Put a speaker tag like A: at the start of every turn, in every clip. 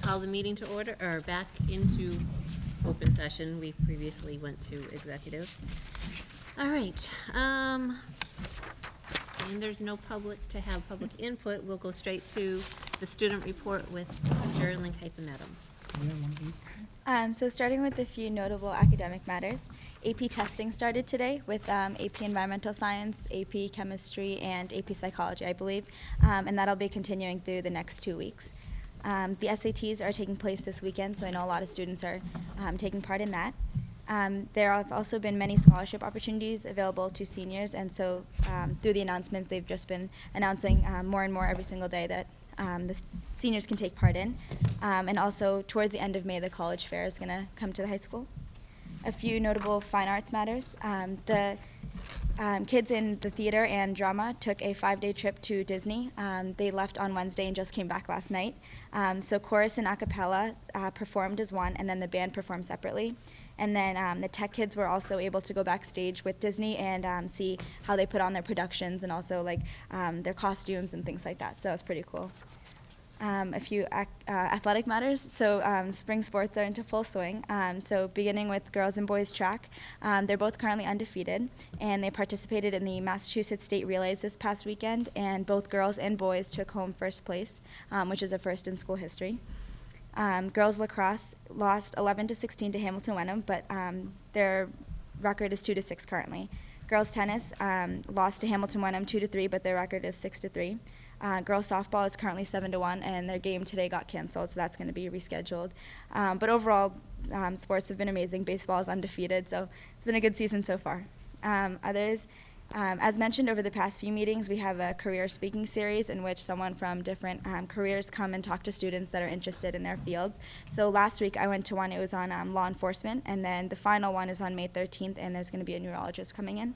A: call the meeting to order, or back into open session. We previously went to executive. All right, and there's no public to have public input. We'll go straight to the student report with Sherilyn Hyphenedum.
B: So starting with a few notable academic matters, AP testing started today with AP Environmental Science, AP Chemistry, and AP Psychology, I believe, and that'll be continuing through the next 2 weeks. The SATs are taking place this weekend, so I know a lot of students are taking part in that. There have also been many scholarship opportunities available to seniors, and so through the announcements, they've just been announcing more and more every single day that the seniors can take part in. And also, towards the end of May, the college fair is going to come to the high school. A few notable fine arts matters. The kids in the theater and drama took a 5-day trip to Disney. They left on Wednesday and just came back last night. So chorus and a cappella performed as one, and then the band performed separately. And then the tech kids were also able to go backstage with Disney and see how they put on their productions and also like their costumes and things like that. So that was pretty cool. A few athletic matters. So spring sports are into full swing. So beginning with girls and boys track, they're both currently undefeated, and they participated in the Massachusetts State Relays this past weekend, and both girls and boys took home first place, which is a first in school history. Girls lacrosse lost 11-16 to Hamilton Wenham, but their record is 2-6 currently. Girls tennis lost to Hamilton Wenham 2-3, but their record is 6-3. Girls softball is currently 7-1, and their game today got canceled, so that's going to be rescheduled. But overall, sports have been amazing. Baseball is undefeated, so it's been a good season so far. Others. As mentioned over the past few meetings, we have a career speaking series in which someone from different careers come and talk to students that are interested in their fields. So last week I went to one, it was on law enforcement, and then the final one is on May 13th, and there's going to be a neurologist coming in.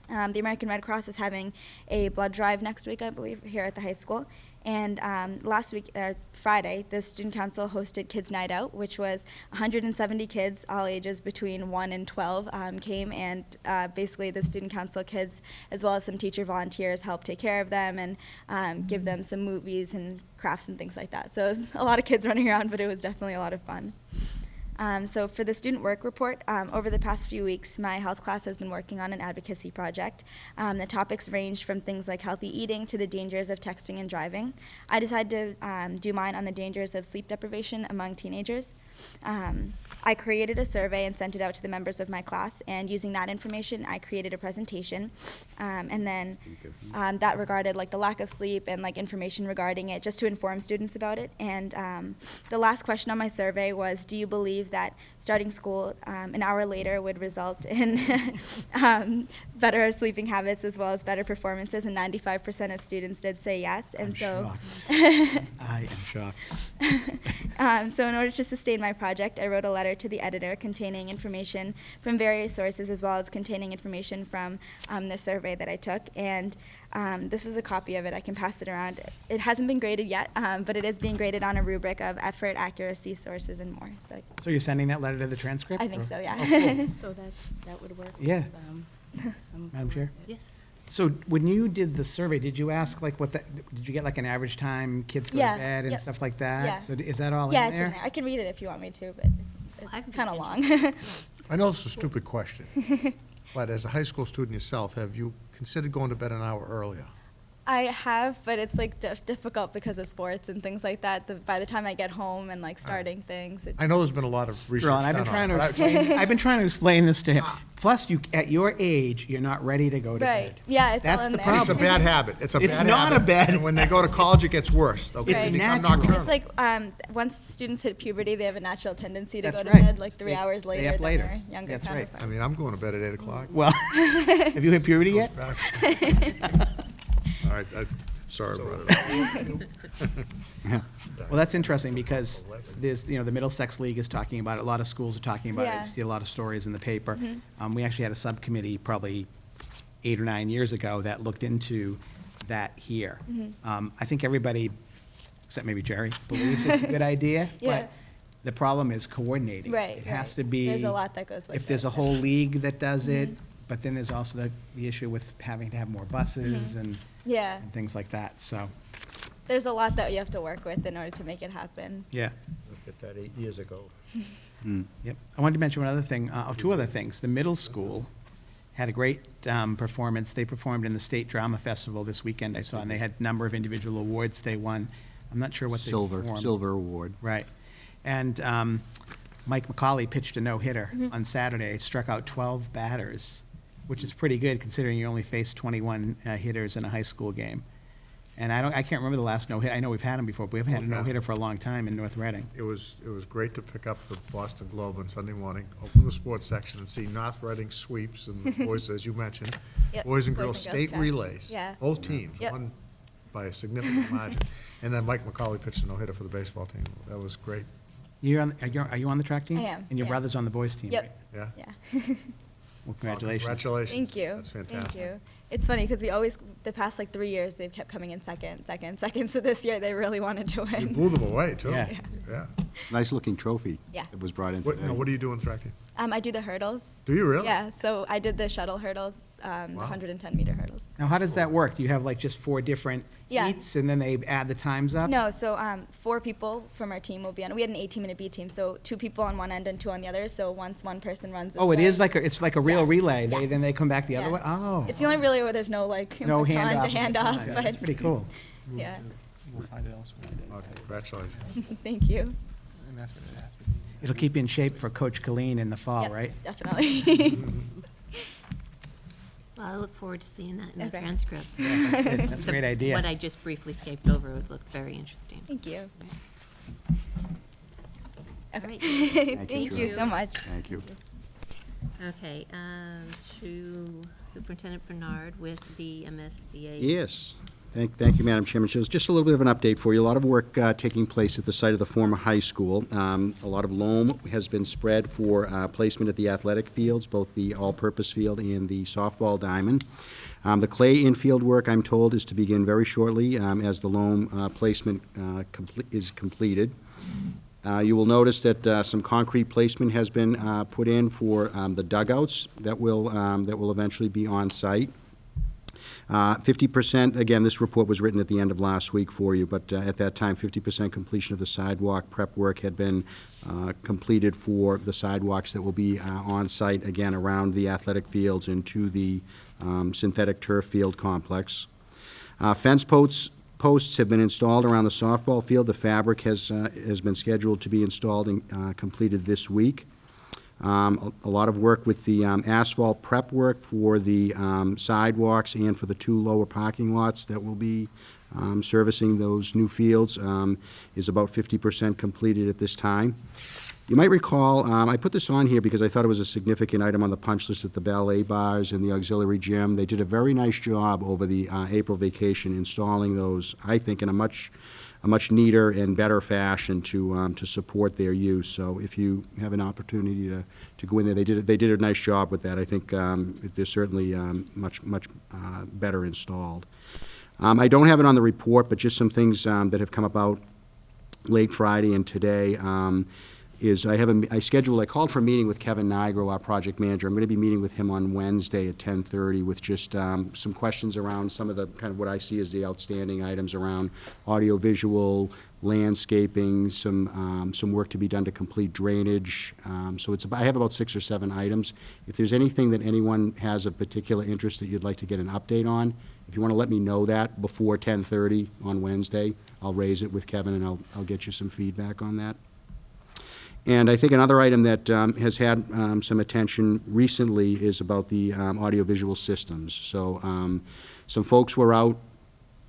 B: The American Red Cross is having a blood drive next week, I believe, here at the high school. And last week, Friday, the Student Council hosted Kids Night Out, which was 170 kids, all ages between 1 and 12, came, and basically the Student Council kids, as well as some teacher volunteers, helped take care of them and give them some movies and crafts and things like that. So it was a lot of kids running around, but it was definitely a lot of fun. So for the student work report, over the past few weeks, my health class has been working on an advocacy project. The topics ranged from things like healthy eating to the dangers of texting and driving. I decided to do mine on the dangers of sleep deprivation among teenagers. I created a survey and sent it out to the members of my class, and using that information, I created a presentation. And then that regarded like the lack of sleep and like information regarding it, just to inform students about it. And the last question on my survey was, do you believe that starting school an hour later would result in better sleeping habits as well as better performances? And 95% of students did say yes. And
C: I am shocked.
B: So in order to sustain my project, I wrote a letter to the editor containing information from various sources as well as containing information from the survey that I took. And this is a copy of it. I can pass it around. It hasn't been graded yet, but it is being graded on a rubric of effort, accuracy, sources, and more.
C: So you're sending that letter to the transcript?
B: I think so, yeah.
C: Oh, cool.
A: So that would work.
C: Yeah.
A: Some
C: Madam Chair?
A: Yes.
C: So when you did the survey, did you ask like did you get like an average time kids go
B: Yeah,
C: to bed and
B: yep.
C: stuff like that?
B: Yeah.
C: So is that all
B: Yeah,
C: in
B: it's
C: there?
B: in there. I can read it if you want me to, but
A: I'd
B: it's
A: be
B: kind of long.
D: I know it's a stupid question, but as a high school student yourself, have you considered going to bed an hour earlier?
B: I have, but it's like difficult because of sports and things like that. By the time I get home and like starting things,
D: I know there's been a lot of research
C: Ron,
D: done
C: I've been
D: on
C: trying
D: it.
C: to explain this to him. Plus, at your age, you're not ready to go to
B: right?
C: bed.
B: Yeah, it's
C: That's
B: all in
C: the
B: there.
C: problem.
D: It's a bad habit. It's a
C: It's
D: bad
C: not
D: habit.
C: a bad-
D: And when they go to college, it gets worse. Okay,
C: It's
D: they become
C: natural.
D: nocturnal.
B: It's like once students hit puberty, they have a natural tendency to
C: That's
B: go to
C: right.
B: bed like 3
C: Stay-
B: hours
C: stay
B: later
C: up
B: than
C: later.
B: their younger
C: That's right.
D: I mean, I'm going to bed at 8 o'clock.
C: Well, have you hit puberty yet?
D: All right, sorry about it.
C: Yeah. Well, that's interesting because there's, the Middlesex League is talking about it. A lot of schools are talking about
B: Yeah.
C: it. You see a lot of stories in the paper. We actually had a subcommittee probably 8 or 9 years ago that looked into that here. I think everybody, except maybe Jerry, believes it's a good idea.
B: Yeah.
C: But the problem is coordinating.
B: Right.
C: It has
B: right.
C: to be.
B: There's a lot that goes with
C: If there's
B: it.
C: a whole league that does it, but then there's also the issue with having to have more buses and
B: Yeah.
C: and things like that, so.
B: there's a lot that you have to work with in order to make it happen.
C: Yeah.
E: Look at that 8 years ago.
C: Yep. I wanted to mention one other thing, two other things. The middle school had a great performance. They performed in the State Drama Festival this weekend, I saw, and they had a number of individual awards they won. I'm not sure what they performed.
F: Silver award.
C: Right. And Mike McCauley pitched a no-hitter on Saturday, struck out 12 batters, which is pretty good considering you only face 21 hitters in a high school game. And I can't remember the last no-hit. I know we've had them before, but we haven't had a no-hitter for a long time in North Reading.
D: It was great to pick up the Boston Globe on Sunday morning, open the sports section, and see North Reading sweeps, and the boys, as you mentioned,
B: Yep,
D: boys and
B: boys
D: girls
B: and girls
D: state
B: track.
D: relays.
B: Yeah.
D: Both teams
B: Yep.
D: won by a significant margin. And then Mike McCauley pitched a no-hitter for the baseball team. That was great.
C: Are you on the track team?
B: I am,
C: And your
B: yeah.
C: brother's on the boys' team, right?
B: Yep.
D: Yeah?
B: Yeah.
C: Well, congratulations.
D: Congratulations.
B: Thank you.
D: That's fantastic.
B: Thank you. It's funny because we always, the past like 3 years, they've kept coming in second. So this year they really wanted to win.
D: You blew them away, too.
C: Yeah.
D: Yeah.
F: Nice-looking trophy.
B: Yeah.
F: That was brought in
D: What,
F: today.
D: now, what do you do in track team?
B: I do the hurdles.
D: Do you really?
B: Yeah, so I did the shuttle hurdles, the
D: Wow.
B: 110-meter hurdles.
C: Now, how does that work? Do you have like just 4 different
B: Yeah.
C: heats, and then they add the times up?
B: No, so 4 people from our team will be on. We had an 18-minute B team, so 2 people on one end and 2 on the other. So once one person runs,
C: Oh, it is like it's like a real
B: Yeah.
C: relay.
B: Yeah.
C: Then they come back the other
B: Yeah.
C: way? Oh.
B: It's the only relay where there's no like
C: No
B: baton
C: handoff.
B: to hand off.
C: Yeah,
B: But
C: That's pretty cool.
B: Yeah,
G: We'll find it elsewhere.
D: Okay, congratulations.
B: thank you.
G: And that's what it has to be.
C: It'll keep you in shape for Coach Colleen in the fall,
B: Yep,
C: right?
B: Definitely.
A: Well, I look forward to seeing that in the
B: Okay.
A: transcripts.
C: That's good. That's a
A: The-
C: great idea.
A: What I just briefly skipped over would look very interesting.
B: Thank you.
A: All
B: Okay.
A: right.
B: Thank you
A: Julie.
B: so much.
F: Thank you.
A: Okay, to Superintendent Bernard with the MSBA.
F: Yes. Thank you, Madam Chairman. So it's just a little bit of an update for you. A lot of work taking place at the site of the former high school. A lot of loam has been spread for placement at the athletic fields, both the all-purpose field and the softball diamond. The clay infield work, I'm told, is to begin very shortly as the loam placement is completed. You will notice that some concrete placement has been put in for the dugouts that will eventually be on site. 50%, again, this report was written at the end of last week for you, but at that time, 50% completion of the sidewalk prep work had been completed for the sidewalks that will be on site, again, around the athletic fields and to the synthetic turf field complex. Fence posts have been installed around the softball field. The fabric has been scheduled to be installed and completed this week. A lot of work with the asphalt prep work for the sidewalks and for the 2 lower parking lots that will be servicing those new fields is about 50% completed at this time. You might recall, I put this on here because I thought it was a significant item on the punch list at the ballet bars and the auxiliary gym. They did a very nice job over the April vacation installing those, I think, in a much neater and better fashion to support their use. So if you have an opportunity to go in there, they did a nice job with that. I think they're certainly much better installed. I don't have it on the report, but just some things that have come about late Friday and today. I called for a meeting with Kevin Nigro, our project manager. I'm going to be meeting with him on Wednesday at 10:30 with just some questions around some of the, kind of what I see as the outstanding items around audiovisual, landscaping, some work to be done to complete drainage. So I have about 6 or 7 items. If there's anything that anyone has of particular interest that you'd like to get an update on, if you want to let me know that before 10:30 on Wednesday, I'll raise it with Kevin and I'll get you some feedback on that. And I think another item that has had some attention recently is about the audiovisual systems. So some folks were out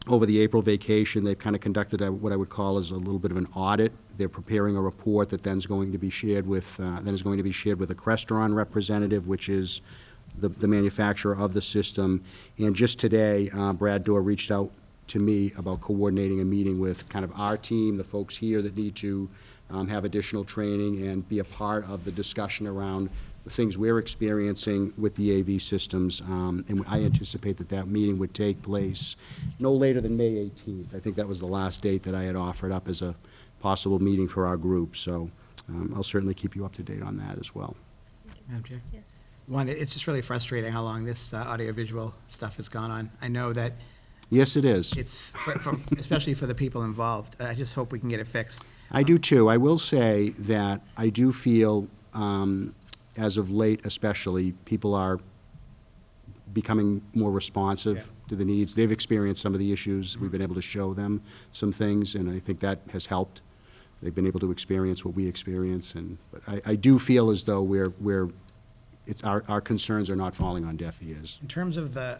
F: over the April vacation. They've kind of conducted what I would call as a little bit of an audit. They're preparing a report that then is going to be shared with a Crestron representative, which is the manufacturer of the system. And just today, Brad Dorr reached out to me about coordinating a meeting with kind of our team, the folks here that need to have additional training and be a part of the discussion around the things we're experiencing with the AV systems. And I anticipate that meeting would take place no later than May 18th. I think that was the last date that I had offered up as a possible meeting for our group. So I'll certainly keep you up to date on that as well.
C: Madam Chair?
A: Yes.
C: One, it's just really frustrating how long this audiovisual stuff has gone on. I know that
F: Yes, it is.
C: It's, especially for the people involved. I just hope we can get it fixed.
F: I do too. I will say that I do feel, as of late especially, people are becoming more responsive
C: Yeah.
F: to the needs. They've experienced some of the issues. We've been able to show them some things, and I think that has helped. They've been able to experience what we experience, but I do feel as though our concerns are not falling on deaf ears.
C: In terms of the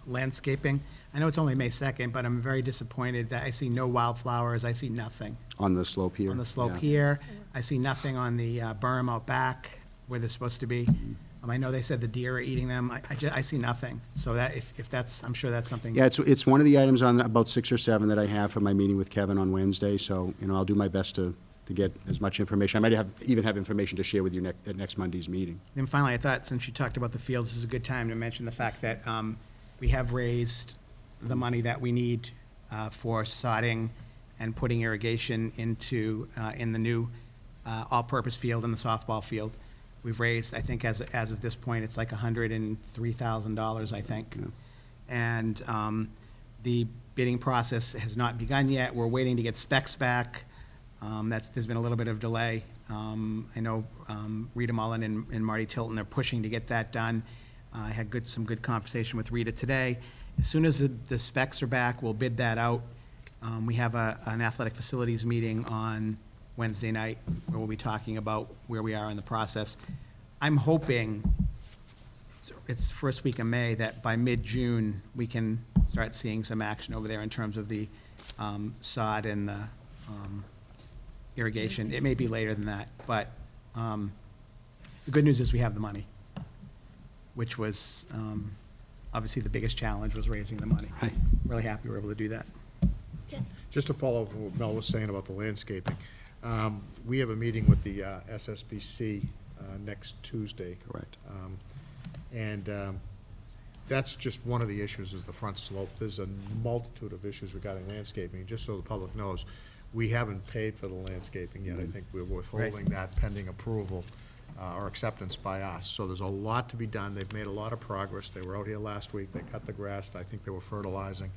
C: landscaping, I know it's only May 2nd, but I'm very disappointed that I see no wildflowers. I see nothing
F: On the slope here?
C: on the slope
F: Yeah.
C: here. I see nothing on the berm out back where they're supposed to be. I know they said the deer are eating them. I see nothing. So that, if that's, I'm sure that's something.
F: Yeah, it's one of the items on about 6 or 7 that I have for my meeting with Kevin on Wednesday, so, I'll do my best to get as much information. I might even have information to share with you at next Monday's meeting.
C: Then finally, I thought, since you talked about the fields, this is a good time to mention the fact that we have raised the money that we need for sodding and putting irrigation into, in the new all-purpose field and the softball field. We've raised, I think, as of this point, it's like $103,000, I think.
F: Yeah.
C: And the bidding process has not begun yet. We're waiting to get specs back. There's been a little bit of delay. I know Rita Mullen and Marty Tilton are pushing to get that done. I had some good conversation with Rita today. As soon as the specs are back, we'll bid that out. We have an athletic facilities meeting on Wednesday night where we'll be talking about where we are in the process. I'm hoping, it's first week of May, that by mid-June, we can start seeing some action over there in terms of the sod and the irrigation. It may be later than that, but the good news is we have the money, which was obviously the biggest challenge, was raising the money.
F: Right.
C: Really happy we're able to do that.
D: Just to follow up on what Mel was saying about the landscaping, we have a meeting with the SSBC next Tuesday.
F: Correct.
D: And that's just one of the issues, is the front slope. There's a multitude of issues regarding landscaping. Just so the public knows, we haven't paid for the landscaping yet. I think we're withholding that pending approval or acceptance by us. So there's a lot to be done. They've made a lot of progress. They were out here last week. They cut the grass. I think they were fertilizing.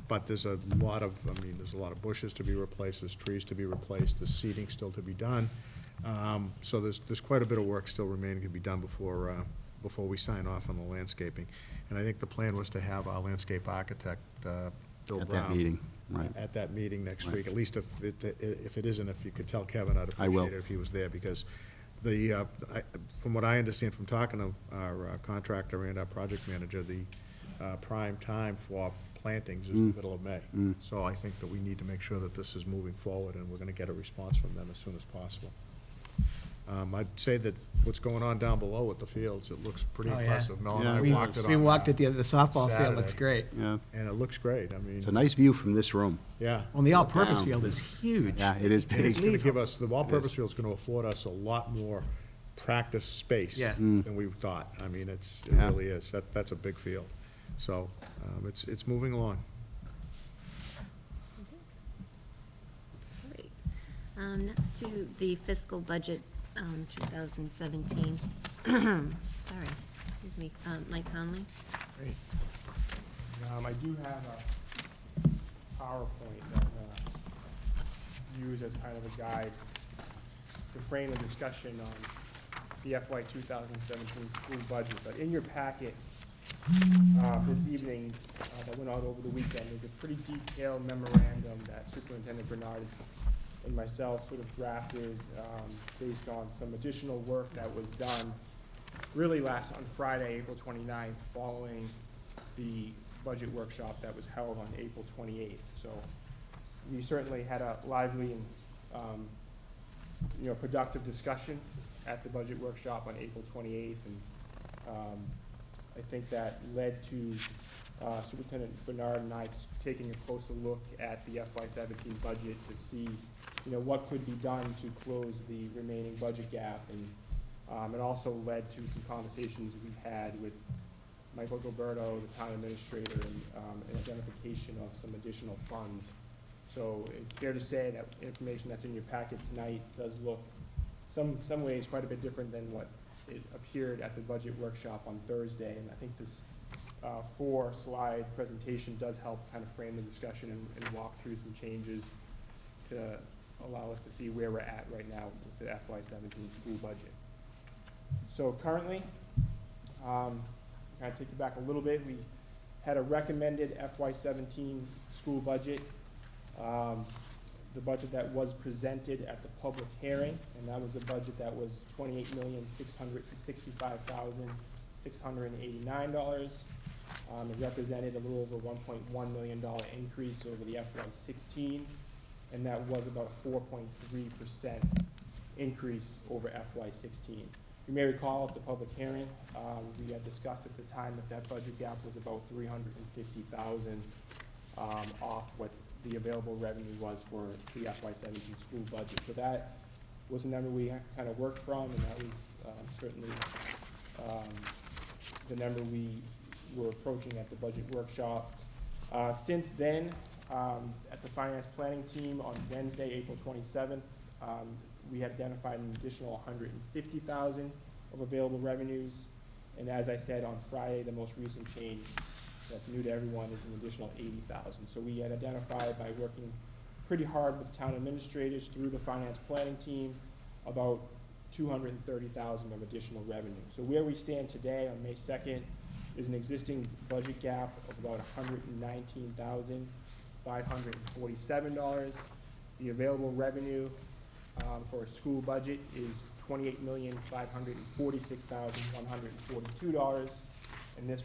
D: But there's a lot of, there's a lot of bushes to be replaced, there's trees to be replaced, there's seeding still to be done. So there's quite a bit of work still remaining to be done before we sign off on the landscaping. And I think the plan was to have our landscape architect, Bill Brown.
F: At that meeting, right.
D: At that meeting next
F: Right.
D: week, at least if it isn't, if you could tell Kevin, I'd
F: I will.
D: appreciate it if he was there, because from what I understand from talking to our contractor and our project manager, the prime time for plantings is the middle of May. So I think that we need to make sure that this is moving forward, and we're gonna get a response from them as soon as possible. I'd say that what's going on down below at the fields, it looks pretty
C: Oh, yeah.
D: impressive. Mel and
F: Yeah.
D: I
C: We
D: walked it on.
C: we walked it, the softball field looks
D: Saturday.
C: great.
F: Yeah.
D: And it looks great,
F: It's a nice view from this room.
D: yeah.
C: Well, the all-purpose
F: Down.
C: field is huge.
F: Yeah, it is
D: And it's
F: big.
D: gonna give us, the all-purpose
F: Yes.
D: field's gonna afford us a lot more practice space
C: Yeah.
D: than we thought. It
F: Yeah.
D: really is. That's a big field. So, it's moving along.
A: Great. Next to the fiscal budget, 2017. Sorry, excuse me, Mike Conley.
G: Great. I do have a PowerPoint that use as kind of a guide to frame a discussion on the FY 2017 school budget. But in your packet this evening, that went out over the weekend, is a pretty detailed memorandum that Superintendent Bernard and myself sort of drafted based on some additional work that was done really on Friday, April 29th, following the budget workshop that was held on April 28th. So we certainly had a lively and productive discussion at the budget workshop on April 28th, and I think that led to Superintendent Bernard and I taking a closer look at the FY17 budget to see, what could be done to close the remaining budget gap, and it also led to some conversations we had with Michael Gilberto, the town administrator, and an identification of some additional funds. So it's fair to say that information that's in your packet tonight does look some ways quite a bit different than what it appeared at the budget workshop on Thursday, and I think this 4-slide presentation does help kind of frame the discussion and walk through some changes to allow us to see where we're at right now with the FY17 school budget. So currently, kind of take you back a little bit, we had a recommended FY17 school budget, the budget that was presented at the public hearing, and that was a budget that was $28,665,689. It represented a little over $1.1 million increase over the FY16, and that was about a 4.3% increase over FY16. You may recall at the public hearing, we had discussed at the time that that budget gap was about $350,000 off what the available revenue was for the FY17 school budget. So that was a number we kind of worked from, and that was certainly the number we were approaching at the budget workshop. Since then, at the finance planning team on Wednesday, April 27th, we had identified an additional $150,000 of available revenues. And as I said on Friday, the most recent change that's new to everyone is an additional $80,000. So we had identified by working pretty hard with town administrators through the finance planning team about $230,000 of additional revenue. So where we stand today on May 2nd is an existing budget gap of about $119,547. The available revenue for a school budget is $28,546,142, and this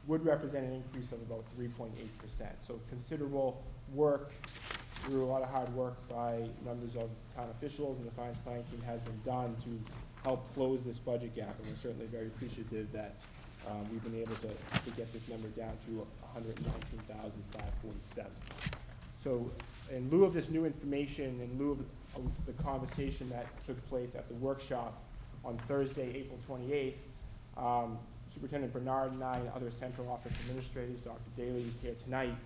G: would represent an increase of about 3.8%. So considerable work, through a lot of hard work by members of town officials, and the finance planning team has been done to help close this budget gap, and we're certainly very appreciative that we've been able to get this number down to $119,547. So in lieu of this new information, in lieu of the conversation that took place at the workshop on Thursday, April 28th, Superintendent Bernard and I and other central office administrators, Dr. Daly is here tonight,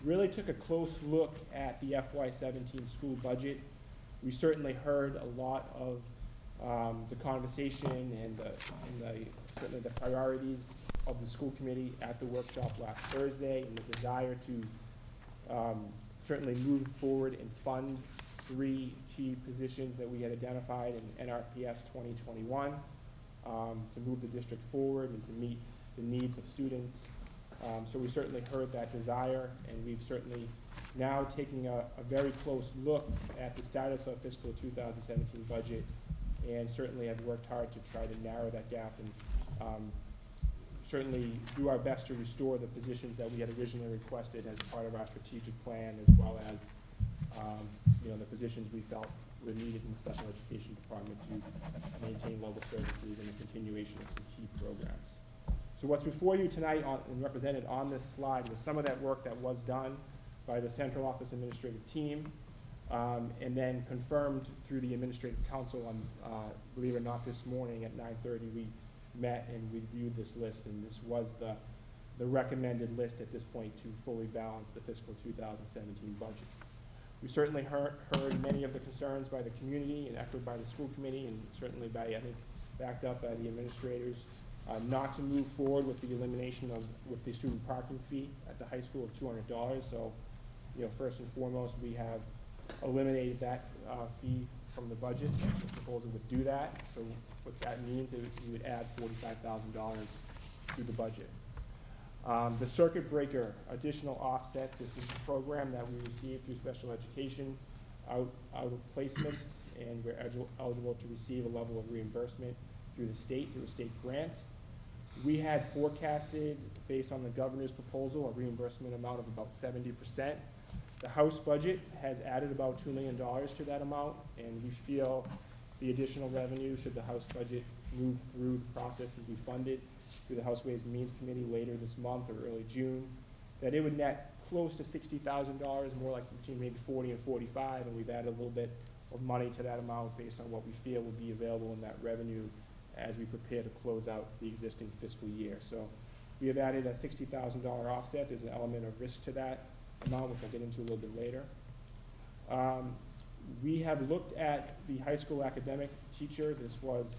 G: really took a close look at the FY17 school budget. We certainly heard a lot of the conversation and certainly the priorities of the school committee at the workshop last Thursday, and the desire to certainly move forward and fund 3 key positions that we had identified in NRPS 2021 to move the district forward and to meet the needs of students. So we certainly heard that desire, and we've certainly now taken a very close look at the status of fiscal 2017 budget, and certainly have worked hard to try to narrow that gap and certainly do our best to restore the positions that we had originally requested as part of our strategic plan, as well as the positions we felt were needed in the special education department to maintain local services and the continuation of some key programs. So what's before you tonight and represented on this slide was some of that work that was done by the central office administrative team, and then confirmed through the administrative council on, believe it or not, this morning at 9:30 we met and we reviewed this list, and this was the recommended list at this point to fully balance the fiscal 2017 budget. We certainly heard many of the concerns by the community and echoed by the school committee, and certainly I think, backed up by the administrators, not to move forward with the elimination with the student parking fee at the high school of $200. So, first and foremost, we have eliminated that fee from the budget. The proposal would do that. So what that means is we would add $45,000 to the budget. The circuit breaker additional offset, this is the program that we receive through special education out of placements, and we're eligible to receive a level of reimbursement through a state grant. We had forecasted, based on the governor's proposal, a reimbursement amount of about 70%. The House budget has added about $2 million to that amount, and we feel the additional revenue, should the House budget move through the process and be funded through the House Ways and Means Committee later this month or early June, that it would net close to $60,000, more like between maybe 40 and 45, and we've added a little bit of money to that amount based on what we feel will be available in that revenue as we prepare to close out the existing fiscal year. So we have added a $60,000 offset. There's an element of risk to that amount, which I'll get into a little bit later. We have looked at the high school academic teacher. This was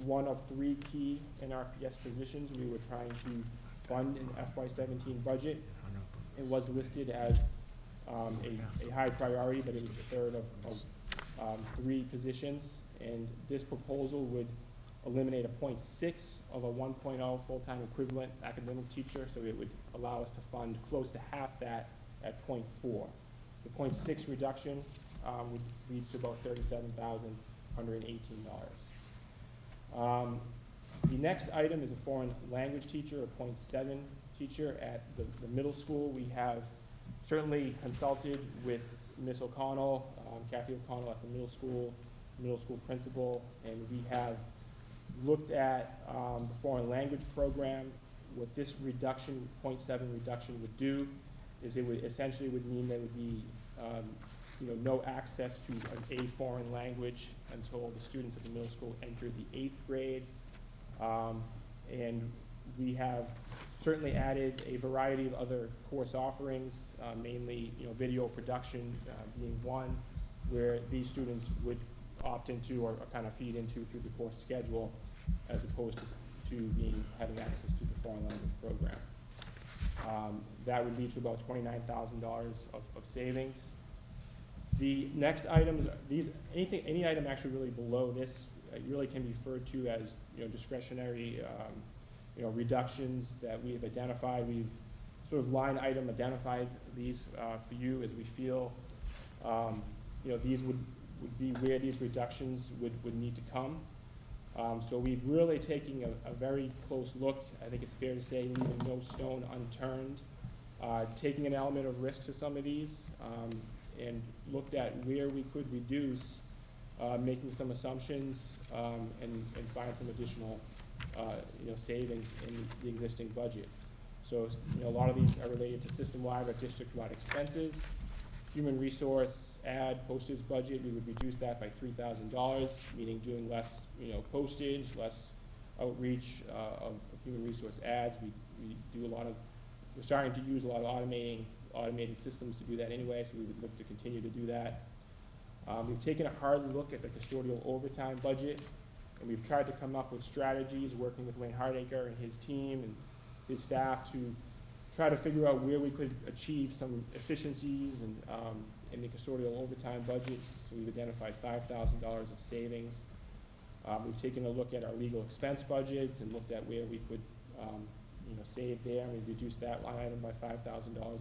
G: one of 3 key NRPS positions we were trying to fund in FY17 budget. It was listed as a high priority, but it was the third of 3 positions. And this proposal would eliminate a 0.6 of a 1.0 full-time equivalent academic teacher, so it would allow us to fund close to half that at 0.4. The 0.6 reduction would leads to about $37,118. The next item is a foreign language teacher, a 0.7 teacher at the middle school. We have certainly consulted with Ms. O'Connell, Kathy O'Connell at the middle school principal, and we have looked at the foreign language program. What this reduction, 0.7 reduction would do is it would essentially would mean there would be no access to a foreign language until the students at the middle school enter the 8th grade. And we have certainly added a variety of other course offerings, mainly video production being one, where these students would opt into or kind of feed into through the course schedule, as opposed to having access to the foreign language program. That would lead to about $29,000 of savings. The next items, any item actually really below this, really can be referred to as discretionary reductions that we have identified. We've sort of line item identified these for you, as we feel these would be where these reductions would need to come. So we've really taken a very close look. I think it's fair to say, leaving no stone unturned, taking an element of risk to some of these, and looked at where we could reduce, making some assumptions, and find some additional savings in the existing budget. So a lot of these are related to system-wide or district-wide expenses. Human resource ad postage budget, we would reduce that by $3,000, meaning doing less postage, less outreach of human resource ads. We do a lot of, we're starting to use a lot of automated systems to do that anyway, so we would look to continue to do that. We've taken a hard look at the custodial overtime budget, and we've tried to come up with strategies, working with Wayne Hardacre and his team and his staff, to try to figure out where we could achieve some efficiencies and in the custodial overtime budget. So we've identified $5,000 of savings. We've taken a look at our legal expense budgets and looked at where we could save there, and we've reduced that line item by $5,000,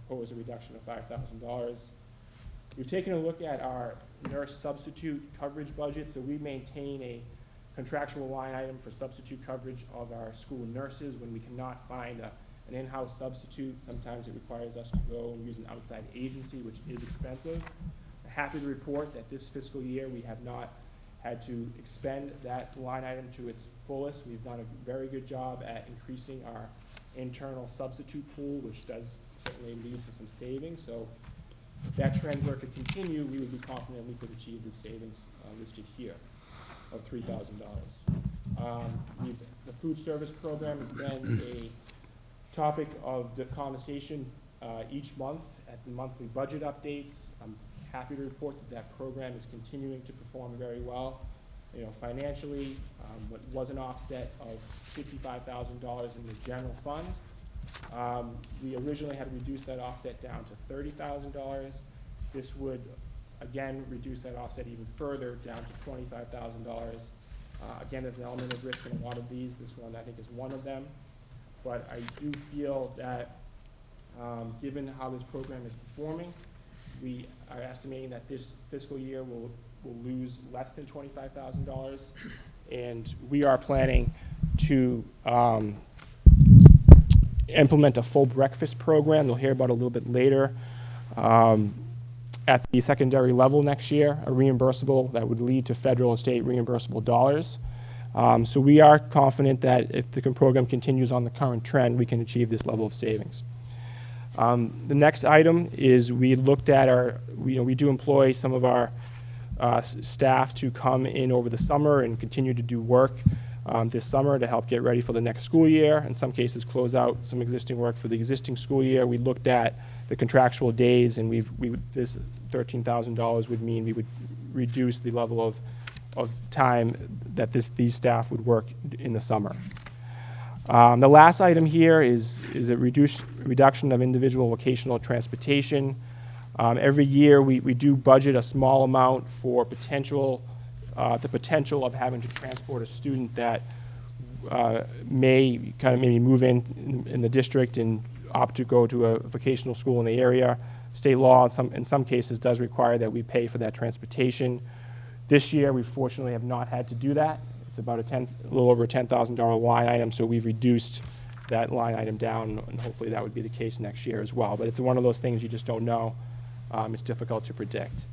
G: proposed a reduction of $5,000. We've taken a look at our nurse substitute coverage budget. So we maintain a contractual line item for substitute coverage of our school nurses when we cannot find an in-house substitute. Sometimes it requires us to go and use an outside agency, which is expensive. I'm happy to report that this fiscal year we have not had to expend that line item to its fullest. We've done a very good job at increasing our internal substitute pool, which does certainly lead to some savings. So if that trend were to continue, we would be confident we could achieve the savings listed here of $3,000. The food service program has been a topic of the conversation each month at the monthly budget updates. I'm happy to report that program is continuing to perform very well. Financially, what was an offset of $55,000 in the general fund, we originally had reduced that offset down to $30,000. This would again reduce that offset even further down to $25,000. Again, there's an element of risk in a lot of these. This one I think is one of them. But I do feel that given how this program is performing, we are estimating that this fiscal year will lose less than $25,000. And we are planning to implement a full breakfast program. You'll hear about it a little bit later. At the secondary level next year, a reimbursable that would lead to federal and state reimbursable dollars. So we are confident that if the program continues on the current trend, we can achieve this level of savings. The next item is we looked at we do employ some of our staff to come in over the summer and continue to do work this summer to help get ready for the next school year. In some cases, close out some existing work for the existing school year. We looked at the contractual days, and this $13,000 would mean we would reduce the level of time that these staff would work in the summer. The last item here is a reduction of individual vocational transportation. Every year, we do budget a small amount for the potential of having to transport a student that may kind of maybe move in the district and opt to go to a vocational school in the area. State law, in some cases, does require that we pay for that transportation. This year, we fortunately have not had to do that. It's about a little over a $10,000 line item, so we've reduced that line item down, and hopefully that would be the case next year as well. But it's one of those things you just don't know. It's difficult to predict.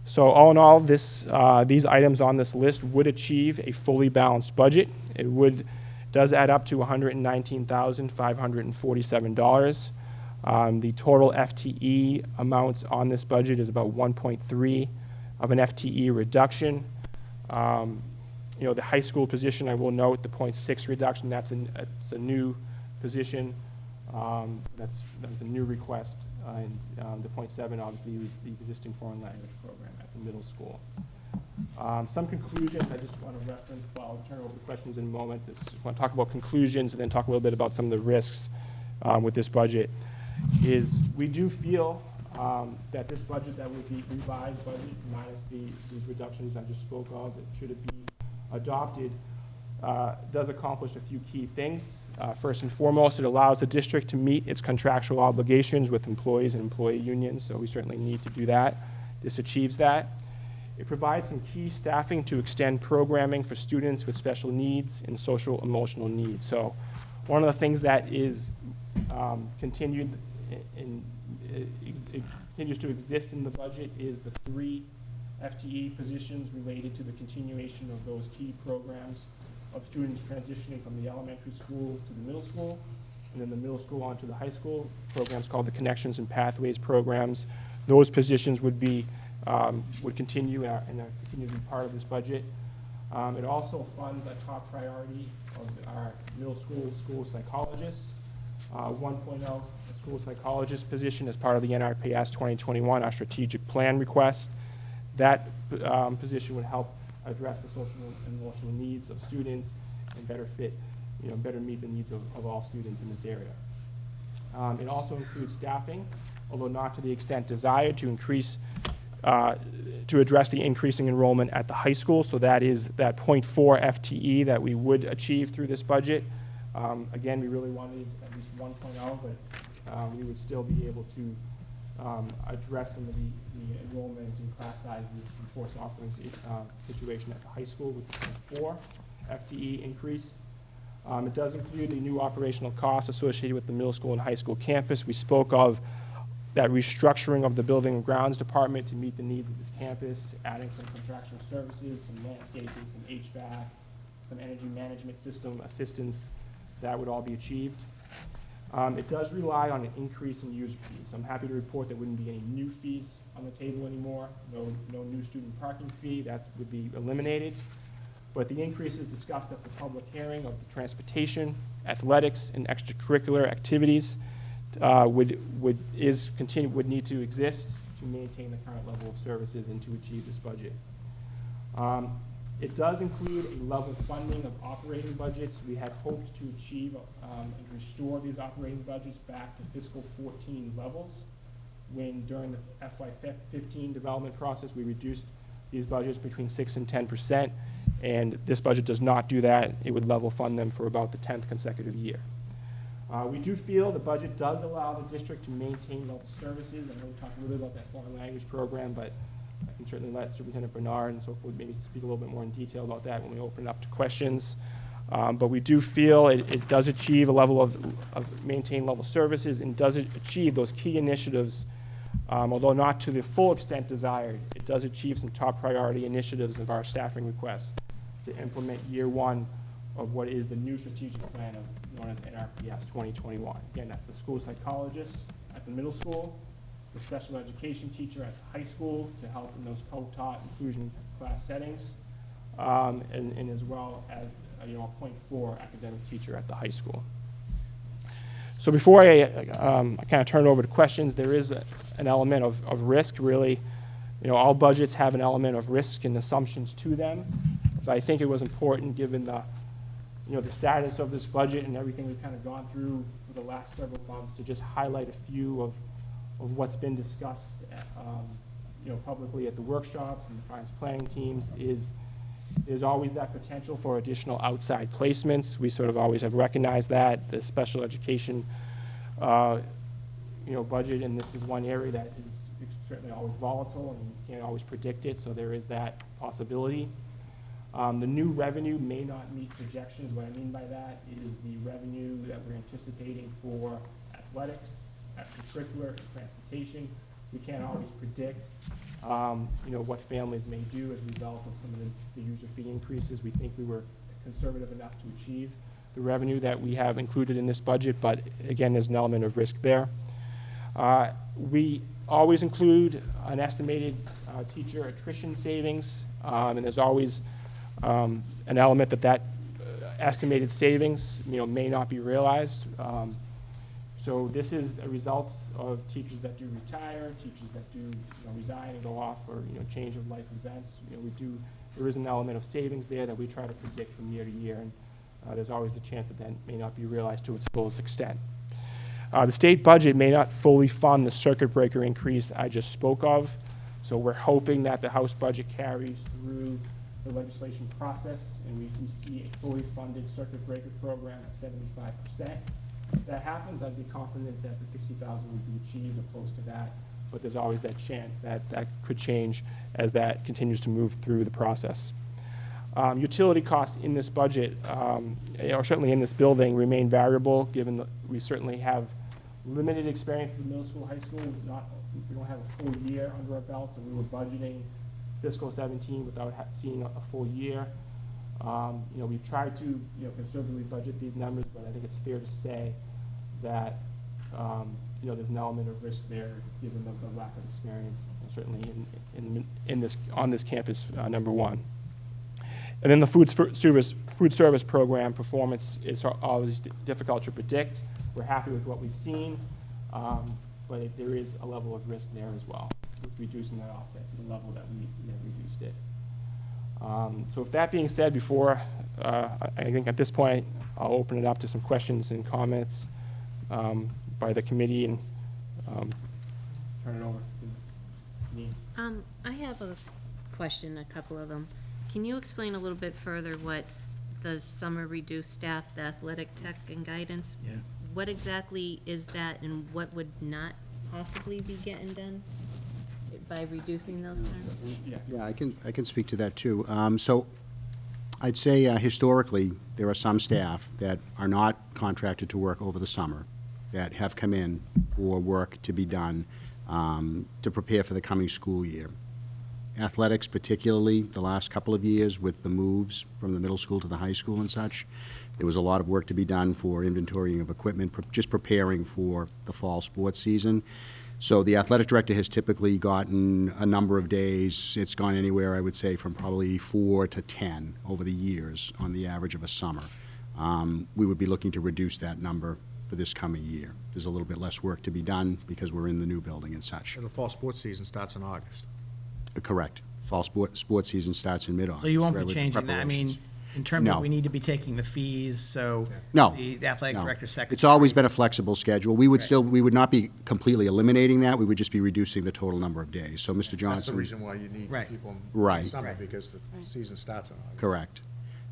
G: So all in all, these items on this list would achieve a fully balanced budget. It does add up to $119,547. The total FTE amounts on this budget is about 1.3 of an FTE reduction. The high school position, I will note, the 0.6 reduction, that's a new position. That was a new request. And the 0.7 obviously was the existing foreign language program at the middle school. Some conclusions I just want to reference. I'll turn over to questions in a moment. I want to talk about conclusions and then talk a little bit about some of the risks with this budget. We do feel that this budget that would be revised budget minus these reductions I just spoke of, should it be adopted, does accomplish a few key things. First and foremost, it allows the district to meet its contractual obligations with employees and employee unions, so we certainly need to do that. This achieves that. It provides some key staffing to extend programming for students with special needs and social emotional needs. So one of the things that is continues to exist in the budget is the 3 FTE positions related to the continuation of those key programs of students transitioning from the elementary school to the middle school, and then the middle school onto the high school. Programs called the Connections and Pathways programs. Those positions would continue and continue to be part of this budget. It also funds a top priority of our middle school psychologists. 1.0, a school psychologist position as part of the NRPS 2021, our strategic plan request. That position would help address the social and emotional needs of students and better meet the needs of all students in this area. It also includes staffing, although not to the extent desired, to address the increasing enrollment at the high school. So that is that 0.4 FTE that we would achieve through this budget. Again, we really wanted at least 1.0, but we would still be able to address some of the enrollment and class sizes and course offerings situation at the high school with the 0.4 FTE increase. It does include the new operational costs associated with the middle school and high school campus. We spoke of that restructuring of the building and grounds department to meet the needs of this campus, adding some contractual services, some landscaping, some HVAC, some energy management system assistance. That would all be achieved. It does rely on an increase in user fees. So I'm happy to report there wouldn't be any new fees on the table anymore. No new student parking fee. That would be eliminated. But the increases discussed at the public hearing of the transportation, athletics, and extracurricular activities would need to exist to maintain the current level of services and to achieve this budget. It does include a level funding of operating budgets. We had hoped to achieve and restore these operating budgets back to fiscal 14 levels, when during the FY15 development process, we reduced these budgets between 6 and 10%, and this budget does not do that. It would level fund them for about the 10th consecutive year. We do feel the budget does allow the district to maintain local services. I know we talked a little bit about that foreign language program, but I can certainly let Superintendent Bernard and so forth maybe speak a little bit more in detail about that when we open it up to questions. But we do feel it does achieve a level of maintain level services and does achieve those key initiatives, although not to the full extent desired. It does achieve some top priority initiatives of our staffing requests to implement year 1 of what is the new strategic plan known as NRPS 2021. Again, that's the school psychologist at the middle school, the special education teacher at the high school to help in those co-taught inclusion class settings, and as well as a 0.4 academic teacher at the high school. So before I kind of turn it over to questions, there is an element of risk, really. All budgets have an element of risk and assumptions to them. But I think it was important, given the the status of this budget and everything we've kind of gone through for the last several months to just highlight a few of what's been discussed, publicly at the workshops and the finance planning teams is there's always that potential for additional outside placements. We sort of always have recognized that. The special education, budget, and this is one area that is certainly always volatile, and you can't always predict it, so there is that possibility. The new revenue may not meet projections. What I mean by that is the revenue that we're anticipating for athletics, extracurricular, and transportation. We can't always predict, what families may do as a result of some of the user fee increases. We think we were conservative enough to achieve the revenue that we have included in this budget, but again, there's an element of risk there. We always include an estimated teacher attrition savings, and there's always an element that estimated savings, may not be realized. So this is a result of teachers that do retire, teachers that do resign and go off for change of life events. There is an element of savings there that we try to predict from year to year, and there's always a chance that may not be realized to its fullest extent. The state budget may not fully fund the circuit breaker increase I just spoke of, so we're hoping that the House budget carries through the legislation process and we see a fully funded circuit breaker program at 75%. If that happens, I'd be confident that the 60,000 would be achieved or close to that, but there's always that chance that that could change as that continues to move through the process. Utility costs in this budget, or certainly in this building, remain variable, given that we certainly have limited experience with middle school, high school. We don't have a full year under our belts, and we were budgeting fiscal 17 without seeing a full year. We've tried to conservatively budget these numbers, but I think it's fair to say that there's an element of risk there, given the lack of experience, certainly on this campus, number one. And then the food service program performance is always difficult to predict. We're happy with what we've seen, but there is a level of risk there as well, with reducing that offset to the level that we reduced it. So with that being said, I think at this point, I'll open it up to some questions and comments by the committee and turn it over to me.
A: I have a question, a couple of them. Can you explain a little bit further what the summer reduced staff, the athletic tech and guidance?
C: Yeah.
A: What exactly is that, and what would not possibly be getting done by reducing those terms?
F: Yeah, I can speak to that too. So I'd say historically, there are some staff that are not contracted to work over the summer that have come in for work to be done to prepare for the coming school year. Athletics, particularly the last couple of years with the moves from the middle school to the high school and such, there was a lot of work to be done for inventorying of equipment, just preparing for the fall sports season. So the athletic director has typically gotten a number of days. It's gone anywhere, I would say, from probably 4 to 10 over the years on the average of a summer. We would be looking to reduce that number for this coming year. There's a little bit less work to be done because we're in the new building and such.
D: And the fall sports season starts in August.
F: Correct. Fall sports season starts in mid-August.
C: So you won't be
F: right, with
C: changing that? I mean,
F: preparations.
C: in terms
F: No.
C: of, we need to be taking the fees, so.
F: No.
C: The athletic
F: No.
C: director, secretary.
F: It's always been a flexible schedule. We would
C: Right.
F: we would not be completely eliminating that. We would just be reducing the total number of days. So, Mr.
D: That's the
F: Johnson.
D: reason why you need
C: Right.
D: people in
F: Right.
D: the summer,
C: Right.
D: because the season starts in August.
F: Correct.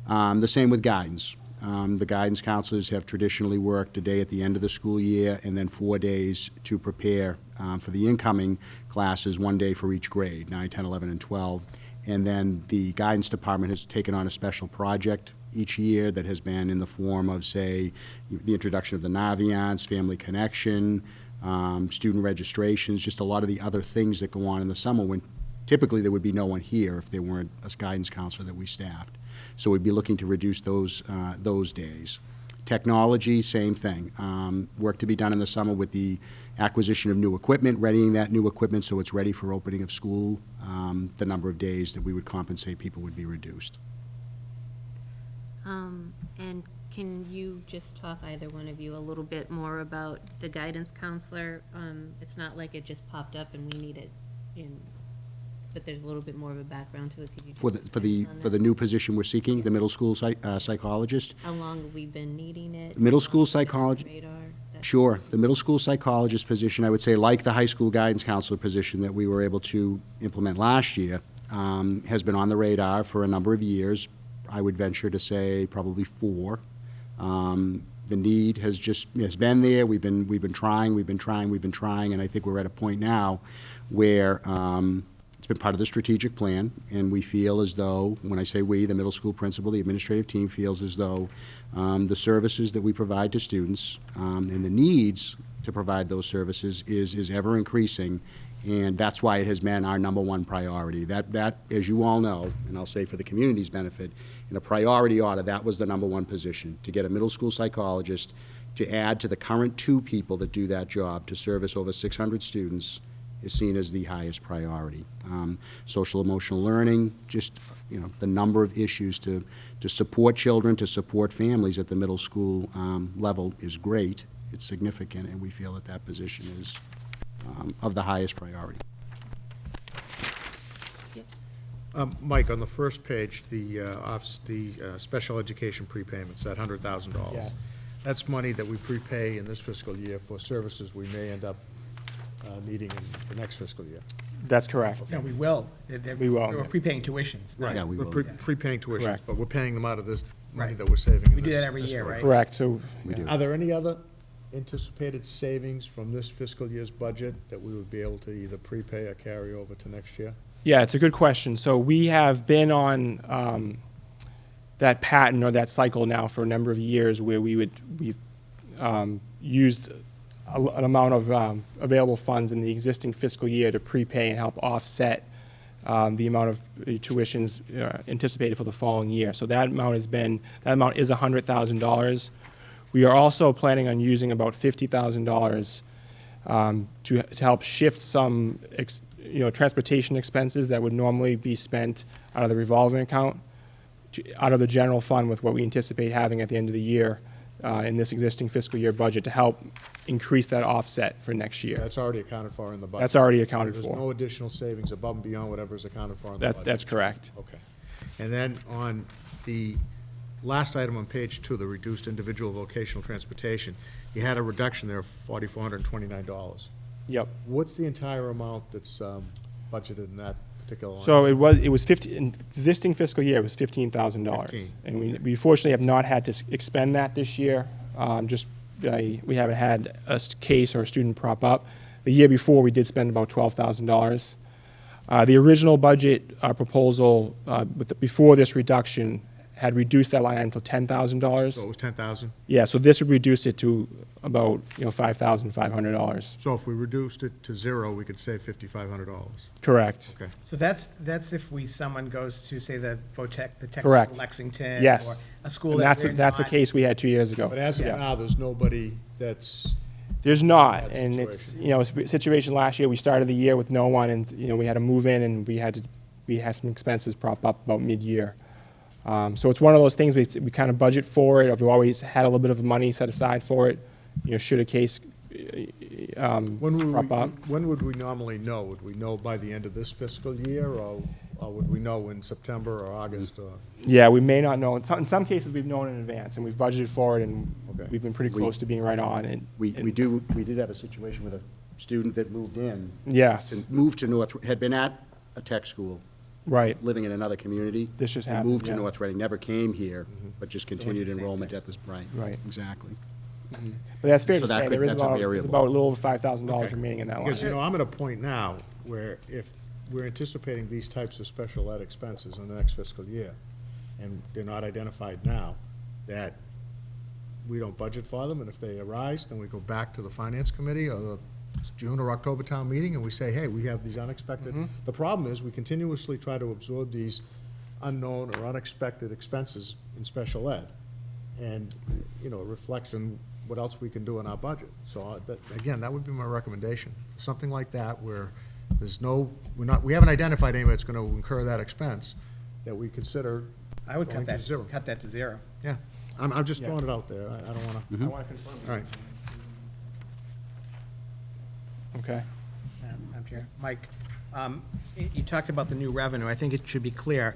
F: The same with guidance. The guidance counselors have traditionally worked a day at the end of the school year and then 4 days to prepare for the incoming classes, 1 day for each grade, 9, 10, 11, and 12. And then the guidance department has taken on a special project each year that has been in the form of, say, the introduction of the Naviance, Family Connection, student registrations, just a lot of the other things that go on in the summer when typically there would be no one here if there weren't a guidance counselor that we staffed. So we'd be looking to reduce those days. Technology, same thing. Work to be done in the summer with the acquisition of new equipment, readying that new equipment so it's ready for opening of school. The number of days that we would compensate people would be reduced.
A: And can you just talk, either one of you, a little bit more about the guidance counselor? It's not like it just popped up and we need it in but there's a little bit more of a background to it. Could you
F: For
A: just
F: the
A: expand on
F: for the
A: that?
F: new position we're seeking, the middle school psychologist.
A: How long have we been needing it?
F: Middle
A: How
F: school
A: long has it been on the
F: psychology-
A: radar? That-
F: Sure. The middle school psychologist position, I would say, like the high school guidance counselor position that we were able to implement last year, has been on the radar for a number of years. I would venture to say probably 4. The need has been there. We've been trying, and I think we're at a point now where it's been part of the strategic plan, and we feel as though, when I say we, the middle school principal, the administrative team feels as though the services that we provide to students and the needs to provide those services is ever increasing, and that's why it has been our number one priority. That, as you all know, and I'll say for the community's benefit, in a priority order, that was the number one position, to get a middle school psychologist to add to the current 2 people that do that job to service over 600 students is seen as the highest priority. Social emotional learning, just, the number of issues to support children, to support families at the middle school level is great. It's significant, and we feel that that position is of the highest priority.
D: Mike, on the first page, the special education prepayments, that $100,000.
G: Yes.
D: That's money that we prepay in this fiscal year for services we may end up needing in the next fiscal year.
G: That's correct.
C: No, we will.
G: We will.
C: We're prepaying tuitions. not-
F: Yeah, we
D: We're
F: will.
D: prepaying tuitions,
G: Correct.
D: but we're paying them out of this money
C: Right.
D: that we're saving in
C: We do
D: this
C: that every year,
D: fiscal
C: right?
G: Correct, so.
F: We do.
D: Are there any other anticipated savings from this fiscal year's budget that we would be able to either prepay or carry over to next year?
G: Yeah, it's a good question. So we have been on that pattern or that cycle now for a number of years where we've used an amount of available funds in the existing fiscal year to prepay and help offset the amount of tuitions anticipated for the following year. So that amount is $100,000. We are also planning on using about $50,000 to help shift some transportation expenses that would normally be spent out of the revolving account out of the general fund with what we anticipate having at the end of the year in this existing fiscal year budget to help increase that offset for next year.
D: That's already accounted for in the budget?
G: That's already accounted
D: There's
G: for.
D: no additional savings above and beyond whatever is accounted for in the budget?
G: That's correct.
D: Okay. And then on the last item on page 2, the reduced individual vocational transportation, you had a reduction there of $4,429.
G: Yep.
D: What's the entire amount that's budgeted in that particular line?
G: So it was 50, in existing fiscal year, it was $15,000.
D: 15.
G: And we fortunately have not had to expend that this year. We haven't had a case or a student prop up. The year before, we did spend about $12,000. The original budget proposal before this reduction had reduced that line item to $10,000.
D: So it was 10,000?
G: Yeah, so this would reduce it to about $5,500.
D: So if we reduced it to 0, we could save $5,500.
G: Correct.
D: Okay.
C: So that's if someone goes to, say, the Tech
G: Correct.
C: School Lexington.
G: Yes.
C: Or a school
G: And
C: that we're
G: that's the
C: not-
G: case we had 2 years ago.
D: But as of
G: Yeah.
D: now, there's nobody that's,
G: There's not,
D: Bad
G: and it's, a situation last year, we started the year with no one, and, we had to move in, and we had some expenses prop up about mid-year. So it's one of those things, we kind of budget for it, or we've always had a little bit of money set aside for it, should a case prop up.
D: when would we normally know? Would we know by the end of this fiscal year, or would we know in September or August? Or
G: Yeah, we may not know. In some cases, we've known in advance, and we've budgeted for it, and
D: Okay.
G: we've been pretty close to being right on. And
F: We did have a situation with a student that moved in.
G: Yes.
F: And moved to had been at a tech school,
G: Right.
F: living in another community.
G: This just
F: and
G: happened,
F: moved to
G: yeah.
F: North Reading, never came here, but just
C: So went to
F: continued
C: the same
F: enrollment
C: place.
F: at this, right.
G: Right.
F: Exactly.
G: But that's fair
F: So
G: to
F: that
G: say,
F: could-
G: there is
F: that's a
G: about, there's
F: variable.
G: about a little over $5,000
D: Okay.
G: remaining in that line.
D: Because, I'm at a point now where if we're anticipating these types of special ed expenses in the next fiscal year, and they're not identified now, that we don't budget for them, and if they arise, then we go back to the finance committee or the June or October town meeting, and we say, hey, we have these unexpected. The problem is, we continuously try to absorb these unknown or unexpected expenses in special ed. And, it reflects in what else we can do in our budget. So, again, that would be my recommendation. Something like that where there's we haven't identified anybody that's gonna incur that expense, that we consider
C: I would
D: going
C: cut
D: to zero.
C: that to 0.
D: Yeah, I'm just
G: Yeah.
D: throwing it out there. I don't wanna,
G: I want to confirm.
D: all right.
G: Okay.
C: Madam Chair. Mike? You talked about the new revenue. I think it should be clear.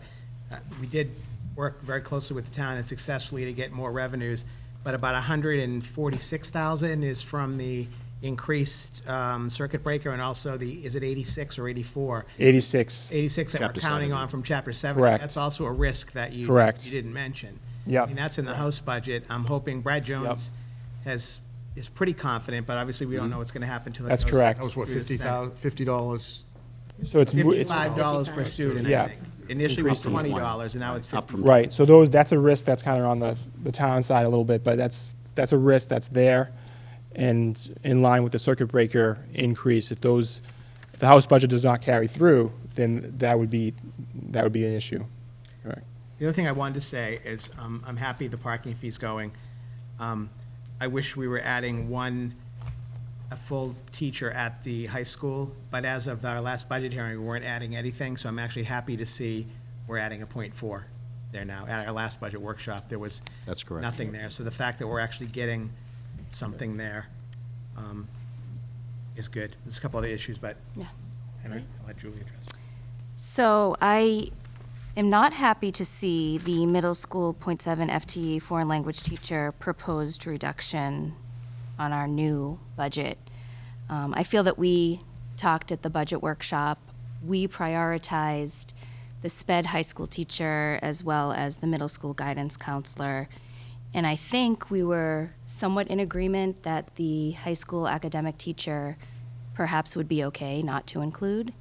C: We did work very closely with the town and successfully to get more revenues, but about 146,000 is from the increased circuit breaker and also is it 86 or 84?
H: 86.
C: 86 that we're
F: Chapter
C: counting
F: 70.
C: on from Chapter 70.
H: Correct.
C: That's also a risk that you
H: Correct.
C: you didn't mention.
H: Yep.
C: I mean, that's in the House budget. I'm hoping Brad Jones is pretty confident, but obviously we don't know what's going to happen till it
H: That's
C: goes
H: correct.
D: That was what,
C: through the Senate.
D: $50?
H: So it's
C: $55 per student, I
H: Yeah.
C: think. Initially it was
H: increasing.
C: $20, and now it's
F: Up
C: 50.
F: from
H: right. So that's a risk that's kind of on the town side a little bit, but that's a risk that's there, and in line with the circuit breaker increase. If the House budget does not carry through, then that would be an issue. Correct.
C: The other thing I wanted to say is, I'm happy the parking fee's going. I wish we were adding a full teacher at the high school, but as of our last budget hearing, we weren't adding anything, so I'm actually happy to see we're adding a .4 there now. At our last budget workshop, there was
F: That's correct.
C: nothing there, so the fact that we're actually getting something there is good. There's a couple other issues, but
I: Yeah.
C: anyway, I'll let Julie address.
I: So I am not happy to see the middle school .7 FTE foreign language teacher proposed reduction on our new budget. I feel that we talked at the budget workshop, we prioritized the SPED high school teacher as well as the middle school guidance counselor. And I think we were somewhat in agreement that the high school academic teacher perhaps would be okay not to include.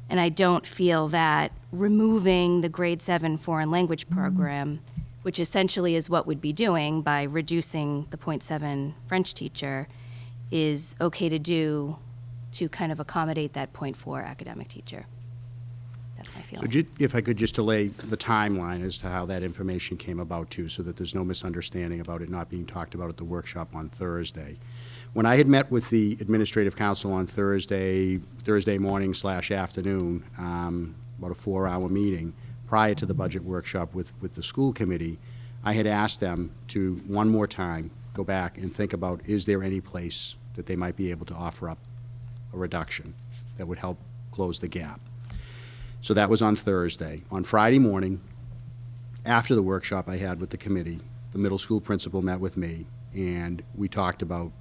I: And I don't feel that removing the grade 7 foreign language program, which essentially is what we'd be doing by reducing the .7 French teacher, is okay to do to kind of accommodate that .4 academic teacher. That's my
F: So
I: feeling.
F: if I could just delay the timeline as to how that information came about too, so that there's no misunderstanding about it not being talked about at the workshop on Thursday. When I had met with the administrative council on Thursday morning / afternoon, about a 4-hour meeting prior to the budget workshop with the school committee, I had asked them to, one more time, go back and think about, is there any place that they might be able to offer up a reduction that would help close the gap? So that was on Thursday. On Friday morning, after the workshop I had with the committee, the middle school principal met with me, and we talked about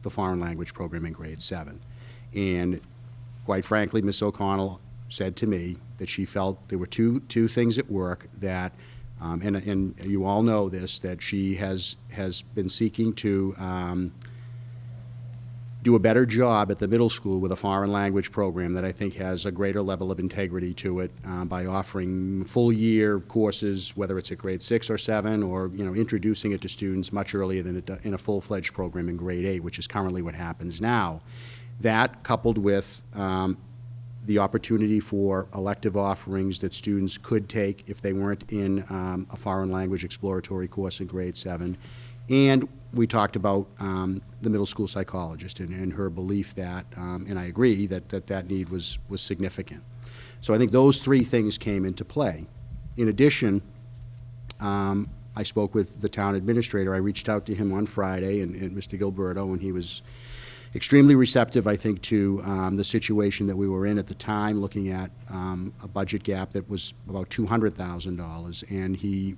F: the foreign language program in grade 7. And quite frankly, Ms. O'Connell said to me that she felt there were two things at work that, and you all know this, that she has been seeking to do a better job at the middle school with a foreign language program that I think has a greater level of integrity to it by offering full-year courses, whether it's at grade 6 or 7, or introducing it to students much earlier than in a full-fledged program in grade 8, which is currently what happens now. That, coupled with the opportunity for elective offerings that students could take if they weren't in a foreign language exploratory course in grade 7, and we talked about the middle school psychologist and her belief that, and I agree, that need was significant. So I think those three things came into play. In addition, I spoke with the town administrator. I reached out to him on Friday, and Mr. Gilberto, and he was extremely receptive, I think, to the situation that we were in at the time, looking at a budget gap that was about $200,000, and he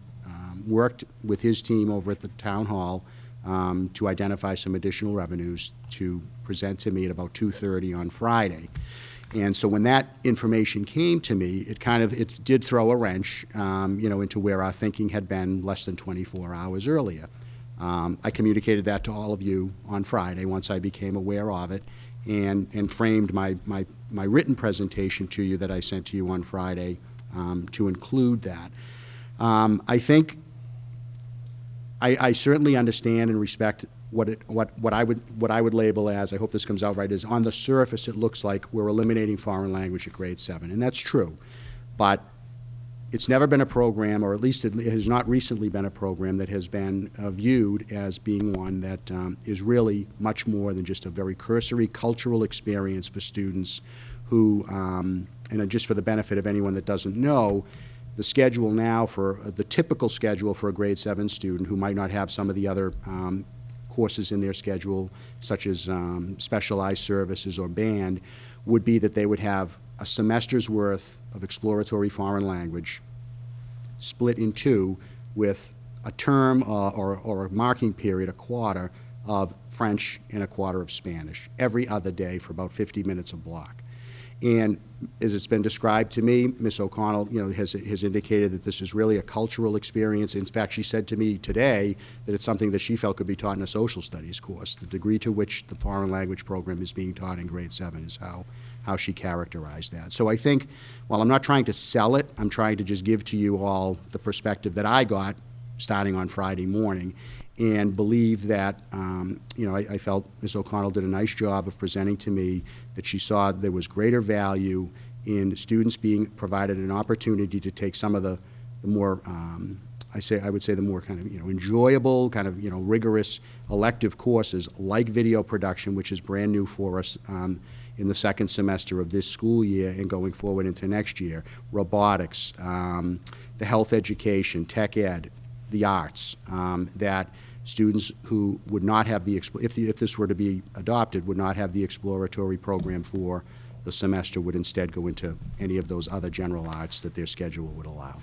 F: worked with his team over at the town hall to identify some additional revenues to present to me at about 2:30 on Friday. And so when that information came to me, it did throw a wrench, into where our thinking had been less than 24 hours earlier. I communicated that to all of you on Friday once I became aware of it, and framed my written presentation to you that I sent to you on Friday to include that. I think I certainly understand and respect what I would label as, I hope this comes out right, is on the surface it looks like we're eliminating foreign language at grade 7, and that's true. But it's never been a program, or at least it has not recently been a program that has been viewed as being one that is really much more than just a very cursory cultural experience for students who, and just for the benefit of anyone that doesn't know, the schedule now for the typical schedule for a grade 7 student who might not have some of the other courses in their schedule, such as specialized services or band, would be that they would have a semester's worth of exploratory foreign language split in two with a term or a marking period, a quarter of French and a quarter of Spanish, every other day for about 50 minutes a block. And as it's been described to me, Ms. O'Connell, has indicated that this is really a cultural experience. In fact, she said to me today that it's something that she felt could be taught in a social studies course. The degree to which the foreign language program is being taught in grade 7 is how she characterized that. So I think, while I'm not trying to sell it, I'm trying to just give to you all the perspective that I got starting on Friday morning, and believe that, I felt Ms. O'Connell did a nice job of presenting to me that she saw there was greater value in students being provided an opportunity to take some of the more, I would say the more kind of, enjoyable, kind of, rigorous elective courses like video production, which is brand new for us in the second semester of this school year and going forward into next year, robotics, the health education, tech ed, the arts, that students who would not have if this were to be adopted, would not have the exploratory program for the semester, would instead go into any of those other general arts that their schedule would allow.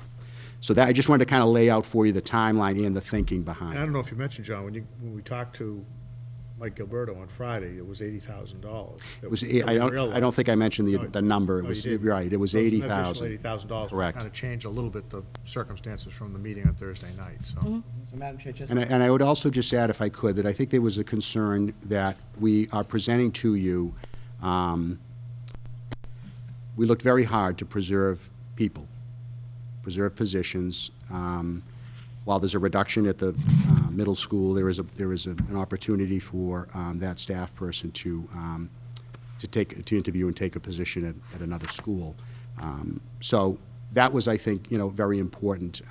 F: So that, I just wanted to kind of lay out for you the timeline and the thinking behind
D: And I
F: it.
D: don't know if you mentioned, John, when we talked to Mike Gilberto on Friday, it was $80,000.
F: It was, I don't think I mentioned the number. It was, right, it was $80,000.
D: $80,000.
F: Correct.
D: Kind of changed a little bit the circumstances from the meeting on Thursday night, so.
C: So Madam Chair, just.
F: And I would also just add, if I could, that I think there was a concern that we are presenting to you. We looked very hard to preserve people, preserve positions. While there's a reduction at the middle school, there is an opportunity for that staff person to interview and take a position at another school. So that was, I think, very important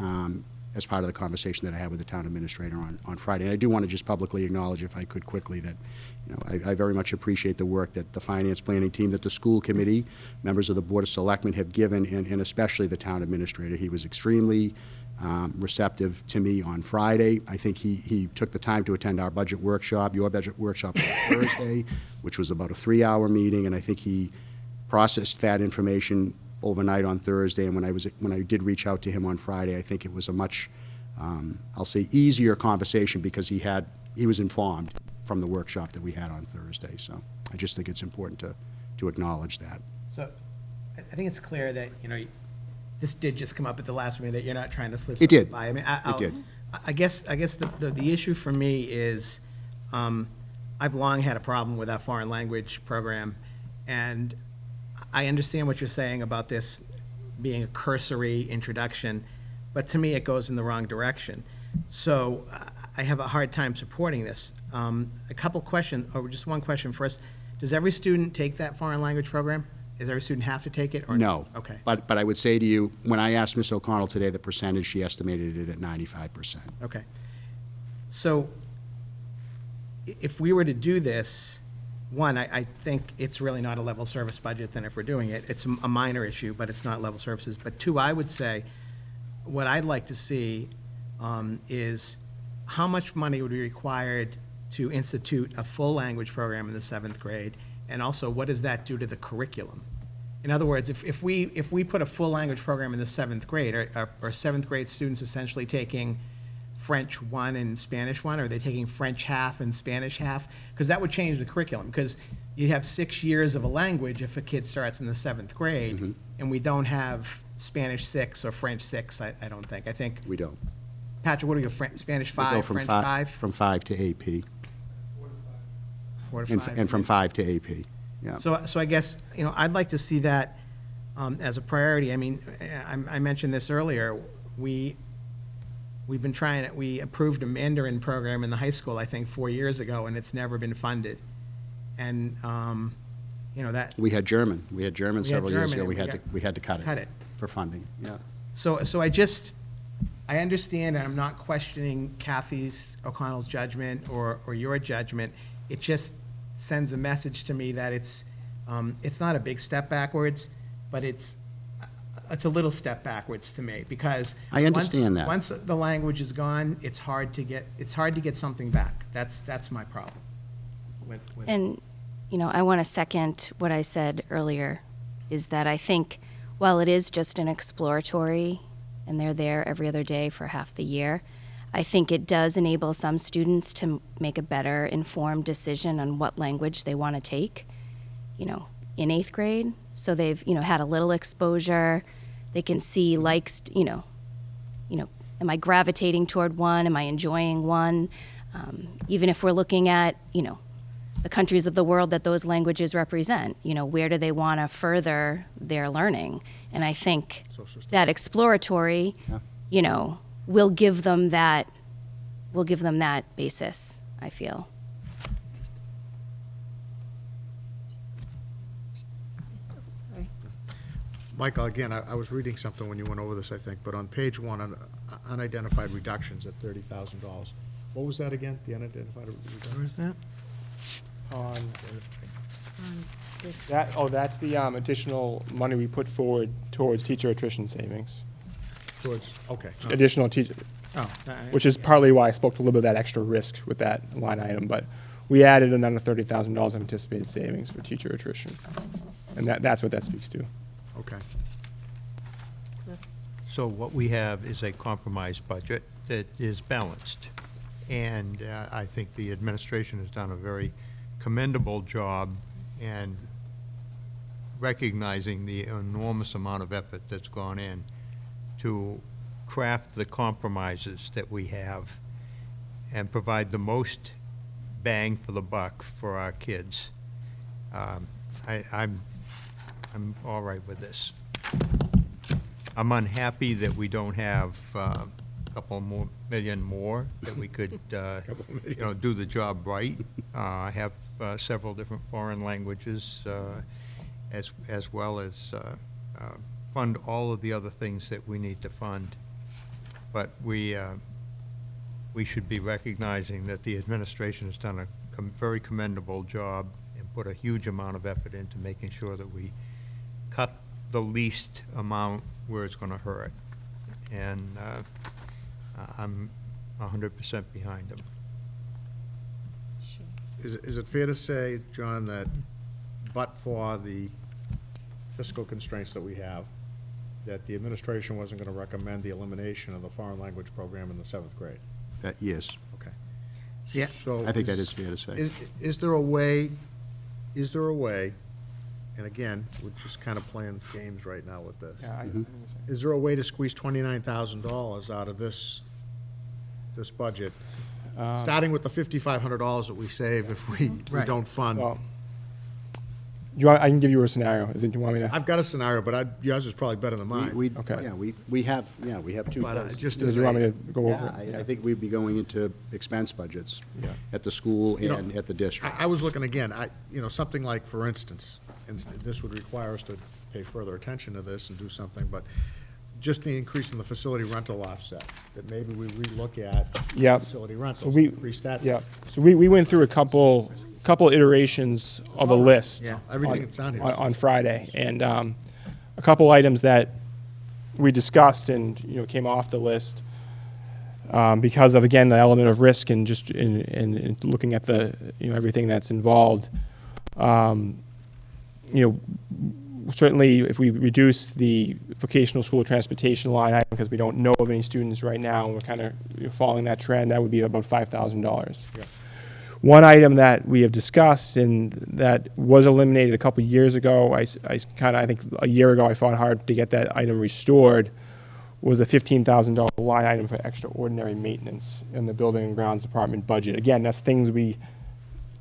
F: as part of the conversation that I had with the town administrator on Friday. And I do want to just publicly acknowledge, if I could quickly, that I very much appreciate the work that the finance planning team, that the school committee, members of the Board of Selectmen have given, and especially the town administrator. He was extremely receptive to me on Friday. I think he took the time to attend our budget workshop, your budget workshop on Thursday, which was about a 3-hour meeting, and I think he processed that information overnight on Thursday. And when I did reach out to him on Friday, I think it was a much, I'll say, easier conversation, because he was informed from the workshop that we had on Thursday. So I just think it's important to acknowledge that.
C: So I think it's clear that, this did just come up at the last minute. You're not trying to slip
F: It did.
C: something by. I mean,
F: It did.
C: I guess the issue for me is, I've long had a problem with that foreign language program, and I understand what you're saying about this being a cursory introduction, but to me, it goes in the wrong direction. So I have a hard time supporting this. A couple questions, or just one question first. Does every student take that foreign language program? Does every student have to take it, or
F: No.
C: Okay.
F: But I would say to you, when I asked Ms. O'Connell today the percentage, she estimated it at 95%.
C: Okay. So if we were to do this, one, I think it's really not a level service budget then if we're doing it. It's a minor issue, but it's not level services. But two, I would say, what I'd like to see is how much money would be required to institute a full language program in the 7th grade? And also, what does that do to the curriculum? In other words, if we put a full language program in the 7th grade, are 7th grade students essentially taking French 1 and Spanish 1? Or are they taking French half and Spanish half? Because that would change the curriculum, because you'd have 6 years of a language if a kid starts in the 7th grade, and we don't have Spanish 6 or French 6, I don't think. I think,
F: We don't.
C: Patrick, what do you have, Spanish
F: We go
C: 5,
F: from
C: French 5?
F: From 5 to AP,
C: 4 to 5?
F: and from 5 to AP, yeah.
C: So I guess, I'd like to see that as a priority. I mean, I mentioned this earlier. We've been trying it. We approved a Mandarin program in the high school, I think, 4 years ago, and it's never been funded. And, that.
F: We had German. We had German several years
C: German,
F: ago.
C: and
F: We had to cut it.
C: cut it.
F: For funding, yeah.
C: So I understand, and I'm not questioning Kathy's O'Connell's judgment or your judgment. It just sends a message to me that it's not a big step backwards, but it's a little step backwards to me, because
F: I understand that.
C: Once the language is gone, it's hard to get something back. That's my problem with
I: And, I want to second what I said earlier is that I think, while it is just an exploratory, and they're there every other day for half the year, I think it does enable some students to make a better informed decision on what language they want to take, you know, in 8th grade. So they've, you know, had a little exposure. They can see likes, you know, am I gravitating toward one? Am I enjoying one? Even if we're looking at, you know, the countries of the world that those languages represent, you know, where do they want to further their learning? And I think that exploratory, you know, will give them that basis, I feel.
A: Sorry.
D: Michael, again, I was reading something when you went over this, I think, but on page 1, on unidentified reductions at $30,000. What was that again, the unidentified reduction?
C: Where is that?
H: On
A: This-
H: that's the additional money we put forward towards teacher attrition savings.
D: Towards, okay.
H: Additional teacher,
C: Oh.
H: which is partly why I spoke to a little bit of that extra risk with that line item, but we added another $30,000 of anticipated savings for teacher attrition. And that's what that speaks to.
D: Okay.
E: So what we have is a compromised budget that is balanced. And I think the administration has done a very commendable job in recognizing the enormous amount of effort that's gone in to craft the compromises that we have and provide the most bang for the buck for our kids. I'm all right with this. I'm unhappy that we don't have a couple more million more, that we could, you know, do the job right. Have several different foreign languages, as well as fund all of the other things that we need to fund. But we should be recognizing that the administration has done a very commendable job and put a huge amount of effort into making sure that we cut the least amount where it's going to hurt. And I'm 100% behind them.
D: Is it fair to say, John, that but for the fiscal constraints that we have, that the administration wasn't going to recommend the elimination of the foreign language program in the 7th grade?
F: Yes,
D: Okay.
C: Yeah.
D: So
F: I think that is fair to say.
D: Is there a way, and again, we're just kind of playing games right now with this.
H: Yeah,
D: Is there a way to squeeze $29,000 out of this budget? Starting with the $5,500 that we save if we
C: Right.
D: don't fund.
H: Well, I can give you a scenario. Do you want me to?
D: I've got a scenario, but yours is probably better than mine.
H: Okay.
F: Yeah, we have two.
D: But
F: budgets.
D: just
H: Do
D: as
H: you want me
D: a,
H: to go
F: Yeah,
H: over it?
F: I think we'd be going into expense budgets
H: Yeah.
F: at the school
D: You know,
F: and at the district.
D: I was looking again, something like, for instance, and this would require us to pay further attention to this and do something, but just the increase in the facility rental offset, that maybe we relook at
H: Yep.
D: facility
H: So
D: rentals,
H: we,
D: increase that.
H: yeah, so we went through a couple iterations of a list.
C: Yeah.
D: Everything
H: on-
D: that's on here.
H: On Friday, and a couple items that we discussed and, came off the list because of, again, the element of risk and just in looking at the, everything that's involved. Certainly, if we reduce the vocational school transportation line item, because we don't know of any students right now, and we're kind of following that trend, that would be about $5,000.
D: Yeah.
H: One item that we have discussed and that was eliminated a couple years ago, I think a year ago, I fought hard to get that item restored, was a $15,000 line item for extraordinary maintenance in the Building and Grounds Department budget. Again, that's things we,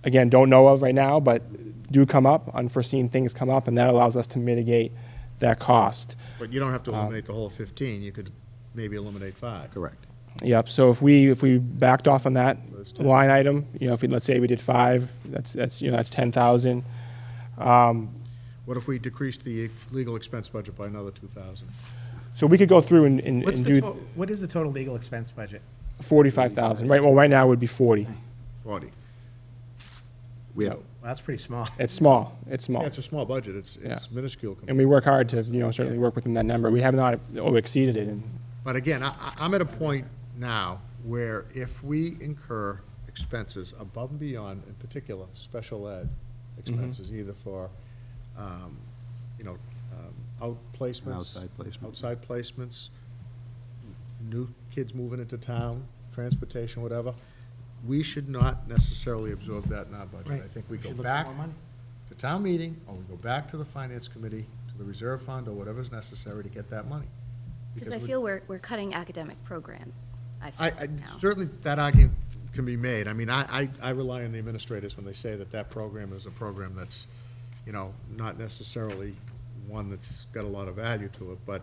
H: don't know of right now, but do come up, unforeseen things come up, and that allows us to mitigate that cost.
D: But you don't have to eliminate the whole 15, you could maybe eliminate 5.
F: Correct.
H: Yep, so if we backed off on that
D: Those 10.
H: line item, let's say we did 5, that's 10,000.
D: What if we decreased the legal expense budget by another 2,000?
H: So we could go through and do
C: What is the total legal expense budget?
H: 45,000, right, well, right now it would be 40.
D: 40.
F: We have,
C: Well, that's pretty small.
H: It's small,
D: Yeah, it's a small budget, it's
H: Yeah.
D: minuscule.
H: and we work hard to, certainly work within that number. We have not exceeded it, and
D: But again, I'm at a point now where if we incur expenses above and beyond, in particular, special ed expenses, either for, outplacements.
F: Outside placement.
D: Outside placements, new kids moving into town, transportation, whatever. We should not necessarily absorb that in our budget.
C: Right.
D: I think we go
C: should look for
D: back
C: more money.
D: to town meeting, or we go back to the finance committee, to the reserve fund, or whatever's necessary to get that money.
I: Because I
D: we-
I: feel we're cutting academic programs, I
D: I,
I: feel now.
D: certainly, that argument can be made. I mean, I rely on the administrators when they say that that program is a program that's, you know, not necessarily one that's got a lot of value to it, but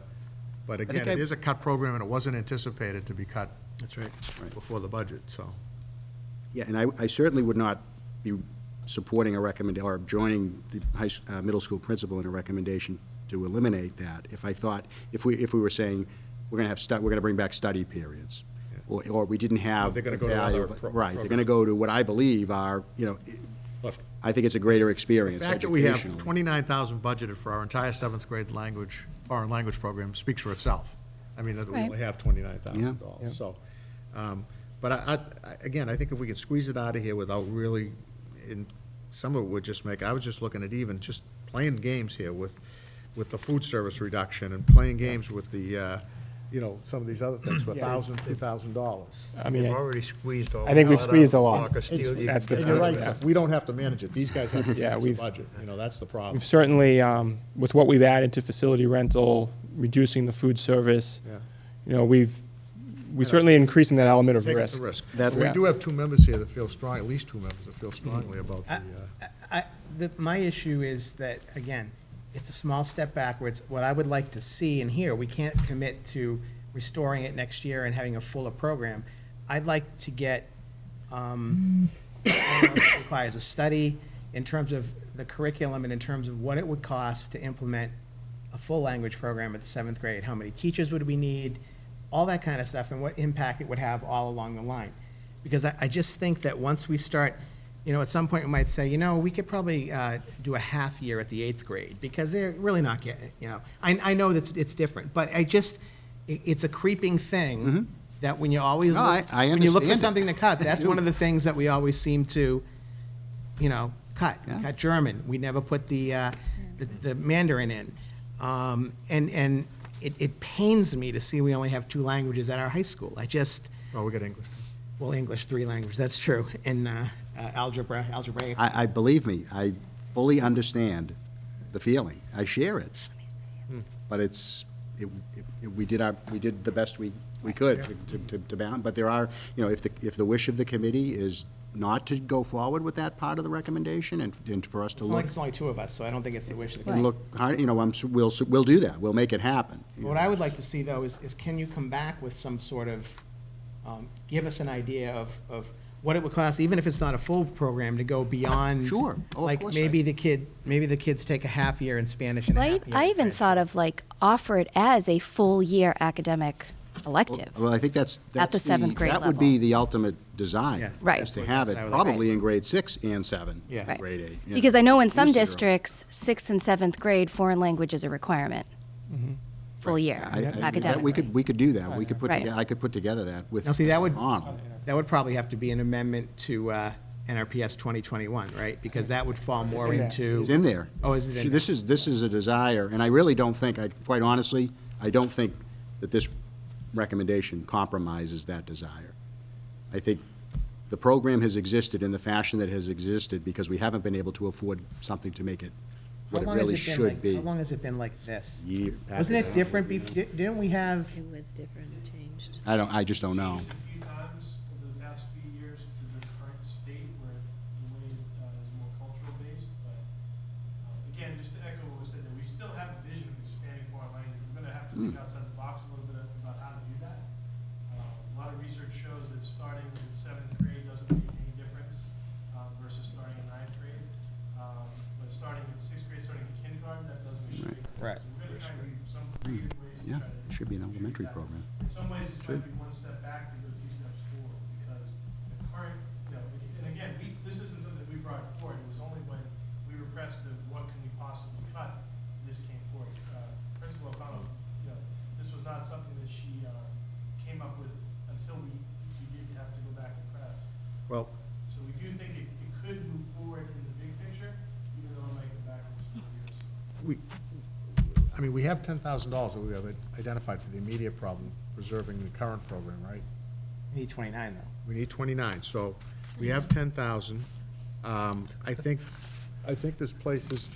D: again, it is a cut program, and it wasn't anticipated to be cut.
C: That's right.
D: Before the budget, so.
F: Yeah, and I certainly would not be supporting a or joining the middle school principal in a recommendation to eliminate that if I thought, if we were saying, we're gonna bring back study periods, or we didn't have.
D: They're gonna go
F: the
D: to
F: value
D: other
F: of- Right, they're gonna go to what I believe are, you know,
D: Look,
F: I think it's a greater
D: the
F: experience
D: fact that we have
F: educationally.
D: 29,000 budgeted for our entire seventh grade foreign language program speaks for itself. I mean, that we
I: Right.
D: only have $29,000,
F: Yeah.
D: so. But again, I think if we could squeeze it out of here without really, some of it would just make, I was just looking at even just playing games here with the food service reduction and playing games with the, you know, some of these other things for $1,000, $2,000.
H: I mean,
E: We've already squeezed all.
H: I think we've
E: that out.
H: squeezed a lot.
E: Block of steel, you
H: That's
E: can
H: the
D: And
E: get
D: you're
E: out of
D: right,
E: that.
D: Jeff, we don't have to manage it, these guys have to
H: Yeah,
D: manage the
H: we've-
D: budget, you know, that's the problem.
H: we've certainly, with what we've added to facility rental, reducing the food service,
D: Yeah.
H: you know, we're certainly increasing that element of
D: Take
H: risk.
D: the risk.
F: That-
D: We do have two members here that feel strong, at least two members that feel strongly about the,
C: My issue is that, again, it's a small step backwards. What I would like to see and hear, we can't commit to restoring it next year and having a fuller program. I'd like to get, I don't know if it requires a study in terms of the curriculum and in terms of what it would cost to implement a full language program at the seventh grade. How many teachers would we need? All that kind of stuff, and what impact it would have all along the line. Because I just think that once we start, you know, at some point we might say, you know, we could probably do a half year at the eighth grade, because they're really not getting, you know. I know that it's different, but it's a creeping thing that when you always
F: No,
C: look,
F: I
C: when you look for
F: understand it.
C: something to cut, that's
F: do.
C: one of the things that we always seem to, you know, cut. We
F: Yeah.
C: cut German. We never put the Mandarin in. And it pains me to see we only have two languages at our high school.
D: we got English.
C: Well, English, three languages, that's true, and algebraic.
F: I believe me, I fully understand the feeling. I share it. But we did the best we could to balance. But there are, you know, if the wish of the committee is not to go forward with that part of the recommendation and for us to
C: It's not like
F: look,
C: it's only two of us, so I don't think it's the wish of the
F: and
C: committee.
F: look, hard, you know, we'll do that. We'll make it happen.
C: What I would like to see, though, is can you come back with some sort of, give us an idea of what it would cost, even if it's not a full program, to go beyond.
F: Sure. Oh, of
C: Like,
F: course
C: maybe the kids take a half year in Spanish and a
I: Well,
C: half year.
I: I
C: in
I: even
C: French.
I: thought of like offer it as a full year academic elective.
F: Well, I think that's
I: the seventh grade
F: That would be
I: level.
F: the ultimate design.
C: Yeah.
I: Right.
F: Is to have it
C: That's what I would like.
F: probably in grade 6 and 7,
C: Yeah.
I: Right.
F: grade 8. yeah.
I: Because I know in some
F: Used to it.
I: districts, sixth and seventh grade, foreign language is a requirement. Full year,
F: I- that
I: academically.
F: we could do that. We could put,
I: Right.
F: I could put together that with.
C: Now, see, that would,
F: Arnold.
C: that would probably have to be an amendment to NRPS 2021, right? Because that would fall more
H: in there.
C: into.
F: It's in there.
C: Oh, is it in
F: See,
C: there?
F: this is a desire, and I really don't think, quite honestly, I don't think that this recommendation compromises that desire. I think the program has existed in the fashion that it has existed because we haven't been able to afford something to make it what it
C: How long has
F: really
C: it been
F: should
C: like-
F: be.
C: How long has it been like this?
F: Year-
C: Wasn't it different didn't we have,
A: It was different, it changed.
F: I just don't know.
J: A few times over the past few years to the current state where the way is more cultural based, but again, just to echo what was said, that we still have a vision of expanding foreign language. We're gonna have to think outside the box a little bit about how to do that. A lot of research shows that starting in seventh grade doesn't make any difference versus starting in ninth grade. But starting in sixth grade, starting in kindergarten, that does make a big difference.
C: Right.
J: So we're gonna try to do some creative ways to
F: Yeah,
J: try to.
F: it should be an
J: achieve
F: elementary
J: that.
F: program.
J: In some ways, it's might be one step back to go two steps forward, because the current, you know, and again, this isn't something we brought forward, it was only when we were pressed of what can we possibly cut, this came forward. Principal O'Connell, you know, this was not something that she came up with until we did have to go back and press.
D: Well,
J: So we do think it could move forward in the big picture, even though it might go backwards 4 years.
D: I mean, we have $10,000 that we have identified for the immediate problem, preserving the current program, right?
C: We need 29, though.
D: We need 29, so we have 10,000. I think there's places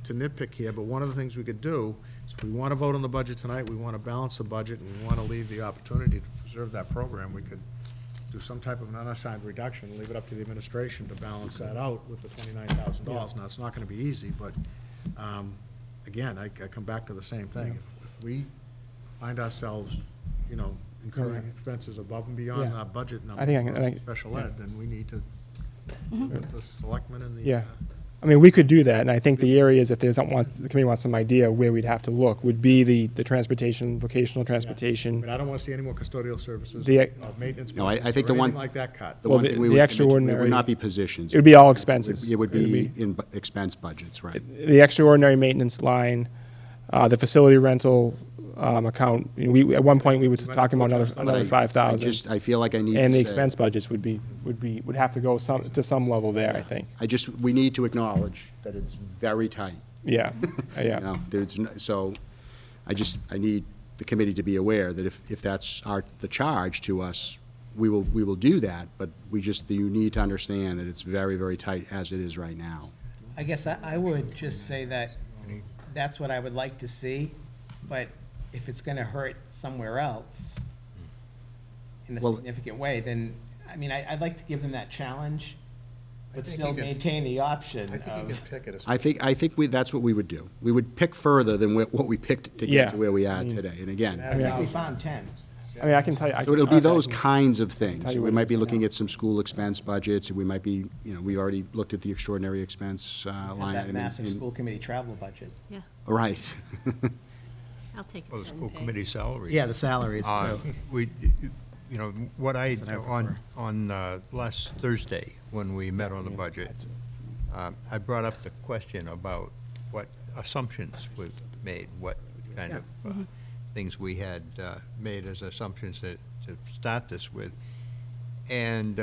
D: to nitpick here, but one of the things we could do is if we want to vote on the budget tonight, we want to balance the budget, and we want to leave the opportunity to preserve that program, we could do some type of an unassigned reduction, leave it up to the administration to balance that out with the $29,000. Now, it's not going to be easy, but, again, I come back to the same thing. If we find ourselves, you know, incurring expenses above and beyond
H: Yeah.
D: our budget number
H: I think I
D: for special ed, then we need to, with the selectmen and the.
H: Yeah. I mean, we could do that, and I think the areas, if there's, the committee wants some idea of where we'd have to look, would be the transportation, vocational
D: I
H: transportation.
D: mean, I don't want to see any more custodial services,
H: The-
D: maintenance.
F: No, I
D: budgets,
F: think
D: or
F: the one-
D: anything like that cut.
F: The
H: Well,
F: one
H: the-
F: thing we
H: the
F: would, it
H: extraordinary-
F: would not be positions.
H: It would be all expenses.
F: It would
H: It would
F: be
H: be-
F: in expense budgets, right?
H: The extraordinary maintenance line, the facility rental account, you know, we, at one point, we were talking about another
F: I
H: 5,000.
F: I feel like I need to
H: And the
F: say-
H: expense budgets would have to go to some level there, I think.
F: we need to acknowledge that it's very tight.
H: Yeah,
F: You
H: yeah.
F: know, so I need the committee to be aware that if that's the charge to us, we will do that, but you need to understand that it's very, very tight as it is right now.
C: I guess I would just say that that's what I would like to see, but if it's gonna hurt somewhere else in a
F: Well-
C: significant way, then, I mean, I'd like to give them that challenge,
D: I
C: but
D: think
C: still
D: you can-
C: maintain the option
D: I think you
C: of.
D: can pick it as.
F: I think that's what we would do. We would pick further than what we picked to
H: Yeah.
F: get to where we are
H: I mean-
F: today. And again,
C: I think we found 10.
H: I mean, I can tell you.
F: so it'll be
H: honestly, I
F: those
H: can-
F: kinds of things.
H: tell you
F: We
H: what
F: might
H: it
F: be
H: is
F: looking
H: now.
F: at some school expense budgets, and we might be, we already looked at the extraordinary expense
C: Have
F: line
C: that
F: item.
C: massive school committee travel budget.
A: Yeah,
F: Right.
A: I'll take the
E: Well, the school
A: 10K.
E: committee salary.
C: Yeah, the salaries
E: Uh,
C: too.
E: We, what I,
C: That's what I
E: on last Thursday, when we met on the budget, I brought up the question about what assumptions we've made, what kind of things we had made as assumptions to start this with, and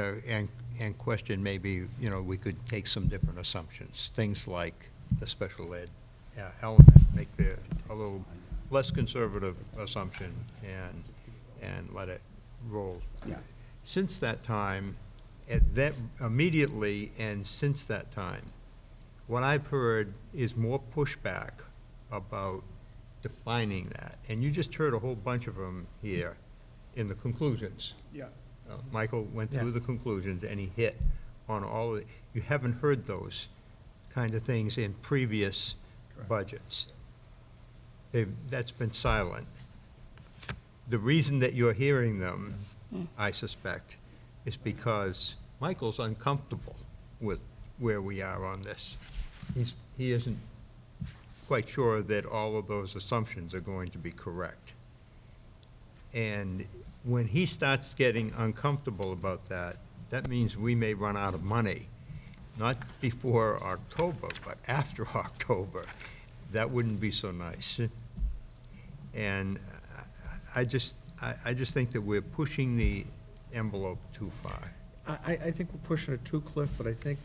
E: question maybe, we could take some different assumptions, things like the special ed element, make a little less conservative assumption and let it roll.
F: Yeah.
E: Since that time, immediately and since that time, what I've heard is more pushback about defining that. And you just heard a whole bunch of them here in the conclusions.
H: Yeah.
E: Michael went
C: Yeah.
E: through the conclusions and he hit on all of it. You haven't heard those kind of things in previous budgets. That's been silent. The reason that you're hearing them, I suspect, is because Michael's uncomfortable with where we are on this. He isn't quite sure that all of those assumptions are going to be correct. And when he starts getting uncomfortable about that, that means we may run out of money, not before October, but after October. That wouldn't be so nice. And I just think that we're pushing the envelope too far.
D: I think we're pushing it too, Cliff, but I think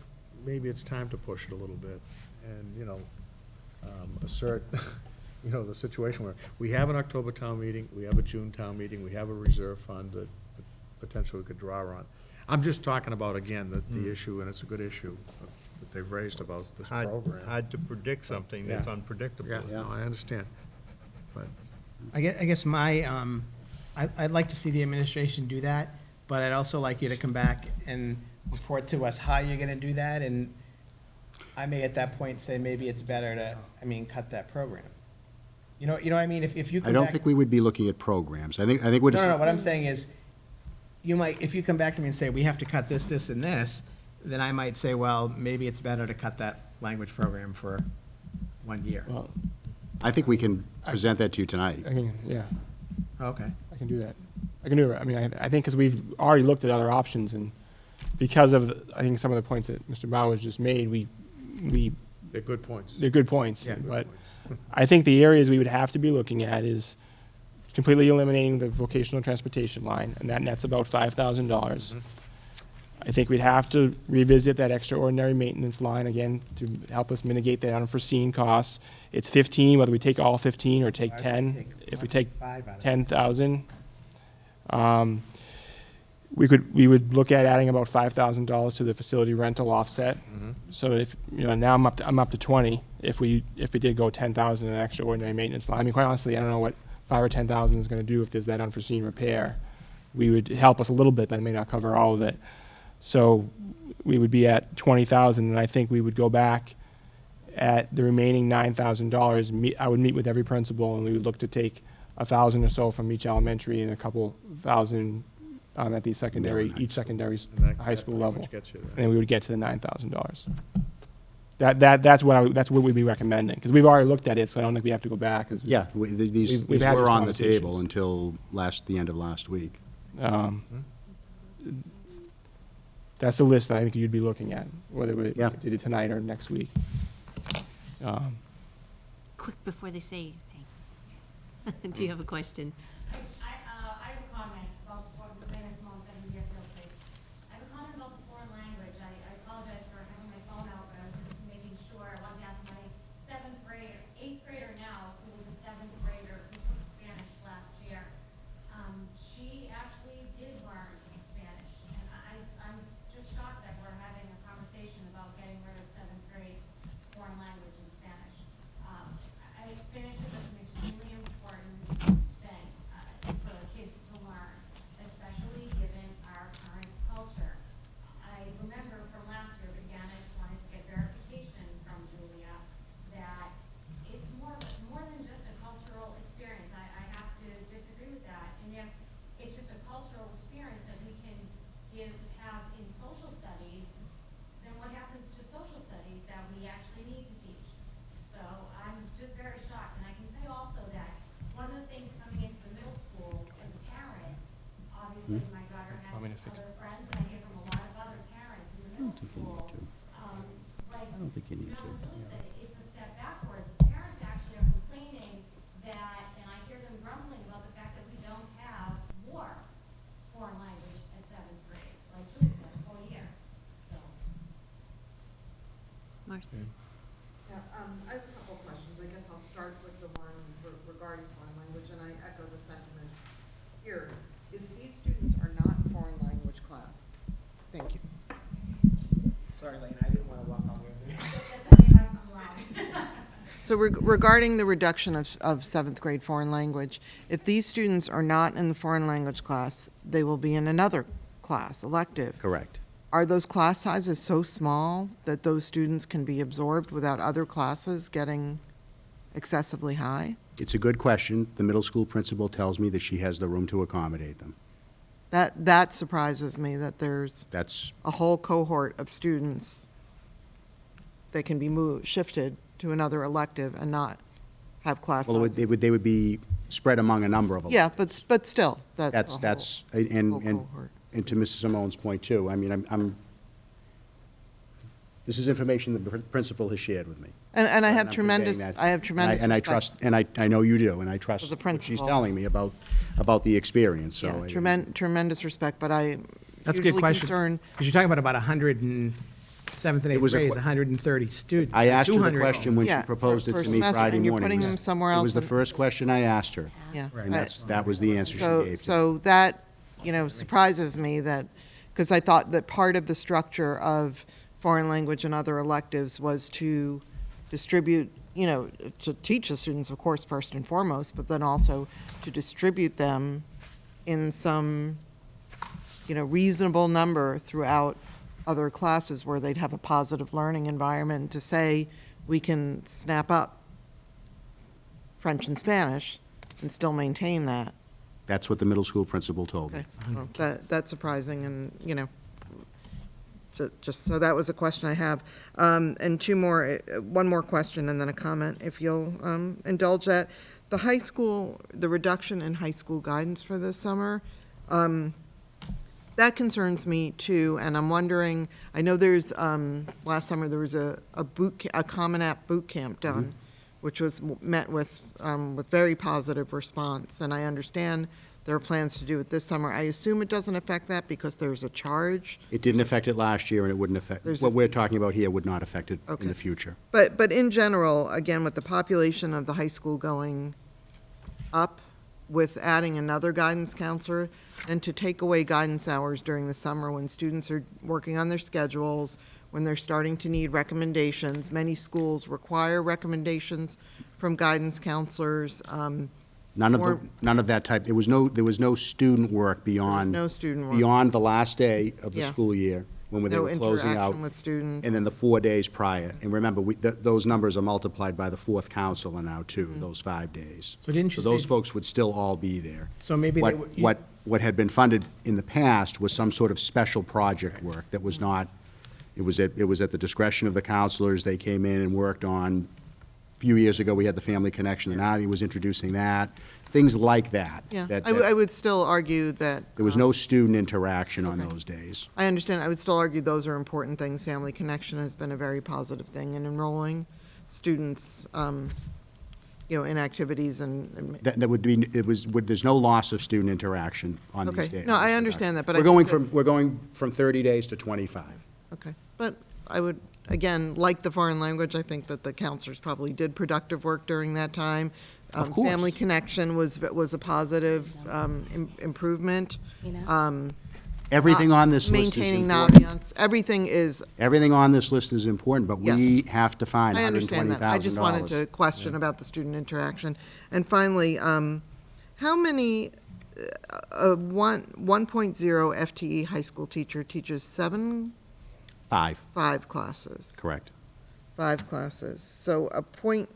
D: maybe it's time to push it a little bit and, assert, the situation where we have an October town meeting, we have a June town meeting, we have a reserve fund that potentially we could draw on. I'm just talking about, again, the issue, and it's a good issue that they've raised about this program.
E: Hard to predict something that's
D: Yeah.
E: unpredictable.
D: Yeah, no, I understand, but.
C: I guess I'd like to see the administration do that, but I'd also like you to come back and report to us how you're gonna do that, and I may at that point say maybe it's better to, cut that program. You know what I mean? If you come
F: I
C: back.
F: don't think we would be looking at programs. I think we're
C: No,
F: just.
C: no, what I'm saying is, if you come back to me and say, we have to cut this, this, and this, then I might say, well, maybe it's better to cut that language program for 1 year.
H: Well,
F: I think we can present that to you tonight.
H: yeah,
C: Okay.
H: I can do that. I can do it. I mean, I think because we've already looked at other options, and because of, I think, some of the points that Mr. Bowers just made,
D: They're good points.
H: they're good points.
C: Yeah.
H: But I think the areas we would have to be looking at is completely eliminating the vocational transportation line, and that nets about $5,000. I think we'd have to revisit that extraordinary maintenance line again to help us mitigate the unforeseen costs. It's 15, whether we take all 15 or take
C: I'd say
H: 10.
C: take
H: If we take
C: 5 out of it.
H: 10,000, we would look at adding about $5,000 to the facility rental offset. So if, now I'm up to 20. If we did go 10,000 in an extraordinary maintenance line, I mean, quite honestly, I don't know what 5 or 10,000 is going to do if there's that unforeseen repair. We would help us a little bit, but it may not cover all of it. So we would be at 20,000, and I think we would go back at the remaining $9,000. I would meet with every principal, and we would look to take 1,000 or so from each elementary and a couple thousand at the secondary, each secondary
D: And that-
H: high
D: that
H: school
D: pretty
H: level.
D: much gets you there.
H: And then we would get to the $9,000. That's what we'd be recommending, because we've already looked at it, so I don't think we have to go back. 'Cause
F: Yeah, these
H: we've had
F: were
H: these
F: on the table
H: conversations.
F: until the end of last week.
H: That's the list that I think you'd be looking at, whether we
F: Yeah.
H: did it tonight or next week.
A: Quick before they say anything. Do you have a question?
K: I have a comment about what Lena Simone said in Deerfield Place. I have a comment about the foreign language. I apologize for having my phone out, but I was just making sure. I wanted to ask my eighth grader now, who was a seventh grader who took Spanish last year. She actually did learn Spanish, and I'm just shocked that we're having a conversation about getting rid of seventh grade foreign language in Spanish. I think Spanish is an extremely important thing for kids to learn, especially given our current culture. I remember from last year, but again, I just wanted to get verification from Julia that it's more than just a cultural experience. I have to disagree with that. And if it's just a cultural experience that we can have in social studies, then what happens to social studies that we actually need to teach? So I'm just very shocked, and I can say also that one of the things coming into the middle school as a parent, obviously my daughter has
H: Want me to fix
K: other friends, and I hear from a lot of other parents in the middle school. Like,
F: I don't think you need to.
K: Julie said, it's a step backwards. Parents actually are complaining that, and I hear them grumbling about the fact that we don't have more foreign language at seventh grade, like Julie said, a whole year, so.
A: Marcy?
L: Yeah, I have a couple of questions. I guess I'll start with the one regarding foreign language, and I echo the sentiments here. If these students are not in foreign language class, thank you.
C: Sorry, Lane, I didn't want to walk all the way.
K: That's okay, I'm allowed.
L: So regarding the reduction of seventh grade foreign language, if these students are not in the foreign language class, they will be in another class, elective.
F: Correct.
L: Are those class sizes so small that those students can be absorbed without other classes getting excessively high?
F: It's a good question. The middle school principal tells me that she has the room to accommodate them.
L: That surprises me, that there's
F: That's,
L: a whole cohort of students that can be shifted to another elective and not have class
F: well,
L: sizes.
F: they would be spread among a number of them.
L: Yeah, but still, that's a
F: That's,
L: whole
F: and
L: cohort.
F: to Mrs. Simone's point too, I mean, this is information that the principal has shared with me.
L: And I have
F: I'm
L: tremendous,
F: conveying that.
L: I have tremendous
F: And I
L: respect.
F: trust, and I know you do, and I trust
L: For the
F: what she's
L: principal.
F: telling me about the experience, so.
L: Yeah,
F: I-
L: tremendous respect, but I
C: That's a good
L: usually
C: question.
L: concerned.
C: Because you're talking about 100 and, seventh and
F: It
C: eighth
F: was a
C: grade is
F: que-
C: 130 students.
F: I asked her the
C: 200.
F: question when she
L: Yeah,
F: proposed it
L: per
F: to me
L: semester,
F: Friday
L: and you're
F: morning.
L: putting
F: It was-
L: them somewhere
F: It
L: else
F: was the
L: and-
F: first question I asked her.
L: Yeah.
F: And that was the answer she
L: So,
F: gave to me.
L: so that, surprises me that, because I thought that part of the structure of foreign language and other electives was to distribute, to teach the students, of course, first and foremost, but then also to distribute them in some, reasonable number throughout other classes where they'd have a positive learning environment, to say we can snap up French and Spanish and still maintain that.
F: That's what the middle school principal told me.
L: Okay, well, that's surprising, and, just, so that was a question I have. And one more question and then a comment, if you'll indulge that. The high school, the reduction in high school guidance for this summer, that concerns me too, and I'm wondering, I know there's, last summer there was a Common App boot camp done,
F: Mm-hmm.
L: which was met with very positive response, and I understand there are plans to do it this summer. I assume it doesn't affect that because there's a charge.
F: It didn't affect it last year, and it wouldn't affect,
L: There's
F: what
L: a-
F: we're talking about here would not affect it
L: Okay.
F: in the future.
L: But in general, again, with the population of the high school going up, with adding another guidance counselor, and to take away guidance hours during the summer when students are working on their schedules, when they're starting to need recommendations. Many schools require recommendations from guidance counselors.
F: None of,
L: Or-
F: none of that type, there was no student work beyond.
L: no student work.
F: Beyond the last day of the
L: Yeah.
F: school year, when they
L: No
F: were closing out.
L: interaction with students.
F: And then the 4 days prior. And remember, those numbers are multiplied by the fourth counselor now, too,
L: Mm-hmm.
F: those 5 days.
C: So didn't you
F: So those
C: say-
F: folks would still all be there.
C: So maybe they would-
F: What had been funded in the past was some sort of special project work that was not, it was at the discretion of the counselors. They came in and worked on, a few years ago, we had the Family Connection, and Ivy was introducing that, things like that.
L: Yeah,
F: that-
L: I would still argue that.
F: There was no student interaction on those days.
L: I understand. I would still argue those are important things. Family Connection has been a very positive thing in enrolling students, in activities and.
F: That would be, there's no loss of student interaction on these
L: Okay.
F: days.
L: No, I understand that, but I
F: We're
L: think
F: going from 30 days to 25.
L: Okay, but I would, again, like the foreign language, I think that the counselors probably did productive work during that time.
F: Of course.
L: Family Connection was a positive improvement.
I: You know?
F: Everything on this list is
L: Maintaining
F: important.
L: ambiance, everything is,
F: Everything on this list is important, but we have to find
L: I
F: $120,000.
L: understand that. I just wanted to question about the student interaction. And finally, how many, 1.0 FTE high school teacher teaches
F: 5,
L: 5 classes?
F: correct.
L: 5 classes. So a point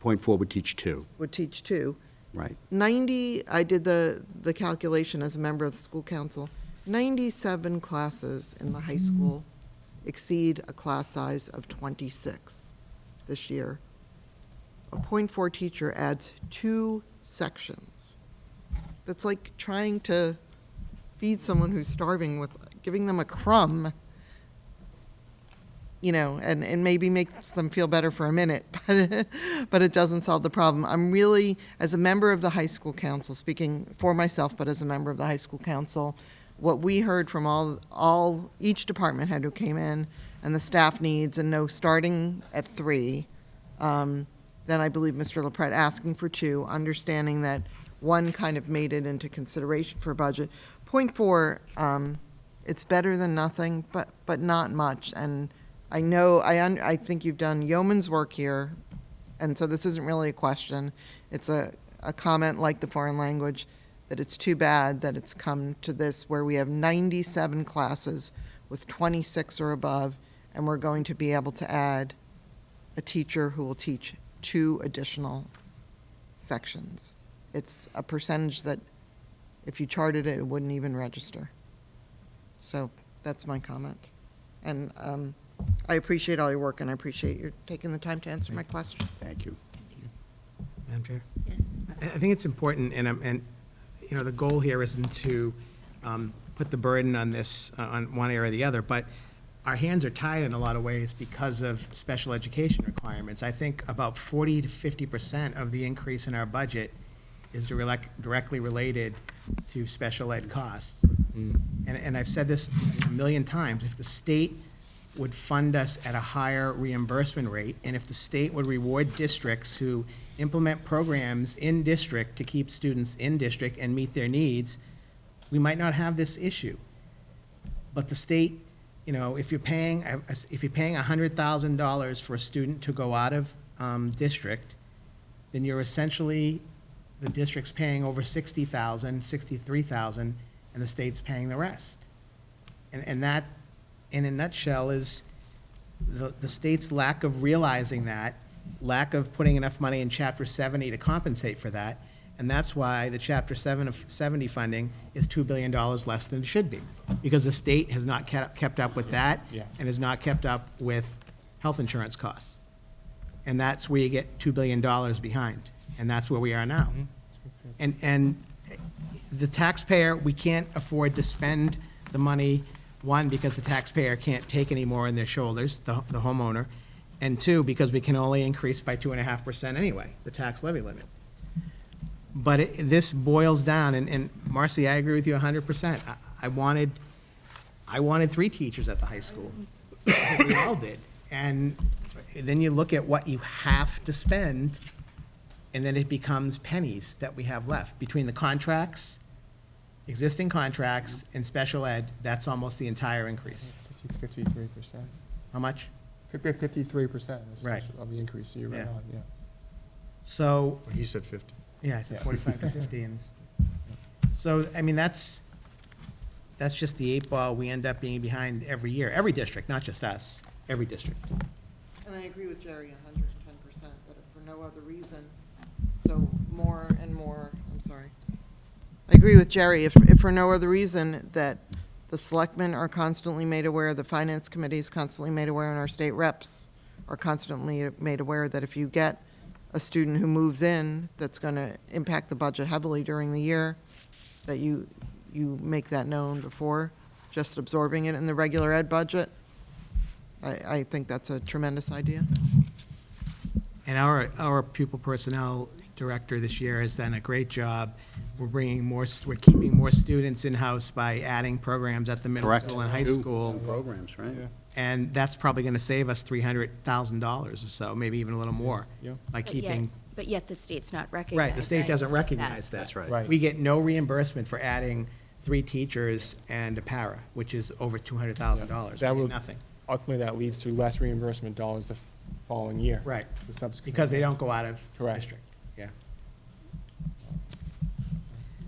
F: .4 would teach 2,
L: would teach 2.
F: right.
L: 90, I did the calculation as a member of the school council, 97 classes in the high school exceed a class size of 26 this year. A .4 teacher adds 2 sections. That's like trying to feed someone who's starving with, giving them a crumb, and maybe makes them feel better for a minute, but it doesn't solve the problem. I'm really, as a member of the high school council, speaking for myself, but as a member of the high school council, what we heard from each department head who came in, and the staff needs, and no starting at 3, then I believe Mr. LaPret asking for 2, understanding that 1 kind of made it into consideration for budget. .4, it's better than nothing, but not much, and I know, I think you've done yeoman's work here, and so this isn't really a question. It's a comment like the foreign language, that it's too bad that it's come to this where we have 97 classes with 26 or above, and we're going to be able to add a teacher who will teach 2 additional sections. It's a percentage that if you charted it, it wouldn't even register. So that's my comment. And I appreciate all your work, and I appreciate your taking the time to answer my questions.
F: Thank you.
C: Madam Chair?
A: Yes.
C: I think it's important, and the goal here isn't to put the burden on this, on one area or the other, but our hands are tied in a lot of ways because of special education requirements. I think about 40 to 50% of the increase in our budget is directly related to special ed costs. And I've said this a million times, if the state would fund us at a higher reimbursement rate, and if the state would reward districts who implement programs in district to keep students in district and meet their needs, we might not have this issue. But the state, if you're paying $100,000 for a student to go out of district, then you're essentially, the district's paying over $60,000, $63,000, and the state's paying the rest. And that, in a nutshell, is the state's lack of realizing that, lack of putting enough money in Chapter 70 to compensate for that, and that's why the Chapter 70 funding is $2 billion less than it should be, because the state has not kept up with that, and has not kept up with health insurance costs. And that's where you get $2 billion behind, and that's where we are now. And the taxpayer, we can't afford to spend the money, 1, because the taxpayer can't take any more on their shoulders, the homeowner, and 2, because we can only increase by 2.5% anyway, the tax levy limit. But this boils down, and Marcy, I agree with you 100%. I wanted 3 teachers at the high school. I think we all did. And then you look at what you have to spend, and then it becomes pennies that we have left. Between the contracts, existing contracts, and special ed, that's almost the entire increase.
H: 53%.
C: How much?
H: 53%
C: Right.
H: of the increase, so you're right
C: Yeah.
H: on, yeah.
C: So,
D: He said 50.
C: yeah, I said
H: Yeah.
C: 45 to 50, and, so, I mean, that's just the 8 ball we end up being behind every year, every district, not just us, every district.
L: And I agree with Jerry 110%, that if for no other reason, so more and more, I'm sorry. I agree with Jerry, if for no other reason, that the selectmen are constantly made aware, the finance committee is constantly made aware, and our state reps are constantly made aware that if you get a student who moves in, that's going to impact the budget heavily during the year, that you make that known before just absorbing it in the regular ed budget. I think that's a tremendous idea.
C: And our pupil personnel director this year has done a great job. We're we're keeping more students in-house by adding programs at the middle
F: Correct.
C: school and high
F: 2
C: school.
F: programs, right?
H: Yeah.
C: And that's probably going to save us $300,000 or so, maybe even a little more,
H: Yeah.
C: by keeping.
I: But yet the state's not recognizing.
C: Right, the state doesn't recognize that.
F: That's right.
H: Right.
C: We get no reimbursement for adding 3 teachers and a para, which is over $200,000.
H: That
C: We
H: will-
C: get nothing.
H: Ultimately, that leads to less reimbursement dollars the following year.
C: Right,
H: The subsequent.
C: because they don't go out of
H: Correct.
C: district. Yeah.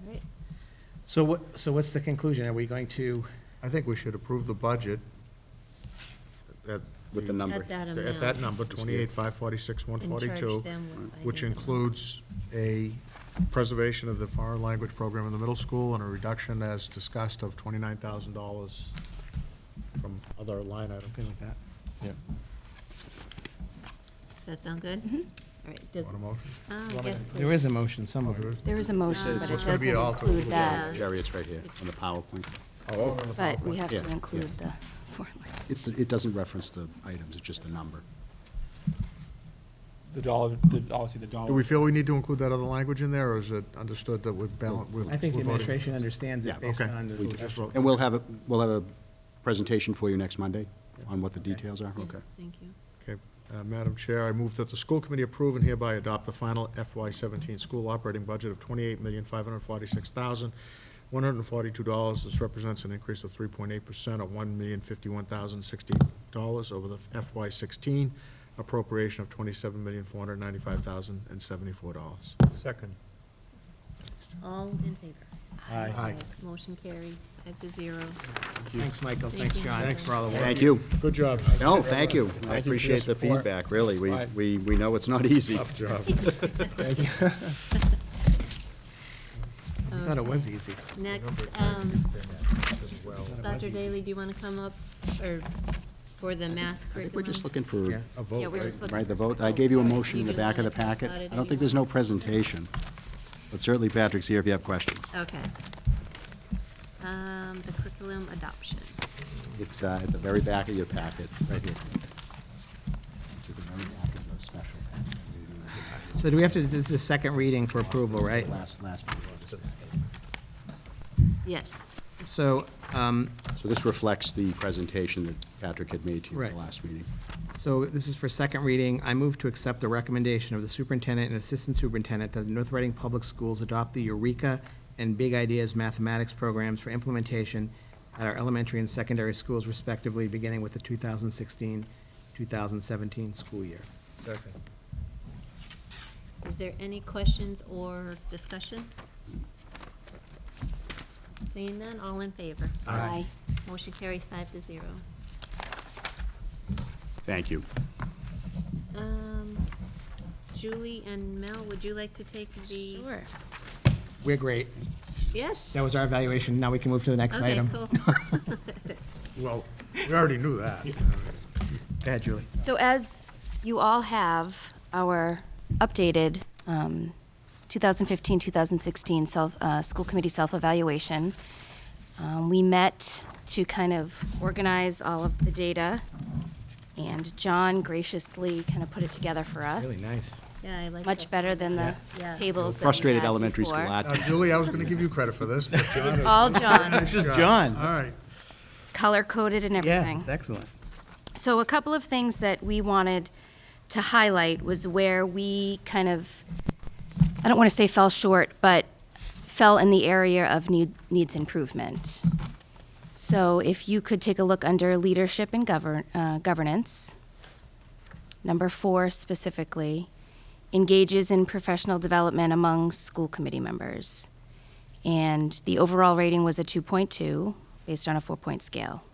A: All right.
C: So what's the conclusion? Are we going to,
D: I think we should approve the budget at.
F: With the number.
A: At that
D: At that
A: amount.
D: number, 28,546,
A: And charge
D: 142,
A: them with
D: which
A: finding them.
D: includes a preservation of the foreign language program in the middle school and a reduction, as discussed, of $29,000 from other line items.
C: okay with that?
H: Yeah.
A: Does that sound good? All right, does,
D: Want a motion?
A: yes,
C: There
A: please.
C: is a motion somewhere.
I: There is a motion, but
D: So
I: it
D: it's gonna be
I: doesn't
D: all to-
I: include that.
F: Jerry, it's right here on the PowerPoint.
D: Oh,
I: But we have
F: Yeah,
I: to
F: yeah.
I: include the foreign language.
F: It doesn't reference the items, it's just the number.
H: The dollar, obviously the dollar.
D: do we feel we need to include that other language in there, or is it understood that we're balanced?
C: I think the administration understands
F: Yeah,
C: it based
D: okay.
C: on the
D: We just
C: discussion.
D: wrote-
F: And we'll have a presentation for you next Monday on what the details are? Okay.
A: Yes, thank you.
D: Okay, Madam Chair, I move that the school committee approve and hereby adopt the final FY17 school operating budget of $28,546,142. This represents an increase of 3.8% of $1,051,060 over the FY16 appropriation of $27,495,074.
E: Second.
A: All in favor?
C: Aye.
A: Motion carries 5-0.
C: Thanks, Michael.
A: Thank
C: Thanks,
A: you.
C: John. Thanks for all the work.
F: Thank you.
D: Good job.
F: No, thank you. I
H: Thank you for your
F: appreciate the
H: support.
F: feedback, really.
H: Right.
F: We know it's not easy.
D: Tough job.
H: Thank you.
C: I thought it was easy.
A: Next, Dr. Daly, do you want to come up, or for the math
F: I think
A: curriculum?
F: we're just looking for,
C: Yeah.
D: A vote,
I: Yeah, we're
D: right?
I: just looking
F: right, the
I: for
F: vote.
I: some
F: I gave you a
I: vote.
F: motion in the
A: You
F: back of the
A: wanna talk
F: packet.
A: about it
F: I don't
A: if
F: think
A: you
F: there's no
A: want.
F: presentation. But certainly Patrick's here if you have questions.
A: Okay. The curriculum adoption.
F: It's at the very back of your packet, right here. It's at the very back of the special packet.
C: So do we have to, this is a second reading for approval, right?
F: Last page.
A: Yes.
C: So,
F: So this reflects the presentation that Patrick had made to you at
C: Right.
F: the last meeting.
C: So this is for second reading. I move to accept the recommendation of the superintendent and assistant superintendent that the North Reading Public Schools adopt the Eureka and Big Ideas mathematics programs for implementation at our elementary and secondary schools respectively, beginning with the 2016-2017 school year.
E: Second.
A: Is there any questions or discussion? Seeing none, all in favor?
I: Aye.
A: Motion carries 5-0.
F: Thank you.
A: Julie and Mel, would you like to take the?
I: Sure.
C: We're great.
A: Yes?
C: That was our evaluation. Now we can move to the next
A: Okay,
C: item.
A: cool.
D: Well, we already knew that.
C: Go ahead, Julie.
I: So as you all have our updated 2015-2016 school committee self-evaluation, we met to kind of organize all of the data, and John graciously kind of put it together for us.
C: Really nice.
A: Yeah, I like.
I: much
A: the-
I: better than the
A: Yeah.
I: tables that we
F: Frustrated
I: had
F: elementary school
I: before.
F: art.
D: Julie, I was going to give you credit for this, but John.
I: was all John.
C: This is John.
D: All right.
I: Color-coded and everything.
C: Yes, it's excellent.
I: So a couple of things that we wanted to highlight was where we kind of, I don't want to say fell short, but fell in the area of needs improvement. So if you could take a look under leadership and governance, number 4 specifically, engages in professional development among school committee members. And the overall rating was a 2.2 based on a 4-point scale.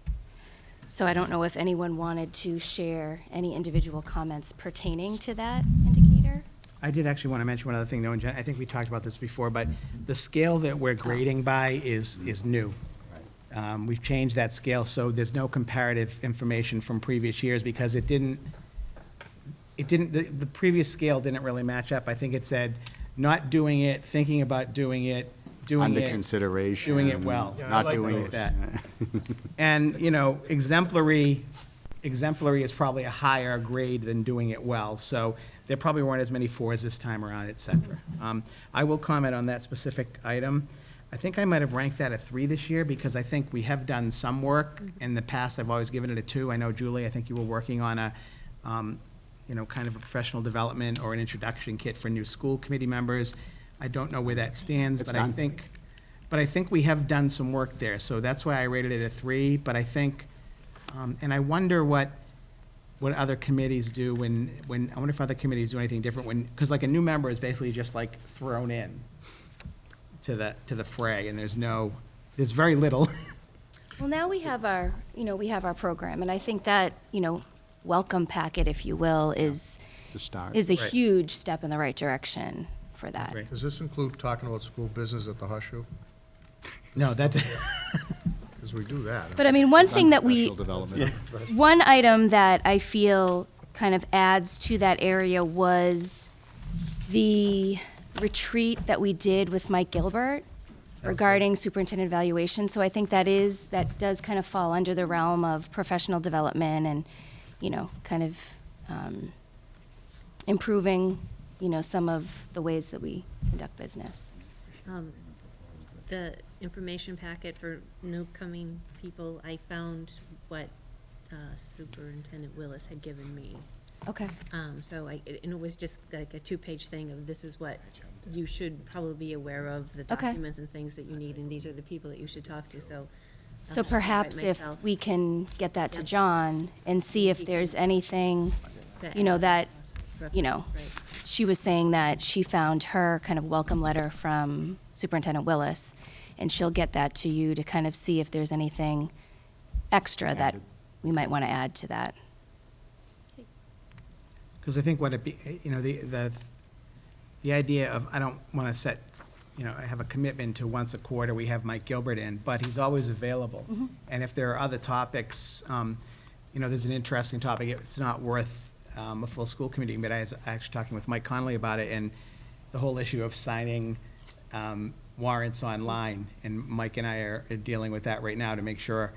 I: So I don't know if anyone wanted to share any individual comments pertaining to that indicator?
C: I did actually want to mention one other thing, though, and Jen, I think we talked about this before, but the scale that we're grading by is new. We've changed that scale, so there's no comparative information from previous years, because the previous scale didn't really match up. I think it said, not doing it, thinking about doing it, doing
F: Under
C: it.
F: consideration.
C: Doing it well.
E: Yeah, I
F: Not
E: like
F: doing
E: those.
F: it.
C: That. And, you know, exemplary is probably a higher grade than doing it well, so there probably weren't as many 4s this time around, et cetera. I will comment on that specific item. I think I might have ranked that a 3 this year, because I think we have done some work. In the past, I've always given it a 2. I know, Julie, I think you were working on a, you know, kind of a professional development or an introduction kit for new school committee members. I don't know where that stands,
F: It's
C: but I
F: done.
C: think we have done some work there, so that's why I rated it a 3, but I think, and I wonder what other committees do when, I wonder if other committees do anything different because like a new member is basically just like thrown in to the fray, and there's very little.
I: Well, now we have our program, and I think that, welcome packet, if you will, is
F: It's a start.
I: a
C: Right.
I: huge step in the right direction for that.
C: Right.
D: Does this include talking about school business at the Hushu?
C: No, that,
D: Because we do that.
I: But I mean, one thing that we,
F: Professional development.
I: one item that I feel kind of adds to that area was the retreat that we did with Mike Gilbert regarding superintendent evaluation. So I think that does kind of fall under the realm of professional development and, kind of improving, some of the ways that we conduct business.
A: The information packet for new coming people, I found what Superintendent Willis had given me.
I: Okay.
A: So and it was just like a 2-page thing of this is what you should probably be aware of, the
I: Okay.
A: documents and things that you need, and these are the people that you should talk to, so.
I: So
A: I'll write
I: perhaps if
A: myself
I: we can get that to
A: Yep.
I: John and see if there's anything,
A: to
I: that,
A: right.
I: she was saying that she found her kind of welcome letter from Superintendent Willis, and she'll get that to you to kind of see if there's anything extra that we might want to add to that.
C: because I think what it be, the idea of, I don't want to set, I have a commitment to once a quarter, we have Mike Gilbert in, but he's always available. And if there are other topics, there's an interesting topic, it's not worth a full school committee, but I was actually talking with Mike Connolly about it, and the whole issue of signing warrants online, and Mike and I are dealing with that right now to make sure,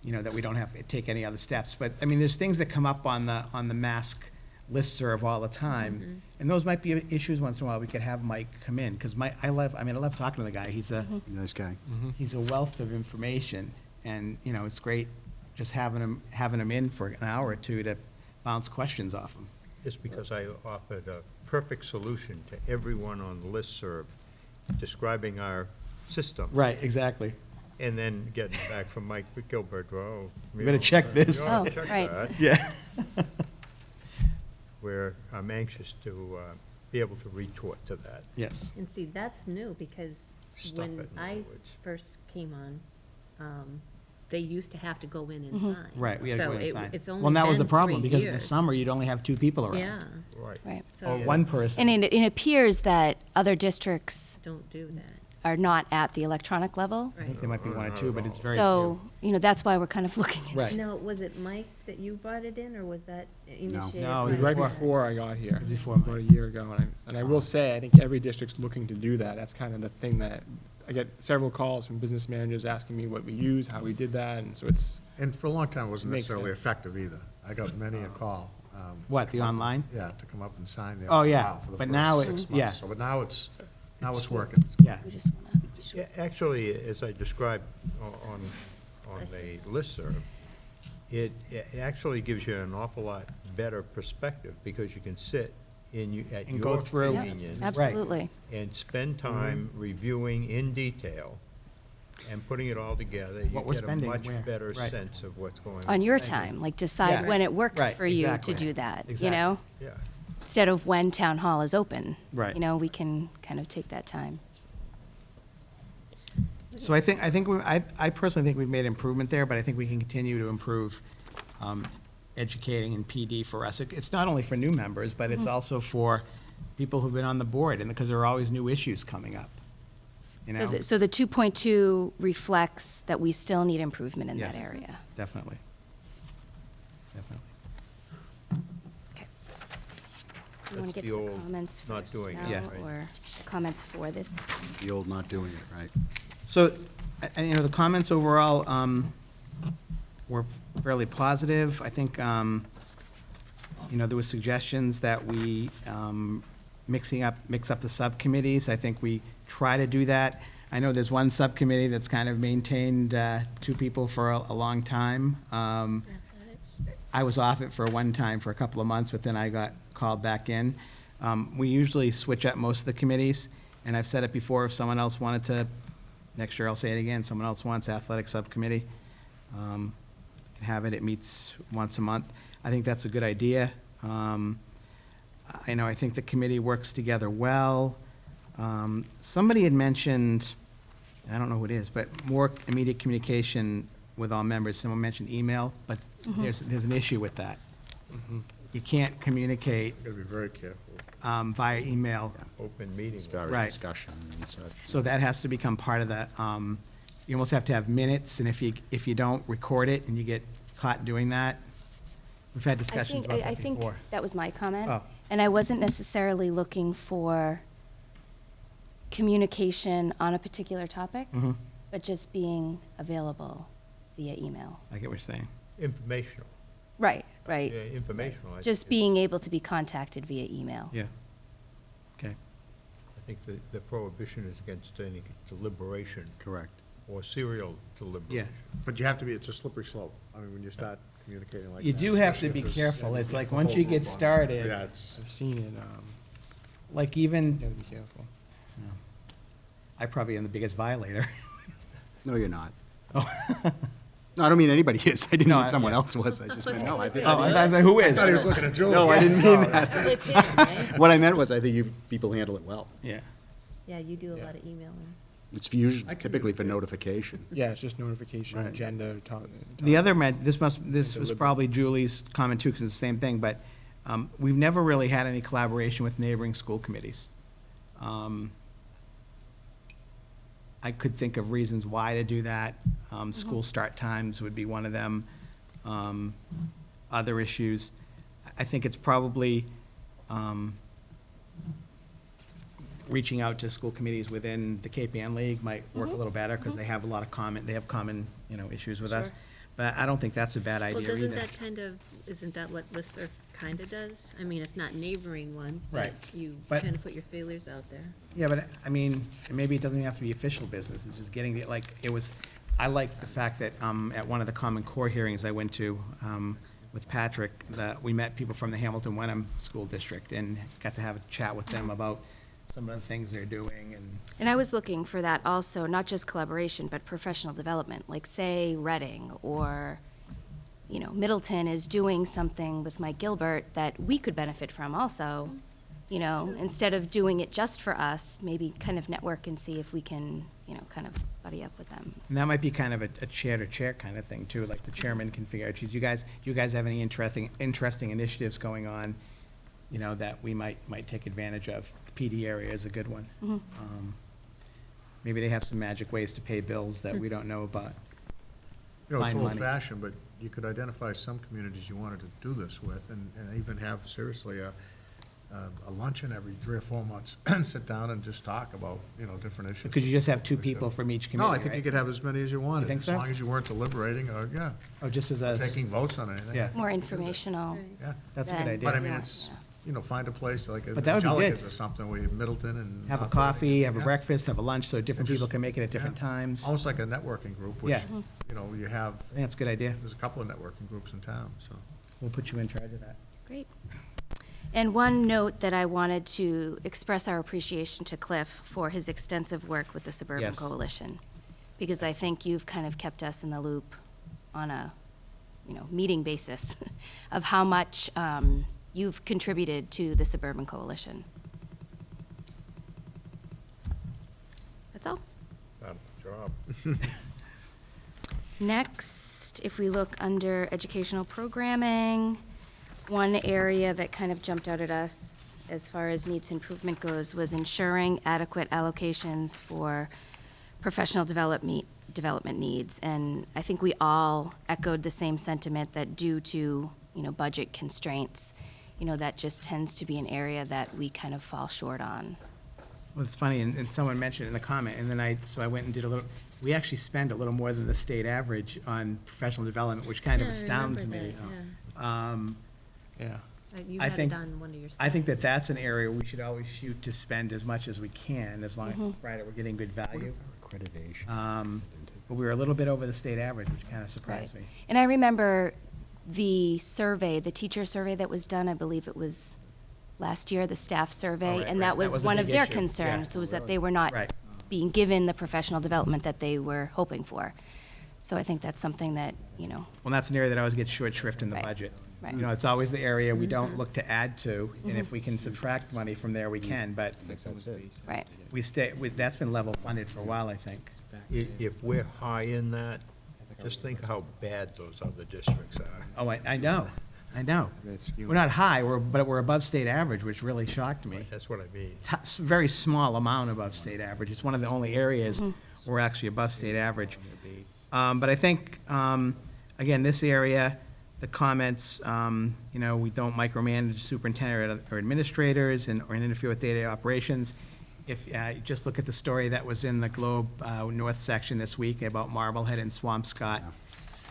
C: that we don't have to take any other steps. But, I mean, there's things that come up on the mask listserv all the time, and those might be issues once in a while. We could have Mike come in, because I love talking to the guy. He's
F: Nice guy.
C: he's a wealth of information, and, it's great just having him in for an hour or two to bounce questions off him.
E: Just because I offered a perfect solution to everyone on the listserv, describing our system.
C: Right, exactly.
E: And then getting back from Mike Gilbert, oh.
C: We better check this.
E: you ought to
I: Oh,
E: check
I: right.
E: that.
C: Yeah.
E: Where I'm anxious to be able to retort to that.
C: Yes.
A: And see, that's new, because
E: Stuff
A: when
E: it, in
A: I
E: other words.
A: first came on, they used to have to go in and sign.
C: Right, we had to go in and
A: So
C: sign.
A: it's only
C: Well, and that was the
A: been
C: problem,
A: 3
C: because in the
A: years.
C: summer, you'd only have 2 people around.
A: Yeah.
E: Right.
I: Right.
A: So
C: Or
A: it's-
C: one person.
I: And it appears that other districts
A: Don't do that.
I: are not at the electronic level.
C: I think there might be 1 or 2, but it's very few.
I: So, that's why we're kind of looking into
C: Right.
A: Now, was it Mike that you brought it in, or was that initiated?
C: No,
H: It was
C: it
H: right
C: Before.
H: before I got here.
C: Before
H: About a year ago, and I will say, I think every district's looking to do that. That's kind of the thing that, I get several calls from business managers asking me what we use, how we did that, and so it's,
D: And for a long time, it wasn't
H: Makes
D: necessarily
H: sense.
D: effective either. I got many a call.
C: What, the online?
D: Yeah, to come up and sign there.
C: Oh,
D: for a
C: yeah,
D: while, for the
C: but
D: first
C: now
D: 6
C: it-
D: months or
C: yeah.
D: so. But now it's working.
C: Yeah.
I: We just wanna.
E: Yeah, actually, as I described on the listserv, it actually gives you an awful lot better perspective, because you can sit at
C: And go
E: your
C: through.
I: Yeah,
E: convenience
I: absolutely.
E: and spend time reviewing in detail and putting it all together.
C: What we're
E: You get a
C: spending,
E: much
C: where,
E: better
C: right.
E: sense of what's going on.
I: On your
C: Thank you.
I: time, like decide
C: Yeah.
I: when it works
C: Right,
I: for you
C: exactly.
I: to do that, you
C: Exactly.
I: know?
E: Yeah.
I: Instead of when town hall is open.
C: Right.
I: You know, we can kind of take that time.
C: So I personally think we've made improvement there, but I think we can continue to improve educating and PD for us. It's not only for new members, but it's also for people who've been on the board, and because there are always new issues coming up, you know?
I: So the 2.2 reflects that we still need improvement in that
C: Yes.
I: area.
C: Definitely. Definitely.
I: Okay. You want to
E: That's
I: get
E: the
I: to the
E: old
I: comments
E: not
I: first
E: doing it,
I: now,
C: Yeah.
E: right?
I: or comments for this?
F: The old not doing it, right?
C: So, and, you know, the comments overall were fairly positive. I think, you know, there were suggestions that we mix up the subcommittees. I think we try to do that. I know there's one subcommittee that's kind of maintained two people for a long time. I was off it for one time for a couple of months, but then I got called back in. We usually switch up most of the committees, and I've said it before, if someone else wanted to, next year I'll say it again, someone else wants athletic subcommittee, can have it, it meets once a month. I think that's a good idea. I think the committee works together well. Somebody had mentioned, and I don't know who it is, but more immediate communication with all members. Someone mentioned email, but there's an issue with that. You can't communicate
D: Got to be very careful.
C: via email.
E: Open meeting.
F: As far as
C: Right.
F: discussion and such.
C: So that has to become part of the, you almost have to have minutes, and if you don't record it and you get caught doing that, we've had discussions about
I: I
C: that
I: think
C: before.
I: that was my comment.
C: Oh.
I: And I wasn't necessarily looking for communication on a particular topic,
C: Mhm.
I: but just being available via email.
C: I get what you're saying.
E: Informational.
I: Right,
E: Yeah,
I: right.
E: informational. I
I: Just
E: think
I: being able to be contacted via email.
C: Yeah. Okay.
E: I think the prohibition is against any deliberation
F: Correct.
E: or serial deliberation.
D: But you have to be, it's a slippery slope. I mean, when you start communicating like that.
C: You do have to
D: especially
C: be
D: if there's-
C: careful. It's like,
D: the
C: once
D: whole
C: you
D: group
C: get
D: on it.
C: started-
D: Yeah, it's,
H: I've seen it,
C: Like
H: you
C: even,
H: gotta be careful.
C: I probably am the biggest violator.
F: No, you're not.
C: Oh.
F: No, I don't mean anybody is. I didn't
C: No,
F: mean
C: I-
F: someone
C: yeah.
F: else was. I just meant, no, I think.
C: Oh, I was like, who
D: I
C: is?
D: thought he was looking at Julie.
F: No, I didn't mean that.
A: Well, it's hidden, right?
F: What I meant was, I think you people handle it well.
C: Yeah.
A: Yeah, you do a
H: Yeah.
A: lot of emailing.
F: It's usually
D: I can
F: typically
D: do
F: for
D: that.
F: notification.
H: Yeah, it's just notification,
D: Right.
H: agenda,
C: The other, this was
H: Deliberate.
C: probably Julie's comment too, because it's the same thing, but we've never really had any collaboration with neighboring school committees. I could think of reasons why to do that. School start times would be one of them. Other issues. I think it's probably reaching out to school committees within the Cape Ann League might work a little better, because they have a lot of they have common, issues with us.
A: Sure.
C: But I don't think that's a bad
A: Well,
C: idea
A: doesn't
C: either.
A: that isn't that what listserv kind of does? I mean, it's not neighboring ones, but
C: Right.
A: you
C: But-
A: kind of put your feelers out there.
C: Yeah, but, I mean, maybe it doesn't even have to be official business, it's just getting, I like the fact that, at one of the Common Core hearings I went to, with Patrick, that we met people from the Hamilton Wenham School District, and got to have a chat with them about some of the things they're doing, and,
I: And I was looking for that also, not just collaboration, but professional development. Like, say, Reading or, Middleton is doing something with Mike Gilbert that we could benefit from also. Instead of doing it just for us, maybe kind of network and see if we can, kind of buddy up with them.
C: and that might be kind of a chair-to-chair kind of thing, too, like the chairman can figure out, geez, do you guys have any interesting initiatives going on, that we might take advantage of? The PD area is a good one.
I: Mhm.
C: Maybe they have some magic ways to pay bills that we don't know about.
D: You know, it's
C: Find money.
D: old-fashioned, but you could identify some communities you wanted to do this with, and even have, seriously, a luncheon every 3 or 4 months and sit down and just talk about, different issues.
C: Could you just have 2 people from each committee,
D: No, I think you
C: right?
D: could have as many as you wanted.
C: You think so?
D: As long as you weren't deliberating or, yeah,
C: Oh, just as a.
D: taking votes on anything.
C: Yeah.
I: More informational.
D: Yeah.
C: That's a good
I: than-
C: idea.
D: But I mean,
I: Yeah.
D: it's, find a place like
C: But that would be good.
D: Angelica's or something, where you have Middleton and.
C: Have a
D: North
C: coffee,
D: Reading.
C: have a
D: Yeah.
C: breakfast, have a lunch, so different
D: And just-
C: people can make it at different
D: yeah.
C: times.
D: Almost like a networking group, which,
C: Yeah.
D: you have,
C: I think that's a good idea.
D: there's a couple of networking groups in town, so.
C: We'll put you in charge of that.
I: Great. And one note that I wanted to express our appreciation to Cliff for his extensive work with the Suburban
C: Yes.
I: Coalition, because I think you've kind of kept us in the loop on a, meeting basis of how much you've contributed to the Suburban Coalition. That's all.
E: Not a job.
I: Next, if we look under educational programming, one area that kind of jumped out at us as far as needs improvement goes was ensuring adequate allocations for professional development needs. And I think we all echoed the same sentiment that due to, budget constraints, that just tends to be an area that we kind of fall short on.
C: Well, it's funny, and someone mentioned it in the comment, and then so I went and did a little, we actually spend a little more than the state average on professional development, which kind of
A: Yeah, I
C: astounds
A: remember
C: me.
A: that,
C: Yeah.
A: You
C: I
A: had it
C: think-
A: on one of your slides.
C: I think that's an area we should always shoot to spend as much as we can, as long as, provided we're getting good value.
F: Accreditation.
C: But we were a little bit over the state average, which kind of surprised me.
I: And I remember the survey, the teacher survey that was done, I believe it was last year, the staff survey,
C: right,
I: and
C: right.
I: that
C: That
I: was
C: was a
I: one
C: big
I: of their
C: issue,
I: concerns,
C: yeah.
I: was that they were not
C: Right.
I: being given the professional development that they were hoping for. So I think that's something that,
C: Well, that's an area that always gets short shrift in the
I: Right,
C: budget.
I: right.
C: It's always the area we don't look to add to, and if we can subtract money from there, we can, but
I: right.
C: that's been level funded for a while, I think.
E: If we're high in that, just think how bad those other districts are.
C: Oh, I know.
F: That's-
C: We're not high, but we're above state average, which really shocked me.
E: That's what I mean.
C: Very small amount above state average. It's one of the only areas where we're actually above state average. But I think, again, this area, the comments, we don't micromanage superintendent or administrators or interfere with day-to-day operations. If you just look at the story that was in the Globe North section this week about Marblehead and Swampscott,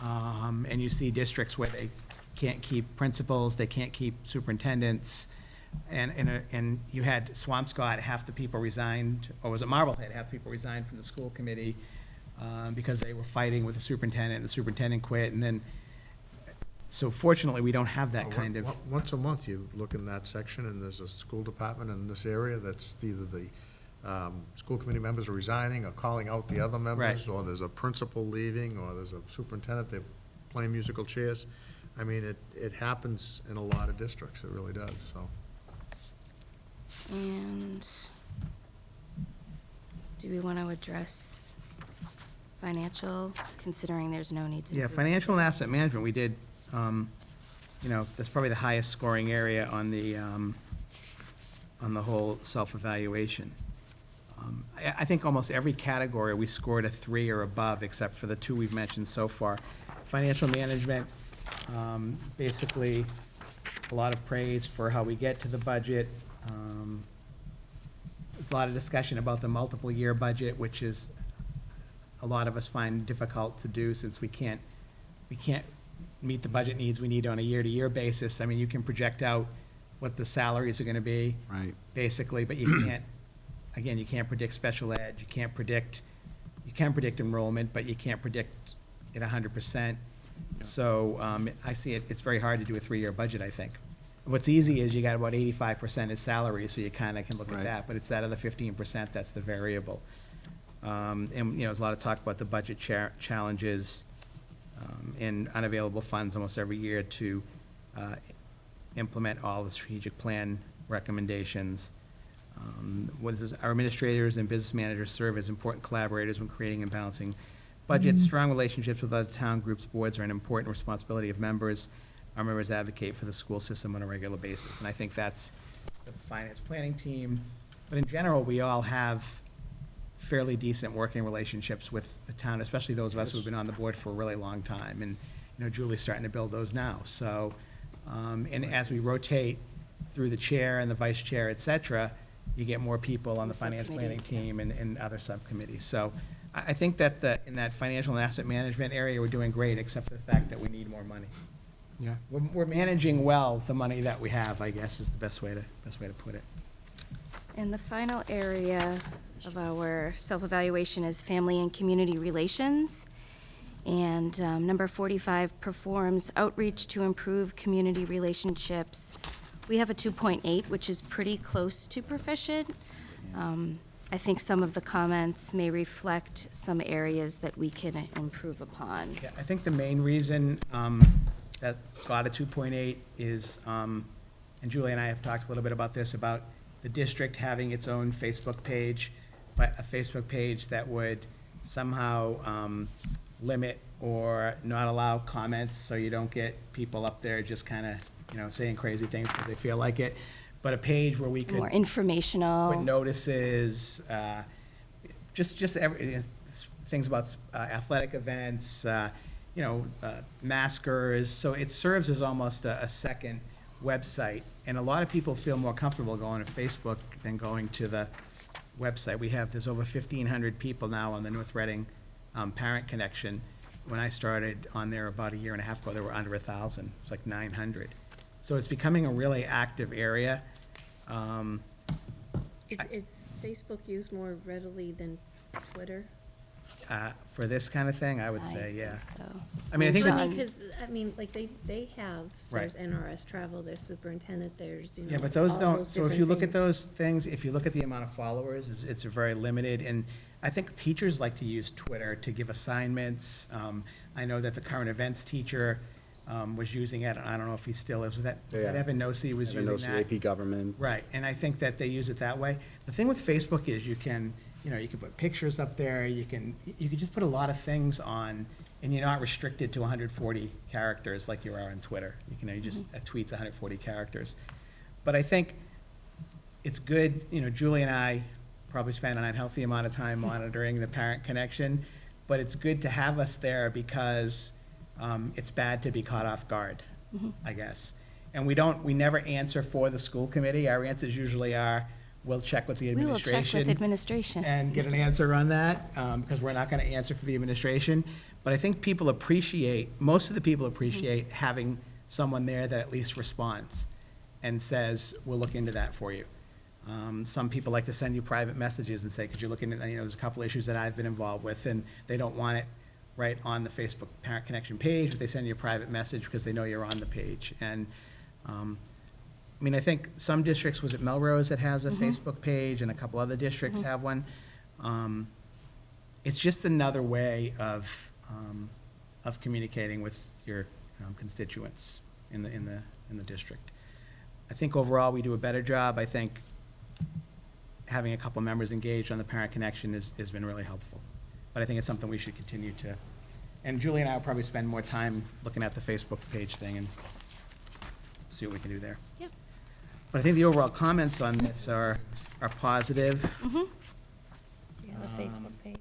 C: and you see districts where they can't keep principals, they can't keep superintendents, and you had Swampscott, half the people resigned, or was it Marblehead, half the people resigned from the school committee because they were fighting with the superintendent quit, and then, so fortunately, we don't have that kind of,
D: Once a month, you look in that section, and there's a school department in this area that's either the school committee members are resigning or calling out the other members, or there's a principal leaving, or there's a superintendent, they're playing musical chairs. I mean, it happens in a lot of districts, it really does, so.
I: And do we want to address financial, considering there's no needs?
C: yeah, financial and asset management, we did, that's probably the highest scoring area on the whole self-evaluation. I think almost every category, we scored a 3 or above, except for the 2 we've mentioned so far. Financial management, basically, a lot of praise for how we get to the budget. A lot of discussion about the multiple year budget, which is, a lot of us find difficult to do since we can't meet the budget needs we need on a year-to-year basis. I mean, you can project out what the salaries are gonna be.
F: Right.
C: Basically, but you can't, again, you can't predict special ed, you can predict enrollment, but you can't predict it 100%. So, I see it's very hard to do a 3-year budget, I think. What's easy is you got about 85% is salary, so you kinda can look at
F: Right.
C: that, but it's that other 15% that's the variable. And, there's a lot of talk about the budget challenges, and unavailable funds almost every year to, implement all the strategic plan recommendations. Our administrators and business managers serve as important collaborators when creating and balancing budgets. Strong relationships with other town groups, boards are an important responsibility of members. Our members advocate for the school system on a regular basis, and I think that's the finance planning team. But in general, we all have fairly decent working relationships with the town, especially those of us who've been on the board for a really long time. And, Julie's starting to build those now. So, and as we rotate through the chair and the vice chair, et cetera, you get more people on the
I: The
C: finance planning
I: subcommittees, yeah.
C: team and other subcommittees. So I think that in that financial and asset management area, we're doing great, except for the fact that we need more money.
H: Yeah.
C: We're managing well the money that we have, I guess, is the best way to put it.
I: And the final area of our self-evaluation is family and community relations. And number 45 performs outreach to improve community relationships. We have a 2.8, which is pretty close to proficient. I think some of the comments may reflect some areas that we can improve upon.
C: Yeah, I think the main reason that got a 2.8 is, and Julie and I have talked a little bit about this, about the district having its own Facebook page, but a Facebook page that would somehow limit or not allow comments, so you don't get people up there just kind of, saying crazy things because they feel like it. But a page where we could
I: More informational.
C: put notices, just things about athletic events, maskers. So it serves as almost a second website. And a lot of people feel more comfortable going to Facebook than going to the website. There's over 1,500 people now on the North Reading Parent Connection. When I started on there about a year and a half ago, there were under 1,000. It's like 900. So it's becoming a really active area.
A: Is Facebook used more readily than Twitter?
C: For this kind of thing, I would say, yeah.
I: think so.
C: I mean, I think,
A: But
C: that-
A: because, like, they have,
C: Right.
A: there's NRS travel, there's superintendent, there's,
C: yeah, but those
A: all
C: don't, so if you
A: different
C: look at
A: things.
C: those things, if you look at the amount of followers, it's very limited. And I think teachers like to use Twitter to give assignments. I know that the current events teacher was using it, and I don't know if he still is. Was that
F: Yeah.
C: Evan Nosey was
F: Evan
C: using
F: Nosey,
C: that?
F: AP Government.
C: Right, and I think that they use it that way. The thing with Facebook is you can put pictures up there, you can just put a lot of things on, and you're not restricted to 140 characters like you are on Twitter. You just, a tweet's 140 characters. But I think it's good, Julie and I probably spend an unhealthy amount of time monitoring the parent connection, but it's good to have us there because it's bad to be caught off guard, I guess. And we never answer for the school committee. Our answers usually are, we'll check with the
I: We will
C: administration.
I: check with administration.
C: And get an answer on that, because we're not going to answer for the administration. But I think most of the people appreciate having someone there that at least responds and says, we'll look into that for you. Some people like to send you private messages and say, could you look into, there's a couple issues that I've been involved with, and they don't want it right on the Facebook Parent Connection page, but they send you a private message because they know you're on the page. And, I think some districts, was it Melrose that has a Facebook page, and a couple other districts have one? It's just another way of communicating with your constituents in the district. I think overall, we do a better job. I think having a couple members engaged on the Parent Connection has been really helpful. But I think it's something we should continue to, and Julie and I will probably spend more time looking at the Facebook page thing and see what we can do there.
I: Yep.
C: But I think the overall comments on this are positive.
B: Yeah, the Facebook page.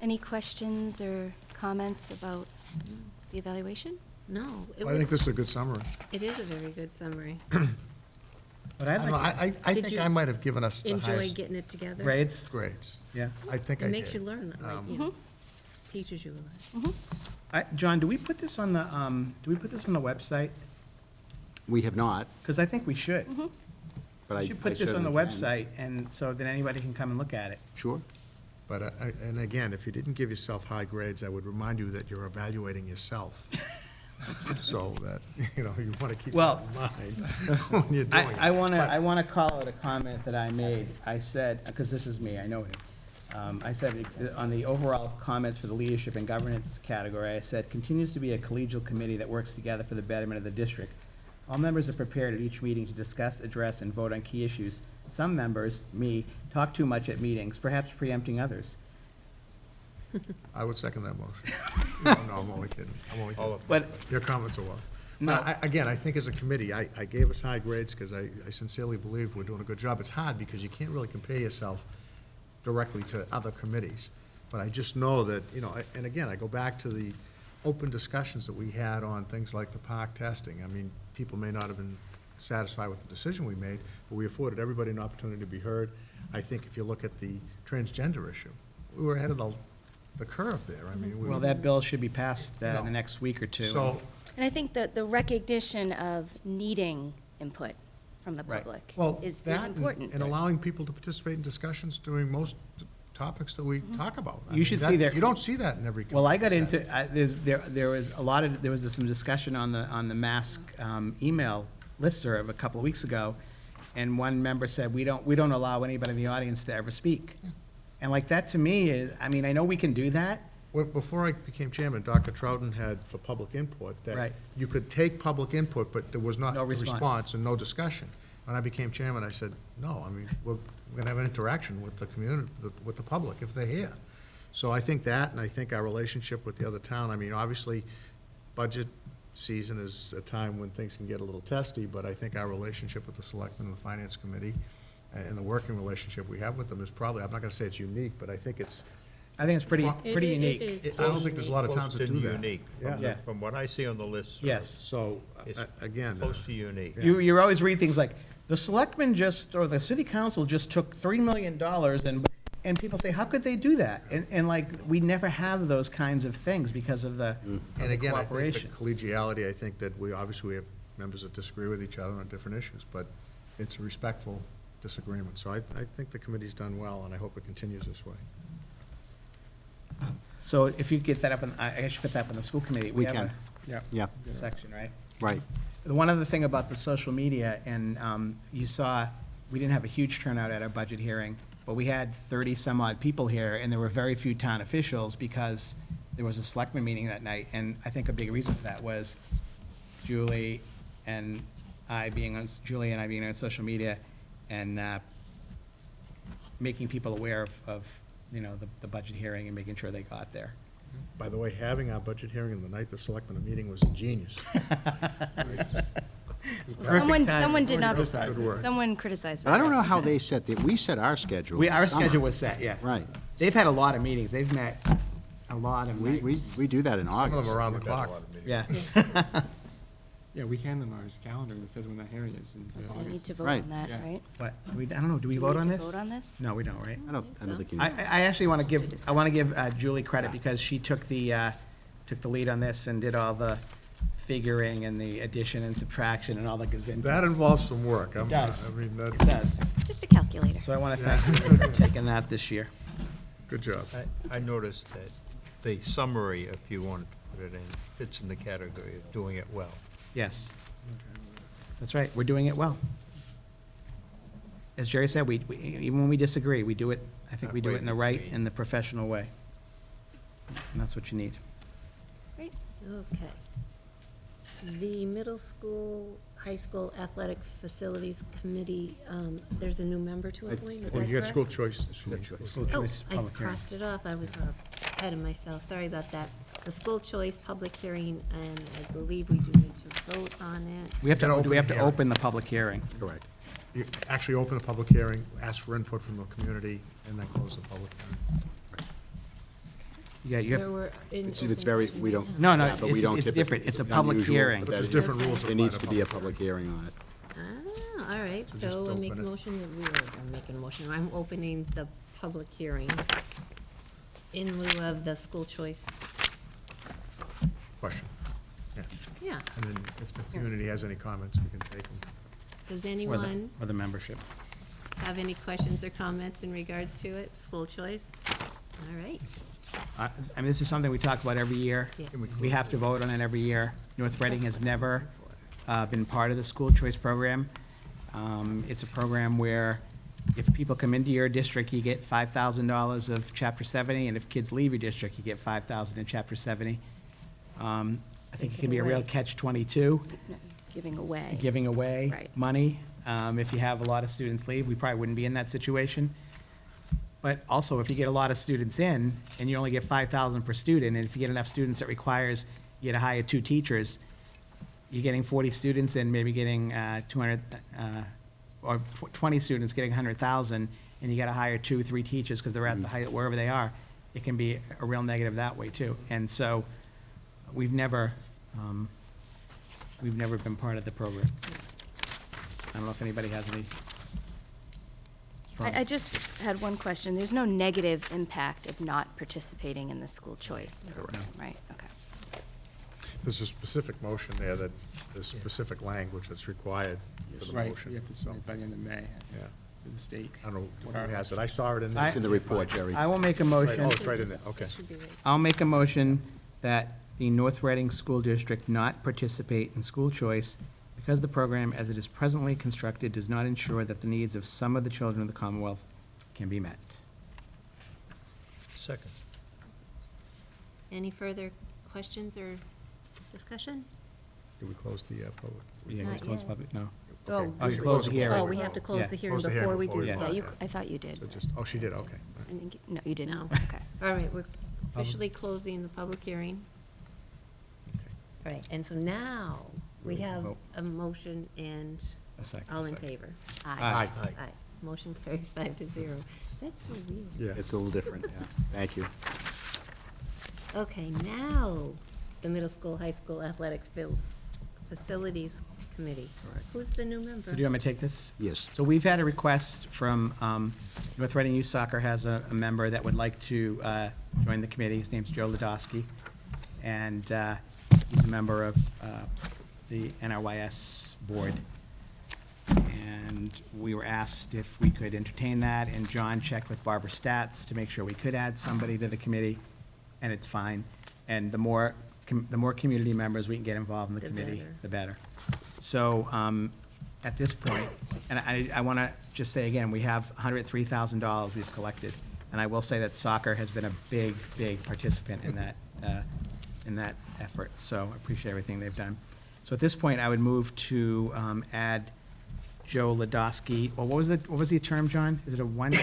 I: Any questions or comments about the evaluation?
A: No,
D: I think this is a good summary.
A: it is a very good summary.
C: But
D: I
C: I'd
D: don't know,
C: like
D: I
A: Did
D: think
A: you
D: I might have given us the
A: Enjoy
D: highest
A: getting it together.
C: grades.
D: grades.
C: Yeah.
D: I think I
A: It
D: did.
A: makes you learn, like, teaches you a lot.
C: John, do we put this on the website?
F: We have not,
C: Because I think we should.
F: but I
C: We should put this on the
F: certainly can.
C: website, and so then anybody can come and look at it.
F: Sure.
D: But, and again, if you didn't give yourself high grades, I would remind you that you're evaluating yourself. So that, you want to keep that
C: Well,
D: in mind when you're doing it.
C: I want
D: But-
C: to call out a comment that I made. I said, because this is me, I know him. I said, on the overall comments for the leadership and governance category, I said, continues to be a collegial committee that works together for the betterment of the district. All members are prepared at each meeting to discuss, address, and vote on key issues. Some members, me, talk too much at meetings, perhaps preempting others.
D: I would second that motion. No, I'm only kidding. I'm only kidding.
C: But,
D: Your comments are well.
C: No.
D: But again, I think as a committee, I gave us high grades because I sincerely believe we're doing a good job. It's hard because you can't really compare yourself directly to other committees. But I just know that, and again, I go back to the open discussions that we had on things like the park testing. I mean, people may not have been satisfied with the decision we made, but we afforded everybody an opportunity to be heard. I think if you look at the transgender issue, we were ahead of the curve there. I mean, we
C: Well,
D: were.
C: that bill should be passed in
D: No.
C: the next week or two.
D: So,
I: And I think that the recognition of needing input from the
C: Right.
I: public
D: well,
I: is
D: that
I: important.
D: and allowing people to participate in discussions during most topics that we talk about. I
C: You
D: mean,
C: should
D: that-
C: see there-
D: You don't see that in every.
C: Well, I got
D: community
C: into,
D: setting.
C: there was a lot of, there was some discussion on the mask email listserv a couple of weeks ago, and one member said, we don't allow anybody in the audience to ever speak. And like, that to me is, I mean, I know we can do that.
D: Well, before I became chairman, Dr. Trouton had for public input that
C: Right.
D: you could take public input, but there was not
C: No
D: a
C: response.
D: response and no discussion. When I became chairman, I said, no, I mean, we're going to have an interaction with the community, with the public, if they're here. So I think that, and I think our relationship with the other town, I mean, obviously, budget season is a time when things can get a little testy, but I think our relationship with the selectmen and the finance committee and the working relationship we have with them is probably, I'm not going to say it's unique, but I think it's,
C: I think it's pretty
A: It
C: unique.
A: is
D: I don't think there's a lot of towns that
E: Close
D: do
E: to
D: that.
E: unique,
C: Yeah.
E: from what I see on the list.
C: Yes.
D: So,
E: It's
D: again.
E: Close to unique.
C: You always read things like, the selectmen just, or the city council just took $3 million, and people say, how could they do that? And like, we never have those kinds of things because of the of
D: And
C: the
D: again, I think the
C: cooperation.
D: collegiality, I think that we have members that disagree with each other on different issues, but it's a respectful disagreement. So I think the committee's done well, and I hope it continues this way.
C: So if you get that up, I guess you put that up in the school committee.
F: We
C: have
F: can.
C: a
F: Yeah,
C: section, right?
F: right.
C: The one other thing about the social media, and you saw, we didn't have a huge turnout at our budget hearing, but we had 30-some-odd people here, and there were very few town officials because there was a selectman meeting that night, and I think a big reason for that was Julie and I being on social media and making people aware of the budget hearing and making sure they got there.
D: By the way, having our budget hearing on the night the selectmen meeting was ingenious.
I: Someone
C: timing.
I: did not,
D: Good work.
I: someone criticized
F: But I
I: that.
F: don't know how they set, we set our schedule.
C: Our
F: Somehow.
C: schedule was set, yeah.
F: Right.
C: They've had a lot of meetings. They've met a lot of
F: We
C: nights.
F: do that in
D: Some
F: August.
D: of them around the clock.
C: Yeah.
H: Yeah, we can on our calendar that says when that hearing is in
I: So you need
H: August.
I: to vote
F: Right.
I: on that,
H: Yeah.
I: right?
C: But, I don't know, do we
I: Do
C: vote
I: need
C: on
I: to
C: this?
I: vote on this?
C: No, we don't, right?
F: I don't think you
C: I,
F: need.
C: I actually want to give Julie credit because she took the lead on this and did all the figuring and the addition and subtraction and all the gazintas.
D: That involves some work.
C: It does.
D: I mean,
C: It does.
I: Just a calculator.
C: So I want to thank you for taking that this year.
D: good job.
E: I noticed that the summary, if you want to put it in, fits in the category of doing it well.
C: Yes. That's right, we're doing it well. As Jerry said, even when we disagree, we do it, I think we do it in the right and the professional way. And that's what you need.
I: Great.
A: Okay. The middle school, high school athletic facilities committee, there's a new member to appoint, is that
D: Well, you got
A: correct?
D: school choice.
C: School
A: Oh,
C: choice
A: I
C: public hearing.
A: crossed it off, I was ahead of myself, sorry about that. The school choice public hearing, and I believe we do need to vote on it.
C: We have to,
D: Gotta
C: do we have
D: open
C: to
D: the hearing.
C: open the public hearing?
F: Correct.
D: You actually open the public hearing, ask for input from the community, and then close the public hearing.
C: Yeah, you have,
A: Where we're in
F: It's
A: open
F: very,
A: session
F: we
A: right
F: don't.
A: now.
C: No,
F: yeah, but we
C: it's-
F: don't
C: it's
F: typically-
C: different. It's a
F: it's
C: public
F: unusual,
C: hearing.
F: but
D: But
F: that
D: there's
F: is-
D: different rules that
F: There
D: apply
F: needs
D: to
F: to be a
D: public
F: public hearing on it.
A: Ah, all right,
D: So just
A: so I'm making
D: open
A: a
D: it.
A: motion that I'm making a motion, I'm opening the public hearing in lieu of the school choice.
D: Question. Yeah.
A: Yeah,
D: And then if the community has any comments, we can take them.
A: does
C: Or
A: anyone
C: the membership.
A: have any questions or comments in regards to it, school choice? All right,
C: I mean, this is something we talk about every year.
A: Yeah.
C: We have to vote on it every year. North Reading has never been part of the school choice program. It's a program where if people come into your district, you get $5,000 of Chapter 70, and if kids leave your district, you get $5,000 in Chapter 70. I think it can be a real catch-22,
I: Giving away.
C: giving away
I: Right.
C: money. If you have a lot of students leave, we probably wouldn't be in that situation. But also, if you get a lot of students in, and you only get 5,000 per student, and if you get enough students that requires you to hire 2 teachers, you're getting 40 students and maybe getting 200, or 20 students getting 100,000, and you gotta hire 2, 3 teachers because they're at the height, wherever they are, it can be a real negative that way too. And so, we've never been part of the program. I don't know if anybody has any strong.
I: I just had one question. There's no negative impact of not participating in the school choice program, right? Okay.
D: There's a specific motion there that, there's specific language that's required for the
H: Right,
D: motion.
H: you have to
D: so,
H: submit by the end of May
D: Yeah.
H: to the state.
D: I don't know who has it. I saw it in there.
C: It's
F: in the report, Jerry.
C: I will make a
D: Right,
C: motion.
D: oh, it's right in there, okay.
A: Should be right.
C: I'll make a motion that the North Reading School District not participate in school choice because the program, as it is presently constructed, does not ensure that the needs of some of the children of the Commonwealth can be met.
E: Second.
A: Any further questions or discussion?
D: Did we close the public?
C: Yeah,
A: Not
C: close
A: yet.
C: public, no.
A: Oh,
C: Oh, you closed the hearing.
A: Oh, we have to close
C: Yeah.
A: the hearing
D: Close the hearing
A: before we
D: before
A: do
D: we
A: that.
I: Yeah,
D: vote.
I: you, I thought you did.
D: So just, oh, she did, okay.
I: I think, no, you didn't?
A: No.
I: Okay.
A: All right, we're officially closing the public hearing. All right, and so now we have
C: Vote.
A: a motion and
C: A second.
A: all in
D: Second.
A: favor.
C: Aye.
A: Aye. Motion carries 5-0. That's so weird.
D: Yeah.
F: It's a little different, yeah. Thank you.
A: Okay, now, the middle school, high school athletic facilities committee.
C: Correct.
A: Who's the new member?
C: So do you want me to take this?
F: Yes.
C: So we've had a request from, North Reading Youth Soccer has a member that would like to join the committee. His name's Joe Ladowski. And he's a member of the NRYS board. And we were asked if we could entertain that, and John checked with Barbara Stats to make sure we could add somebody to the committee, and it's fine. And the more community members we can get involved in the
A: The
C: committee,
A: better.
C: the better. So, at this point, and I want to just say again, we have $103,000 we've collected. And I will say that soccer has been a big, big participant in that effort. So I appreciate everything they've done. So at this point, I would move to add Joe Ladowski. Well, what was the term, John? Is it a one?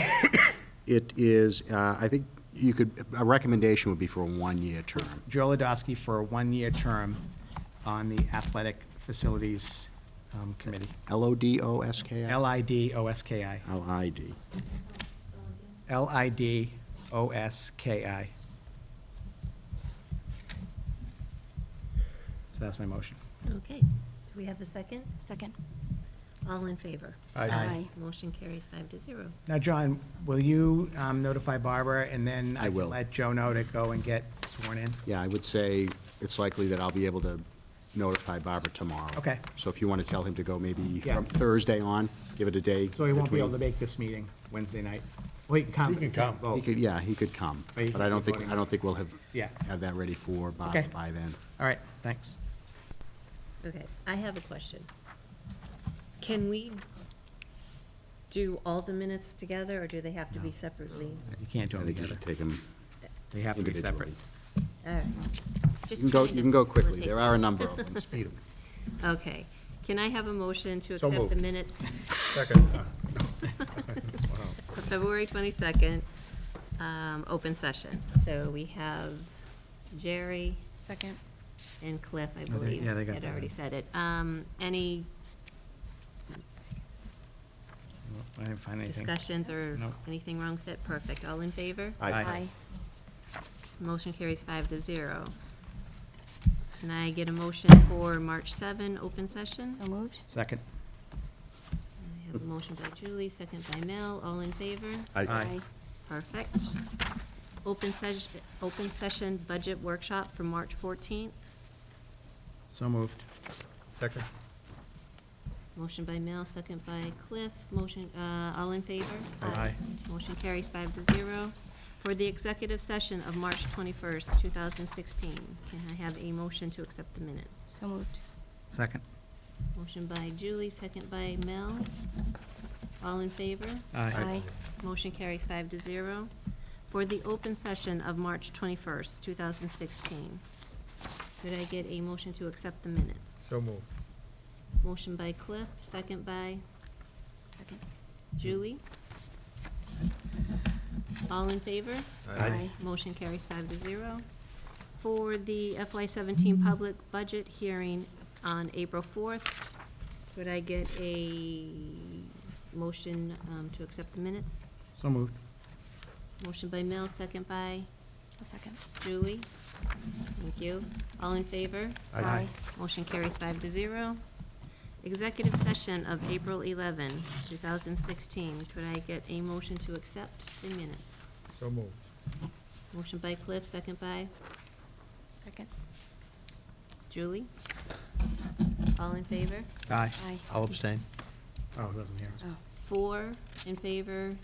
F: It is, I think you could, a recommendation would be for a one-year term.
C: Joe Ladowski for a one-year term on the Athletic Facilities Committee.
F: L-O-D-O-S-K-I?
C: L-I-D-O-S-K-I.
F: L-I-D.
C: L-I-D-O-S-K-I. So that's my motion.
A: Okay, do we have a second?
I: Second?
A: All in favor?
C: Aye.
A: Motion carries 5-0.
C: Now, John, will you notify Barbara, and then
F: I
C: I can
F: will.
C: let Joe know to go and get sworn in?
F: Yeah, I would say it's likely that I'll be able to notify Barbara tomorrow.
C: Okay.
F: So if you want to tell him to go maybe
C: Yeah.
F: from Thursday on, give it a day.
C: So he won't be able to
F: between-
C: make this meeting Wednesday night? Well, he can come.
D: He can come.
C: but
F: He could, yeah, he could come,
C: But he
F: but
C: can't
F: I don't
C: be
F: think,
C: voting.
F: I don't think we'll have,
C: Yeah.
F: have that ready for Barbara
C: Okay.
F: by then.
C: All right, thanks.
A: Okay, I have a question. Can we do all the minutes together, or do they have to be separately?
C: You can't do
F: I
C: them
F: think you
C: together.
F: should take them
C: They have to be separate.
F: individually.
A: All right.
F: You
A: Just
F: can go,
A: trying
F: you
A: to
F: can go quickly.
A: facilitate
F: There are a
A: that.
F: number of them.
D: Speed 'em.
A: Okay. Can I have a motion to
D: So
A: accept the
D: moved.
A: minutes
D: Second.
A: of February 22nd, open session? So we have Jerry
I: Second?
A: and Cliff, I
C: they-
A: believe,
C: yeah, they got
A: had
C: that.
A: already said it. Any
C: I didn't find anything.
A: discussions or
C: Nope.
A: anything wrong with it? Perfect. All in favor?
C: Aye.
A: Motion carries 5-0. Can I get a motion for March 7, open session?
I: So moved?
C: Second.
A: I have a motion by Julie, second by Mel. All in favor?
C: Aye.
A: Perfect. Open session budget workshop for March 14th.
C: So moved.
E: Second.
A: Motion by Mel, second by Cliff. Motion, all in favor?
C: Aye.
A: Motion carries 5-0. For the executive session of March 21st, 2016, can I have a motion to accept the minutes?
I: So moved.
C: Second.
A: Motion by Julie, second by Mel. All in favor?
I: Aye.
A: Motion carries 5-0. For the open session of March 21st, 2016, could I get a motion to accept the minutes?
E: So moved.
A: Motion by Cliff, second by
I: Second?
A: Julie. All in favor?
I: Aye.
A: Motion carries 5-0. For the FY17 public budget hearing on April 4th, could I get a motion to accept the minutes?
C: So moved.
A: Motion by Mel, second by
I: A second?
A: Julie. Thank you. All in favor?
I: Aye.
A: Motion carries 5-0. executive session of April 11, 2016. Could I get a motion to accept the minutes?
E: So moved.
A: Motion by Cliff, second by
B: Second.
A: Julie. All in favor?
C: Aye.
I: Aye.
D: I'll abstain.
C: Oh, he wasn't here.
A: 4 in favor,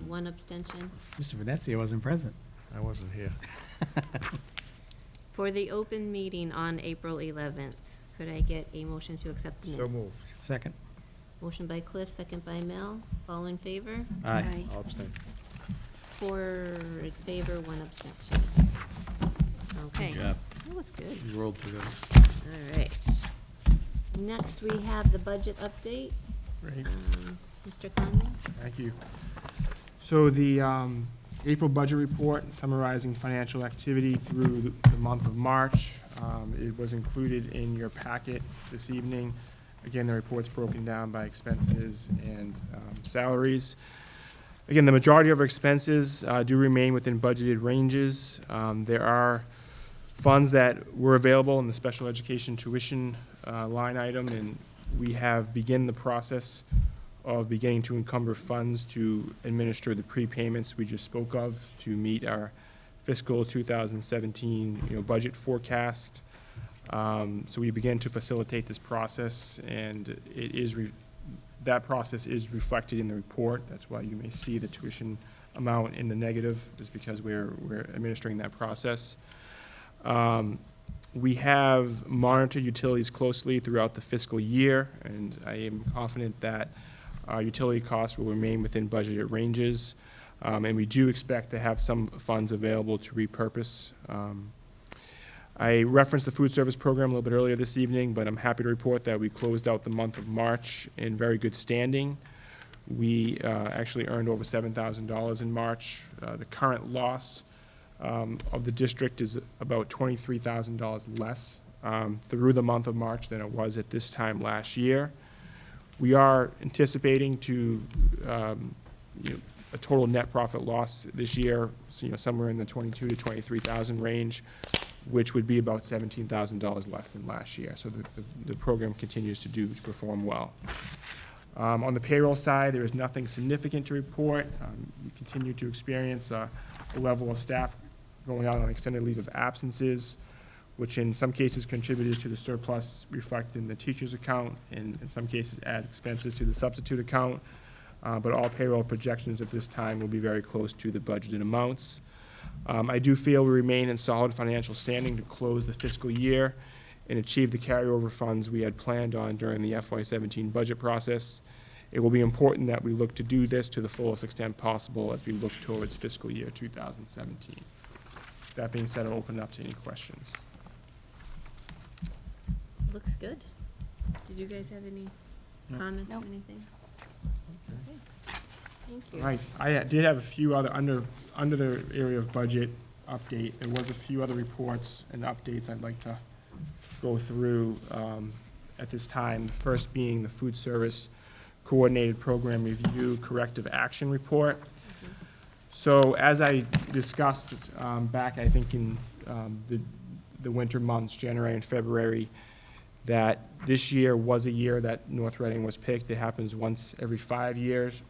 A: 1 abstention.
C: Mr. Venezia wasn't present.
D: I wasn't here.
A: For the open meeting on April 11th, could I get a motion to accept the
E: So
A: minutes?
E: moved.
C: Second?
A: Motion by Cliff, second by Mel. All in favor?
C: Aye.
D: I'll abstain.
A: 4 in favor, 1 abstention. Okay.
C: Good job.
A: That was good.
C: You rolled through those.
A: All right. Next, we have the budget update.
H: Right.
A: Mr. Conley?
H: Thank you. So the April budget report summarizing financial activity through the month of March. It was included in your packet this evening. Again, the report's broken down by expenses and salaries. Again, the majority of our expenses do remain within budgeted ranges. There are funds that were available in the special education tuition line item, and we have begun the process of beginning to encumber funds to administer the prepayments we just spoke of to meet our fiscal 2017, budget forecast. So we began to facilitate this process, and it is that process is reflected in the report. That's why you may see the tuition amount in the negative, is because we're administering that process. We have monitored utilities closely throughout the fiscal year, and I am confident that our utility costs will remain within budgeted ranges, and we do expect to have some funds available to repurpose. I referenced the food service program a little bit earlier this evening, but I'm happy to report that we closed out the month of March in very good standing. We actually earned over $7,000 in March. The current loss of the district is about $23,000 less through the month of March than it was at this time last year. We are anticipating to a total net profit loss this year, somewhere in the $22,000 to $23,000 range, which would be about $17,000 less than last year. So the program continues to perform well. On the payroll side, there is nothing significant to report. We continue to experience a level of staff going out on extended leave of absences, which in some cases contributed to the surplus reflected in the teacher's account, and in some cases adds expenses to the substitute account. But all payroll projections at this time will be very close to the budgeted amounts. I do feel we remain in solid financial standing to close the fiscal year and achieve the carryover funds we had planned on during the FY17 budget process. It will be important that we look to do this to the fullest extent possible as we look towards fiscal year 2017. That being said, I'll open it up to any questions.
A: Looks good. Did you guys have any comments or
I: Nope.
A: anything? Okay. Thank you.
H: Right, I did have a few other, under the area of budget update, there was a few other reports and updates I'd like to go through at this time. The first being the Food Service Coordinated Program Review Corrective Action Report. So as I discussed back, I think in the winter months, January and February, that this year was a year that North Reading was picked. It happens once every 5 years,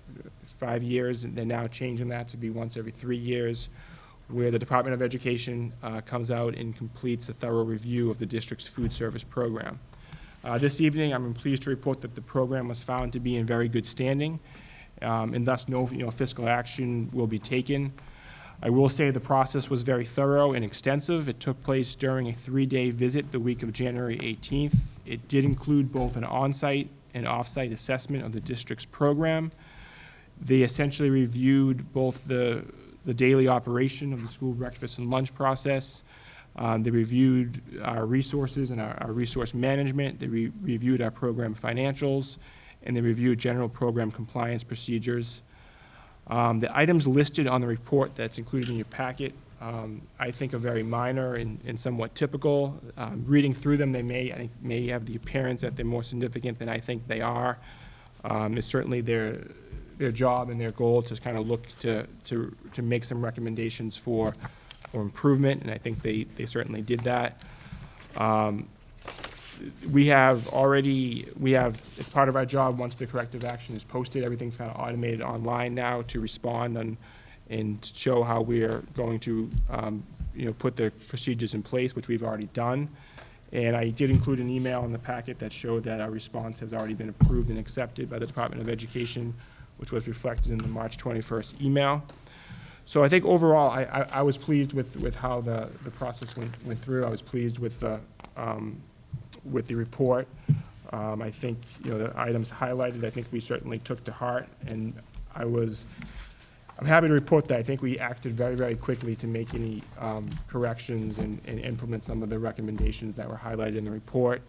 H: and they're now changing that to be once every 3 years, where the Department of Education comes out and completes a thorough review of the district's food service program. This evening, I'm pleased to report that the program was found to be in very good standing, and thus no fiscal action will be taken. I will say the process was very thorough and extensive. It took place during a 3-day visit the week of January 18th. It did include both an on-site and off-site assessment of the district's program. They essentially reviewed both the daily operation of the school breakfast and lunch process. They reviewed our resources and our resource management. They reviewed our program financials, and they reviewed general program compliance procedures. The items listed on the report that's included in your packet, I think are very minor and somewhat typical. Reading through them, they may have the appearance that they're more significant than I think they are. It's certainly their job and their goal to kind of look to make some recommendations for improvement, and I think they certainly did that. we have, it's part of our job, once the corrective action is posted, everything's kind of automated online now to respond and show how we're going to, put the procedures in place, which we've already done. And I did include an email in the packet that showed that our response has already been approved and accepted by the Department of Education, which was reflected in the March 21st email. So I think overall, I was pleased with how the process went through. I was pleased with the report. I think, the items highlighted, I think we certainly took to heart, and I'm happy to report that I think we acted very, very quickly to make any corrections and implement some of the recommendations that were highlighted in the report.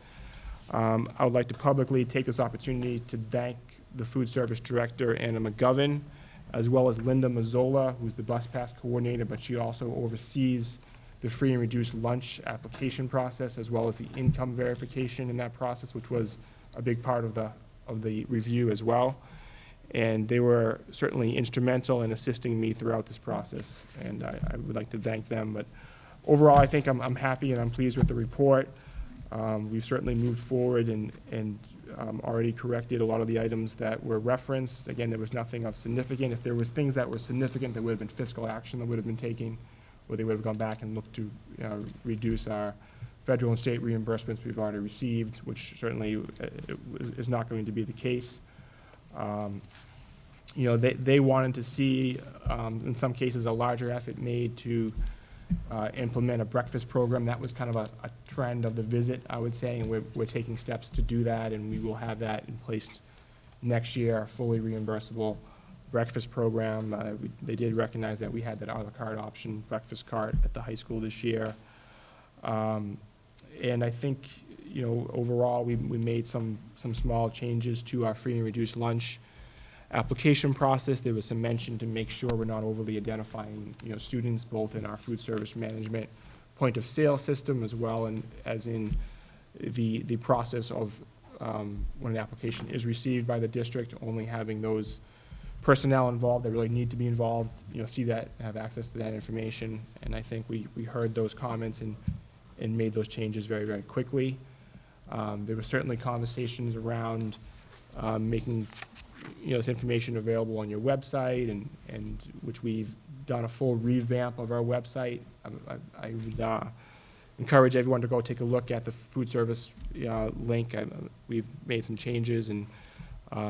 H: I would like to publicly take this opportunity to thank the Food Service Director, Anna McGovern, as well as Linda Mazzola, who's the bus pass coordinator, but she also oversees the free and reduced lunch application process, as well as the income verification in that process, which was a big part of the review as well. And they were certainly instrumental in assisting me throughout this process, and I would like to thank them. But overall, I think I'm happy and I'm pleased with the report. We've certainly moved forward and already corrected a lot of the items that were referenced. Again, there was nothing of significant. If there was things that were significant, there would have been fiscal action that would have been taken, or they would have gone back and looked to reduce our federal and state reimbursements we've already received, which certainly is not going to be the case. They wanted to see, in some cases, a larger effort made to implement a breakfast program. That was kind of a trend of the visit, I would say, and we're taking steps to do that, and we will have that in place next year, a fully reimbursable breakfast program. They did recognize that we had that a la carte option breakfast cart at the high school this year. And I think, overall, we made some small changes to our free and reduced lunch application process. There was some mention to make sure we're not overly identifying, students, both in our food service management point of sale system, as well as in the process of when an application is received by the district, only having those personnel involved that really need to be involved, see that, have access to that information. And I think we heard those comments and made those changes very, very quickly. There were certainly conversations around making this information available on your website, and which we've done a full revamp of our website. I would encourage everyone to go take a look at the food service link. We've made some changes, and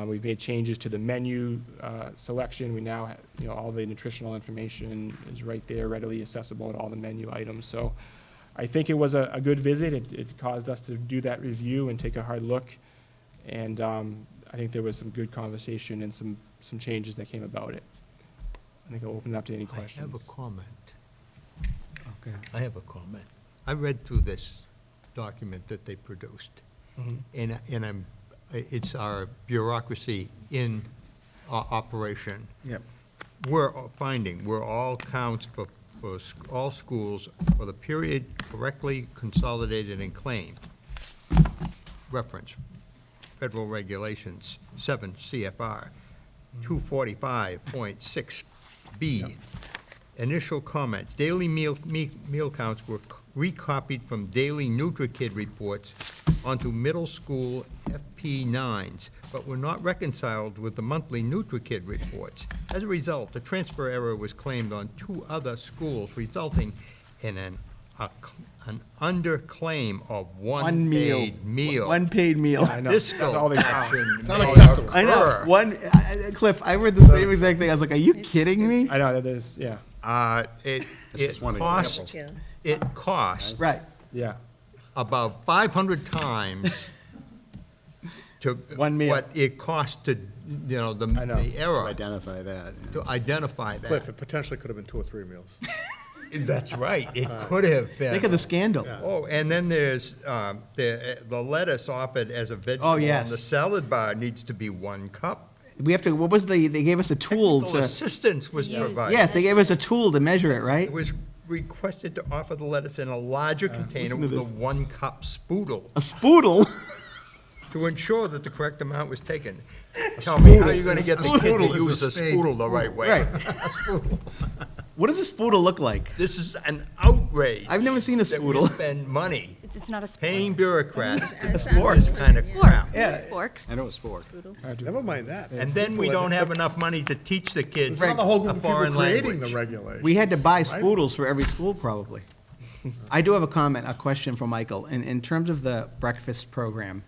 H: we've made changes to the menu selection. We now have, all the nutritional information is right there, readily accessible at all the menu items. So I think it was a good visit. It caused us to do that review and take a hard look, and I think there was some good conversation and some changes that came about it. I think I'll open it up to any questions.
E: I have a comment.
C: Okay.
E: I have a comment. I read through this document that they produced, and it's our bureaucracy in operation.
C: Yep.
E: We're finding where all counts for all schools for the period correctly consolidated and claimed. Reference, Federal Regulations 7 CFR 245.6B. Initial comments, daily meal counts were recopied from daily NutriKid reports onto middle school FP9s, but were not reconciled with the monthly NutriKid reports. As a result, the transfer error was claimed on 2 other schools, resulting in an underclaim of one paid meal.
C: One paid meal.
H: I know.
E: Fiscal
H: That's all they count.
E: action
D: It's
E: may
D: unacceptable.
C: I know.
E: occur.
C: Cliff, I read the same exact thing. I was like, are you kidding me?
H: I know that there's, yeah,
E: It
F: just one
E: cost,
A: Yeah.
E: it cost
C: Right.
H: yeah.
E: about 500 times to
C: One meal.
E: what it cost to,
H: I know.
E: the error,
F: Identify that.
E: to identify
D: Cliff,
E: that.
D: it potentially could have been 2 or 3 meals.
E: That's right, it could have been.
C: Think of the scandal.
E: Oh, and then there's, the lettuce offered as a vegetable on
C: yes.
E: the salad bar needs to be 1 cup.
C: We have to, what was they gave us a tool
E: Technical
C: to,
E: assistance was provided.
C: yes, they gave us a tool to measure it, right?
E: It was requested to offer the lettuce in a larger container
C: listen to
E: with a
C: this.
E: 1 cup spoodle
C: A spoodle?
E: to ensure that the correct amount was taken. Tell me, how are you gonna get the kid
D: spoodle
E: to
D: is a
E: use a
D: spade.
E: spoodle the right way?
C: Right. What does a spoodle look like?
E: This is an outrage.
C: I've never seen a
E: that we
C: spoodle.
E: spend money
I: It's not a sport.
E: Paying bureaucrats
A: As
E: is
A: fast
E: kind of crap.
I: Sporks, sporks.
F: I know it's sport.
D: Never mind that.
E: And then we don't have enough money to teach the kids
D: It's not the whole group
E: a
D: of people
E: foreign
D: creating
E: language.
D: the regulations.
C: We had to buy
D: right?
C: spoodles for every school, probably. I do have a question for Michael. In terms of the breakfast program,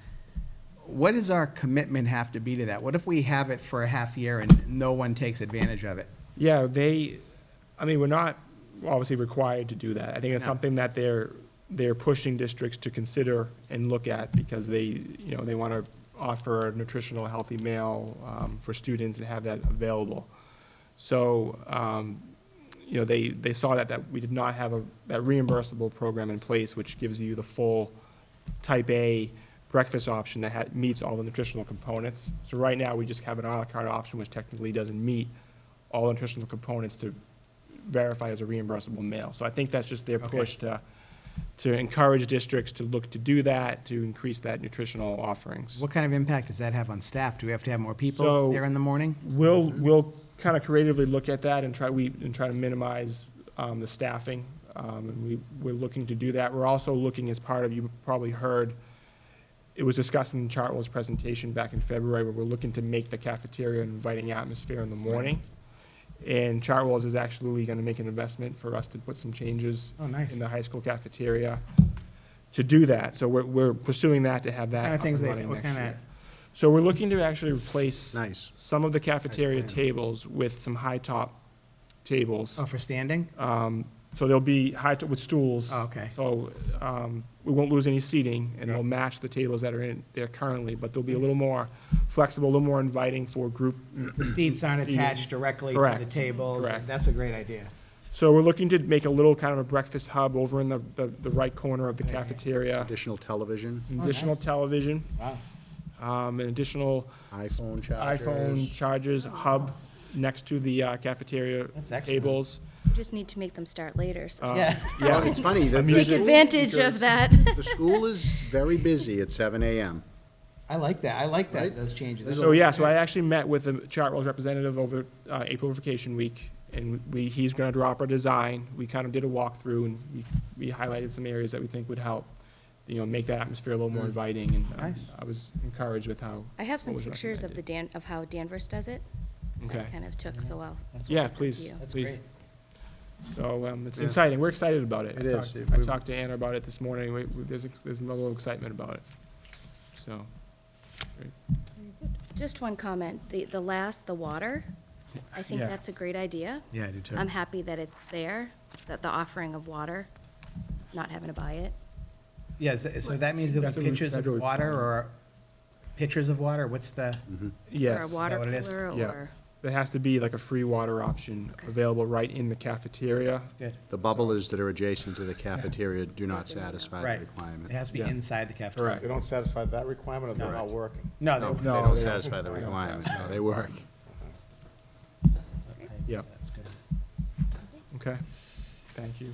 C: what does our commitment have to be to that? What if we have it for a half year and no one takes advantage of it?
H: Yeah, we're not obviously required to do that. I think it's
C: No.
H: something that they're pushing districts to consider and look at because they want to offer a nutritional, healthy meal for students and have that available. So, they saw that we did not have that reimbursable program in place, which gives you the full type A breakfast option that meets all the nutritional components. So right now, we just have an à la carte option, which technically doesn't meet all the nutritional components to verify as a reimbursable meal. So I think that's just their push to encourage districts to look to do that, to increase that nutritional offerings.
C: What kind of impact does that have on staff? Do we have to have more people
H: So-
C: there in the morning?
H: We'll kind of creatively look at that and try to minimize the staffing. And we're looking to do that. We're also looking as part of, you probably heard, it was discussed in Chartwell's presentation back in February, where we're looking to make the cafeteria an inviting atmosphere in the morning. And Chartwell's is actually going to make an investment for us to put some changes
C: Oh, nice.
H: in the high school cafeteria to do that. So we're pursuing that to have that
C: Kind of
H: up
C: things
H: and
C: they,
H: running
C: what
H: next
C: kind
H: year.
C: of,
H: So we're looking to actually replace
F: Nice.
H: some of the cafeteria
F: plan.
H: tables with some high-top tables.
C: oh, for standing?
H: So there'll be with stools.
C: Oh, okay.
H: So we won't lose any seating, and it'll match the tables that are in there currently, but they'll be a little more flexible, a little more inviting for group.
C: The seats aren't
H: seating.
C: attached directly to the
H: Correct.
C: tables?
H: Correct.
C: That's a great idea.
H: So we're looking to make a little kind of a breakfast hub over in the right corner of the cafeteria.
F: Additional television,
H: Additional
C: nice.
H: television,
C: Wow.
H: an additional
F: iPhone chargers.
H: iPhone chargers hub next to the cafeteria
C: That's excellent.
H: tables.
I: You just need to make them start later, so.
C: Yeah.
F: Well, it's funny. the
H: mean-
I: Take
F: school
I: advantage of
F: teachers-
I: that.
F: The school is very busy at 7 a.m.
C: I like that. I like that,
F: Right?
C: those changes.
H: So, yeah, so I actually met with the Chartwell's representative over April vacation week, and he's gonna drop our design. We kind of did a walkthrough, and we highlighted some areas that we think would help, make that atmosphere a little more inviting, and
C: Nice.
H: I was encouraged with how.
I: I have some
H: what was
I: pictures of
H: recommended.
I: of how Danvers does it.
H: Okay.
I: That kind of took so well.
H: Yeah, please,
I: you.
C: That's
H: please.
C: great.
H: So, it's
F: Yeah.
H: exciting. We're excited about it.
F: It is.
H: I talked to Anna about it this morning. There's a level of excitement about it. So,
I: Just one comment, the water, I think
H: Yeah.
I: that's a great idea.
C: Yeah, I do too.
I: I'm happy that it's there, that the offering of water, not having to buy it.
C: Yeah, so that means there'll
H: That's
C: be
H: a
C: pictures of
H: federal
C: water or pitchers of water? What's the,
H: yes.
I: Or a water
C: what it is?
I: cooler,
H: Yeah.
I: or,
H: There has to be like a free water option
I: Okay.
H: available right in the cafeteria.
C: that's good.
F: The bubblers that are adjacent to the cafeteria do not satisfy the
C: Right.
F: requirement.
C: It has to be
H: Yeah.
C: inside the cafeteria.
H: Correct.
D: They don't satisfy that requirement, or they're not working?
C: No,
F: No, they
H: No,
F: don't
H: they
F: satisfy the
H: don't. They don't
F: requirement.
H: satisfy
F: No, they work.
H: Yep.
C: That's good.
H: Okay, thank you.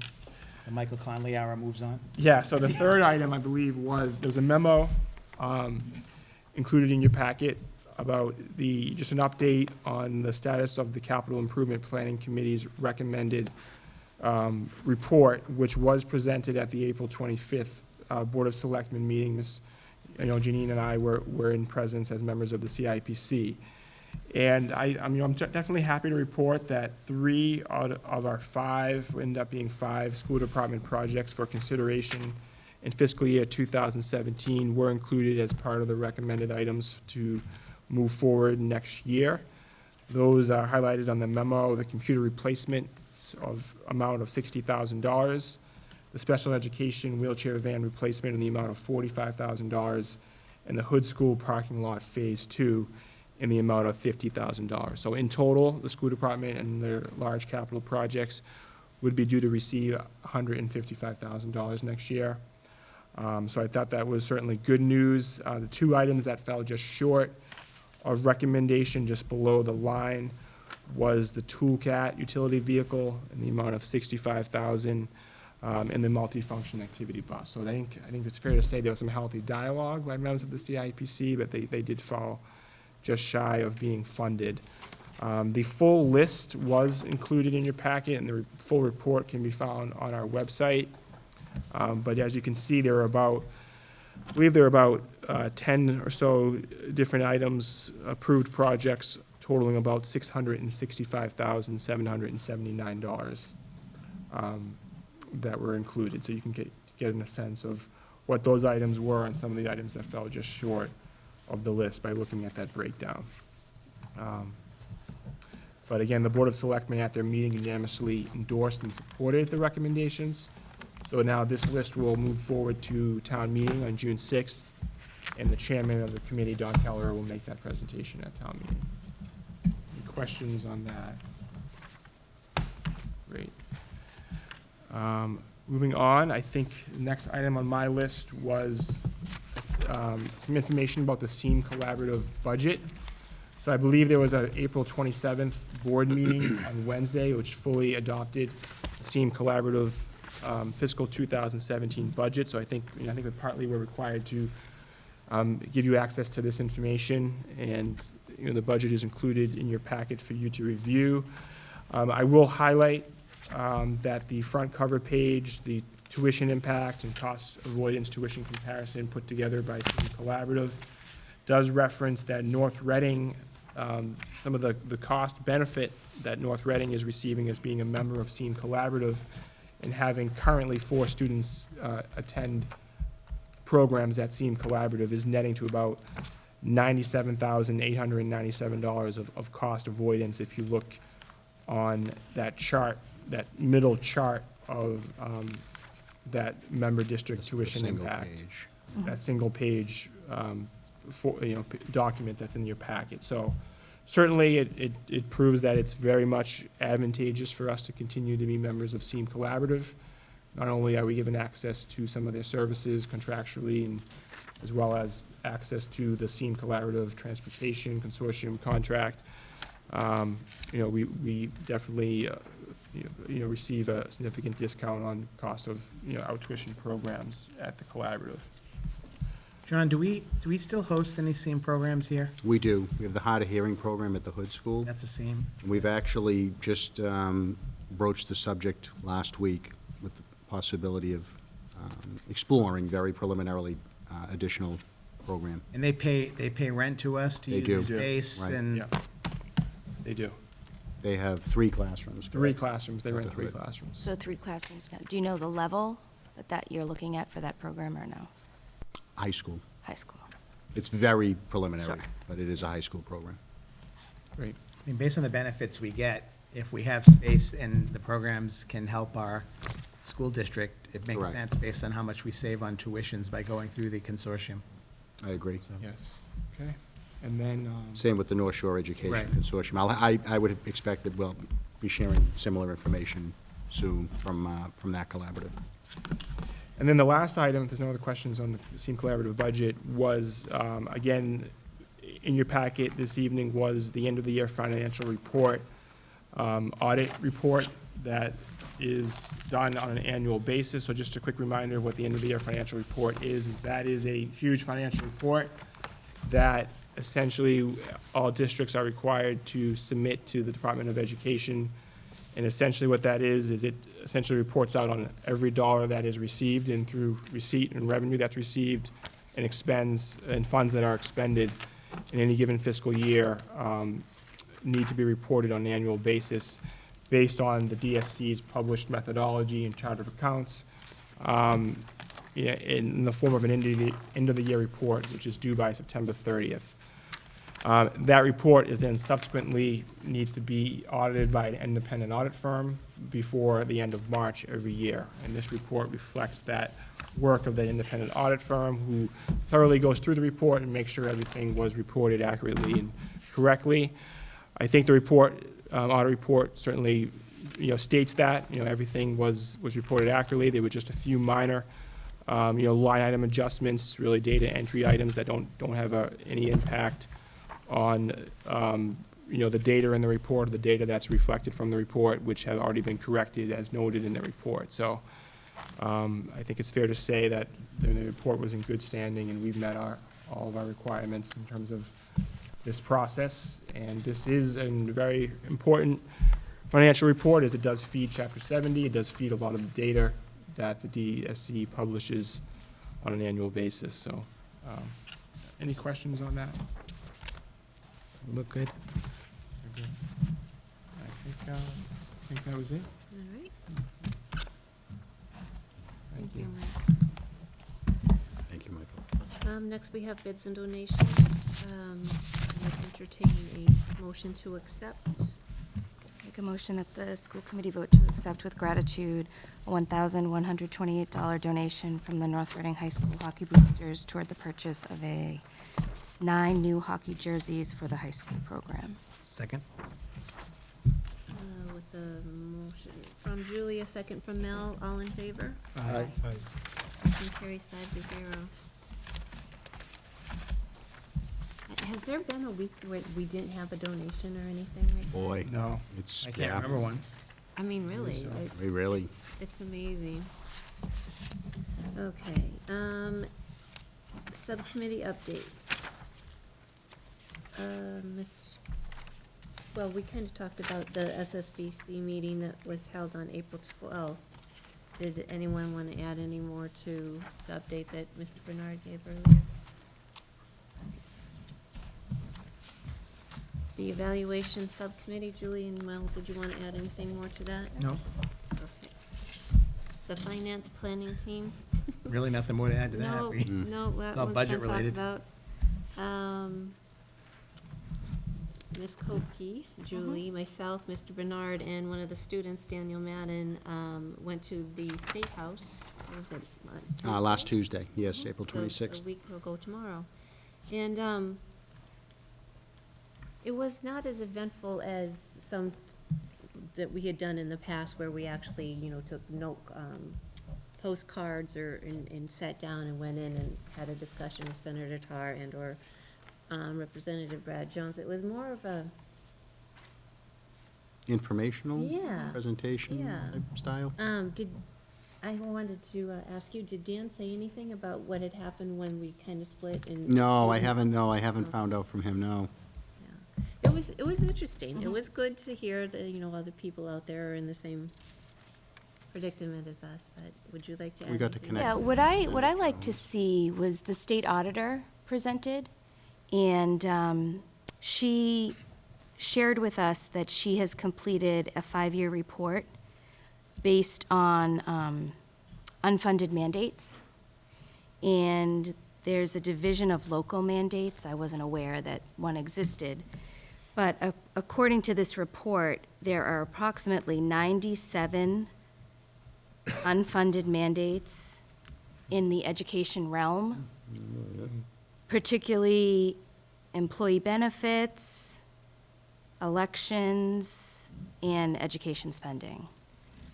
C: The Michael Conley hour moves on.
H: Yeah, so the third item, I believe, was, there's a memo included in your packet about just an update on the status of the Capital Improvement Planning Committee's recommended report, which was presented at the April 25th Board of Selectmen meeting. Janine and I were in presence as members of the CIPC. And I'm definitely happy to report that 3 out of our 5, ended up being 5 school department projects for consideration in fiscal year 2017 were included as part of the recommended items to move forward next year. Those are highlighted on the memo: the computer replacement amount of $60,000, the special education wheelchair van replacement in the amount of $45,000, and the Hood School parking lot Phase 2 in the amount of $50,000. So in total, the school department and their large capital projects would be due to receive $155,000 next year. So I thought that was certainly good news. The 2 items that fell just short of recommendation, just below the line, was the Toolcat utility vehicle in the amount of $65,000, and the multifunction activity bus. So I think it's fair to say there was some healthy dialogue by members of the CIPC, but they did fall just shy of being funded. The full list was included in your packet, and the full report can be found on our website. But as you can see, there are about, I believe there are about 10 or so different items, approved projects totaling about $665,779 that were included. So you can get a sense of what those items were and some of the items that fell just short of the list by looking at that breakdown. But again, the Board of Selectmen at their meeting unanimously endorsed and supported the recommendations. So now this list will move forward to town meeting on June 6th, and the chairman of the committee, Don Keller, will make that presentation at town meeting. Any questions on that? Great. Moving on, I think the next item on my list was some information about the SEAM Collaborative budget. So I believe there was an April 27th board meeting on Wednesday, which fully adopted the SEAM Collaborative fiscal 2017 budget. So I think that partly we're required to give you access to this information, and the budget is included in your packet for you to review. I will highlight that the front cover page, the tuition impact and cost avoidance tuition comparison put together by SEAM Collaborative, does reference that North Reading, some of the cost benefit that North Reading is receiving as being a member of SEAM Collaborative and having currently 4 students attend programs at SEAM Collaborative is netting to about $97,897 of cost avoidance if you look on that chart, that middle chart of that member district tuition impact. That single page document that's in your packet. So certainly it proves that it's very much advantageous for us to continue to be members of SEAM Collaborative. Not only are we given access to some of their services contractually, and as well as access to the SEAM Collaborative Transportation Consortium contract, we definitely receive a significant discount on cost of our tuition programs at the collaborative.
C: John, do we still host any SEAM programs here?
F: We do. We have the hard of hearing program at the Hood School.
C: That's a SEAM?
F: We've actually just broached the subject last week with the possibility of exploring very preliminarily additional program.
C: And they pay rent to us to
F: They
C: use
F: do.
C: the space
F: Right.
C: and.
H: Yeah, they do.
F: They have 3 classrooms.
H: 3 classrooms, they
F: At
H: rent
F: the
H: 3
F: Hood.
H: classrooms.
I: So 3 classrooms. Do you know the level that you're looking at for that program or no?
F: High school.
I: High school.
F: It's very preliminary,
I: Sure.
F: but it is a high school program.
H: Great.
C: I mean, based on the benefits we get, if we have space and the programs can help our school district, it makes
F: Correct.
C: sense based on how much we save on tuitions by going through the consortium.
F: I agree.
H: Yes. Okay. And then,
F: Same with the North Shore Education
C: Right.
F: Consortium. I would expect that we'll be sharing similar information soon from that collaborative.
H: and then the last item, if there's no other questions on the SEAM Collaborative budget, was, again, in your packet this evening was the end-of-the-year financial report, audit report that is done on an annual basis. So just a quick reminder of what the end-of-the-year financial report is that is a huge financial report that essentially all districts are required to submit to the Department of Education. And essentially what that is it essentially reports out on every dollar that is received and through receipt and revenue that's received and expends, and funds that are expended in any given fiscal year need to be reported on an annual basis based on the DSC's published methodology and chart of accounts in the form of an end-of-the-year report, which is due by September 30th. That report is then subsequently needs to be audited by an independent audit firm before the end of March every year. And this report reflects that work of the independent audit firm who thoroughly goes through the report and makes sure everything was reported accurately and correctly. I think the report, audit report certainly, states that, everything was reported accurately. There were just a few minor, line item adjustments, really data entry items that don't have any impact on, the data in the report, or the data that's reflected from the report, which have already been corrected as noted in the report. So I think it's fair to say that the report was in good standing and we've met all of our requirements in terms of this process. And this is a very important financial report as it does feed Chapter 70. It does feed a lot of data that the DSC publishes on an annual basis, so, any questions on that?
C: Look good.
H: I think that was it.
A: All right.
H: Thank you.
A: Mike.
F: Thank you, Michael.
A: Next, we have bids and donations. I would entertain a motion to accept.
I: Make a motion that the school committee vote to accept with gratitude a $1,128 donation from the North Reading High School Hockey Boosters toward the purchase of 9 new hockey jerseys for the high school program.
C: Second?
A: With a motion from Julie, a second from Mel, all in favor?
D: Aye.
A: Motion carries 5-0. Has there been a week where we didn't have a donation or anything like that?
F: Boy,
C: No,
F: it's,
C: I can't
F: yeah,
C: remember one.
A: I mean, really,
H: so.
A: it's.
F: Really?
A: It's amazing. Okay, subcommittee updates. Well, we kind of talked about the SSBC meeting that was held on April 12th. Did anyone want to add any more to the update that Mr. Bernard gave earlier? The evaluation subcommittee, Julie and Mel, did you want to add anything more to that?
C: No,
A: Okay. The finance planning team?
C: really nothing more to add to that.
A: No,
C: We-
A: no, that
C: It's all
A: was
C: budget
A: been talked
C: related.
A: about. Ms. Kopke, Julie, myself, Mr. Bernard, and one of the students, Daniel Madden, went to the State House. What was it?
F: last Tuesday, yes, April
A: So,
F: 26th.
A: A week ago tomorrow. And it was not as eventful as some that we had done in the past where we actually, took postcards and sat down and went in and had a discussion with Senator Tarr and/or Representative Brad Jones. It was more of a,
F: Informational
A: Yeah,
F: presentation
A: yeah.
F: type style?
A: I wanted to ask you, did Dan say anything about what had happened when we kind of split in?
F: No, I
A: students?
F: haven't, no, I haven't
A: Okay.
F: found out from him, no.
A: Yeah. It was interesting. It was good to hear that, other people out there are in the same predicament as us, but would you like to add
F: We got to
A: anything?
F: connect.
I: Yeah, what I like to see was the state auditor presented, and she shared with us that she has completed a 5-year report based on unfunded mandates. And there's a division of local mandates. I wasn't aware that one existed. But according to this report, there are approximately 97 unfunded mandates in the education realm, particularly employee benefits, elections, and education spending.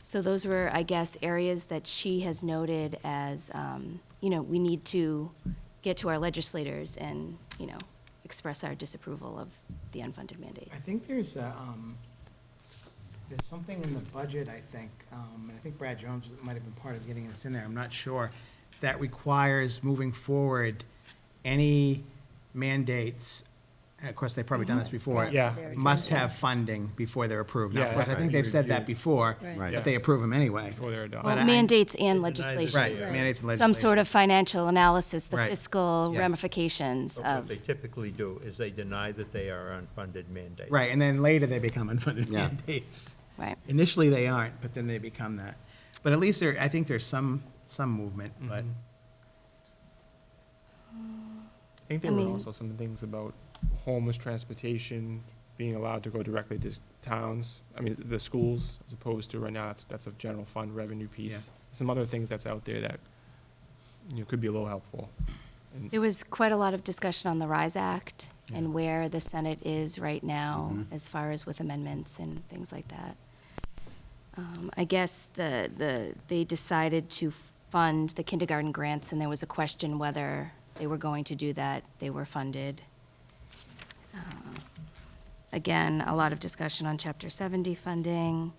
I: So those were, I guess, areas that she has noted as, we need to get to our legislators and, express our disapproval of the unfunded mandates.
C: I think there's something in the budget, I think, and I think Brad Jones might have been part of getting this in there, I'm not sure, that requires moving forward any mandates, and of course, they've probably done this before.
H: Yeah.
C: Must have funding before they're approved. Now,
H: Yeah,
C: of course, I
H: that's
C: think
H: right.
C: they've said that
H: Reviewed.
C: before,
A: Right.
C: but they approve them anyway.
H: Before they're adopted.
I: Well,
C: But I-
I: mandates and
E: They deny
I: legislation.
C: Right,
A: Right.
C: mandates and legislation.
I: Some sort of financial analysis, the
C: Right.
I: fiscal
C: Yes.
I: ramifications
E: But what
I: of.
E: they typically do is they deny that they are unfunded mandates.
C: Right, and then later they become unfunded
F: Yeah.
C: mandates.
I: Right.
C: Initially, they aren't, but then they become that. But at least I think there's some movement, but,
H: I think there
I: I
H: were
I: mean-
H: also some things about homeless transportation being allowed to go directly to towns, the schools, as opposed to right now, that's a general fund revenue piece. Some other things that's out there that, could be a little helpful. And-
I: There was quite a lot of discussion on the RISE Act
C: Yeah.
I: and where the Senate is right now as far as with amendments and things like that. I guess they decided to fund the kindergarten grants, and there was a question whether they were going to do that. They were funded. Again, a lot of discussion on Chapter 70 funding,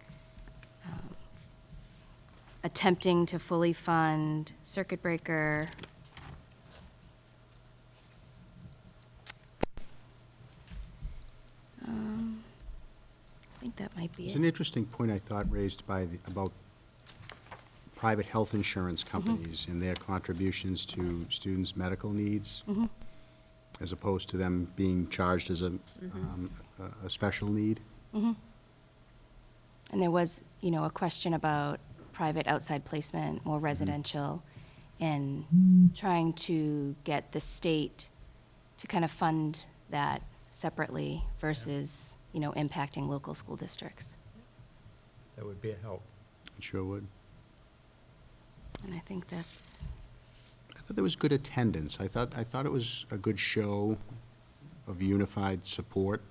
I: attempting to fully fund circuit breaker. I think that might be
F: It's
I: it.
F: an interesting point I thought raised about private health insurance companies and their contributions to students' medical needs, as opposed to them being charged as a special need.
I: And there was, a question about private outside placement, more residential, and trying to get the state to kind of fund that separately versus, impacting local school districts.
E: That would be a help.
F: It sure would.
I: And I think that's,
F: I thought there was good attendance. I thought it was a good show of unified support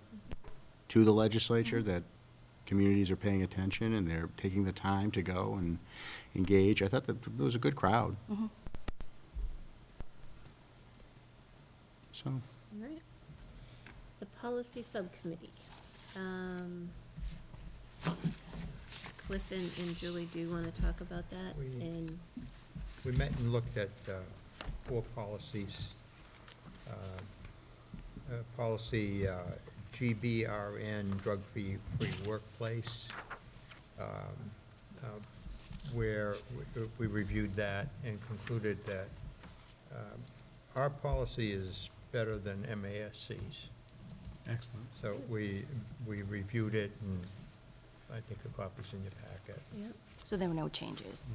F: to the legislature, that communities are paying attention and they're taking the time to go and engage. I thought that it was a good crowd. So,
A: All right. The policy subcommittee. Cliff and Julie, do you want to talk about that?
E: We-
A: And
E: We met and looked at 4 policies. Policy GBRN, drug-free workplace, where we reviewed that and concluded that our policy is better than MASC's.
C: Excellent.
E: So we reviewed it, and I think a copy's in your packet.
A: yeah,
I: so there were no changes.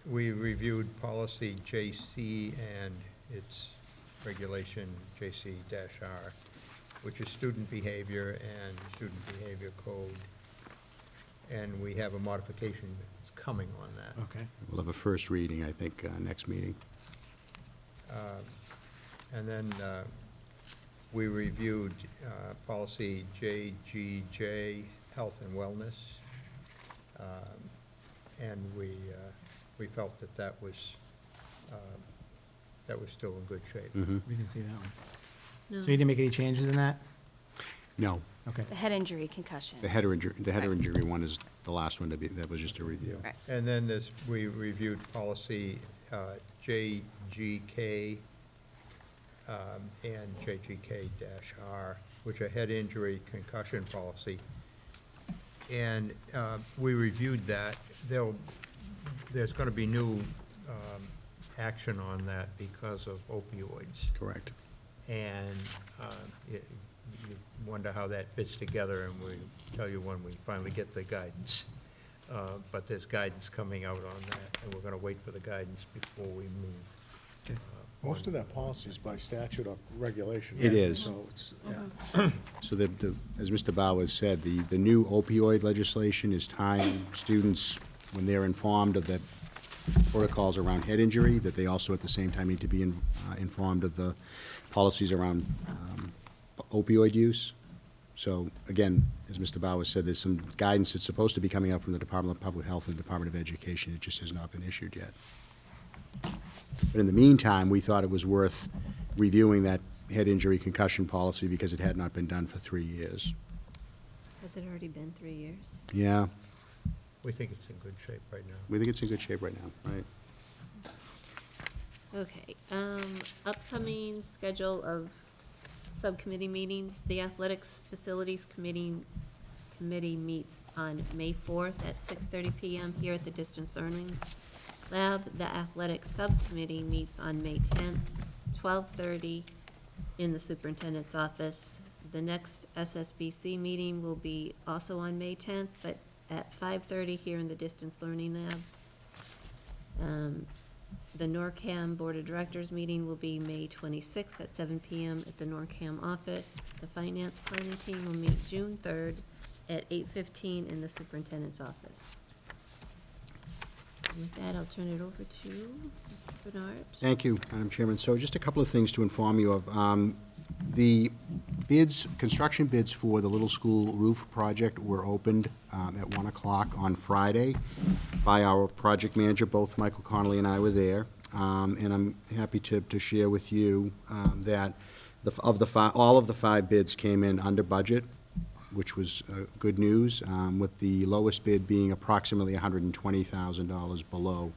E: We reviewed policy JC and its regulation JC-R, which is student behavior and student behavior code. And we have a modification that's coming on that.
C: Okay.
F: we'll have a first reading, I think, next meeting.
E: And then we reviewed policy JGJ, health and wellness. And we felt that that was still in good shape.
F: Mhm.
C: We can see that one.
A: no.
C: So you didn't make any changes in that?
F: No,
C: Okay.
I: The head injury, concussion.
F: the header injury one is the last one to be, that was just a review.
I: Right.
E: And then we reviewed policy JGK and JGK-R, which are head injury concussion policy. And we reviewed that. There's going to be new action on that because of opioids.
F: Correct.
E: And you wonder how that fits together, and we'll tell you when we finally get the guidance. But there's guidance coming out on that, and we're going to wait for the guidance before we move.
C: Okay.
D: Most of that policy is by statute or regulation.
F: It
D: right?
F: is.
D: So it's, yeah.
F: So as Mr. Bauer said, the new opioid legislation is tying students, when they're informed of the protocols around head injury, that they also at the same time need to be informed of the policies around opioid use. So again, as Mr. Bauer said, there's some guidance that's supposed to be coming out from the Department of Public Health and the Department of Education. It just has not been issued yet. But in the meantime, we thought it was worth reviewing that head injury concussion policy because it had not been done for 3 years.
A: Has it already been 3 years?
F: Yeah,
E: We think it's in good shape right now.
F: we think it's in good shape right now, right?
A: Okay, upcoming schedule of subcommittee meetings. The Athletics Facilities Committee meets on May 4th at 6:30 PM here at the Distance Learning Lab. The Athletics Subcommittee meets on May 10th, 12:30 in the superintendent's office. The next SSBC meeting will be also on May 10th, but at 5:30 here in the Distance Learning Lab. The NORCAM Board of Directors meeting will be May 26th at 7 PM at the NORCAM office. The Finance Planning Team will meet June 3rd at 8:15 in the Superintendent's office. And with that, I'll turn it over to Mr. Bernard.
F: Thank you, Madam Chairman. So just a couple of things to inform you of. The bids, construction bids for the Little School Roof project were opened at 1 o'clock on Friday by our project manager. Both Michael Connolly and I were there. And I'm happy to share with you that all of the 5 bids came in under budget, which was good news, with the lowest bid being approximately $120,000 below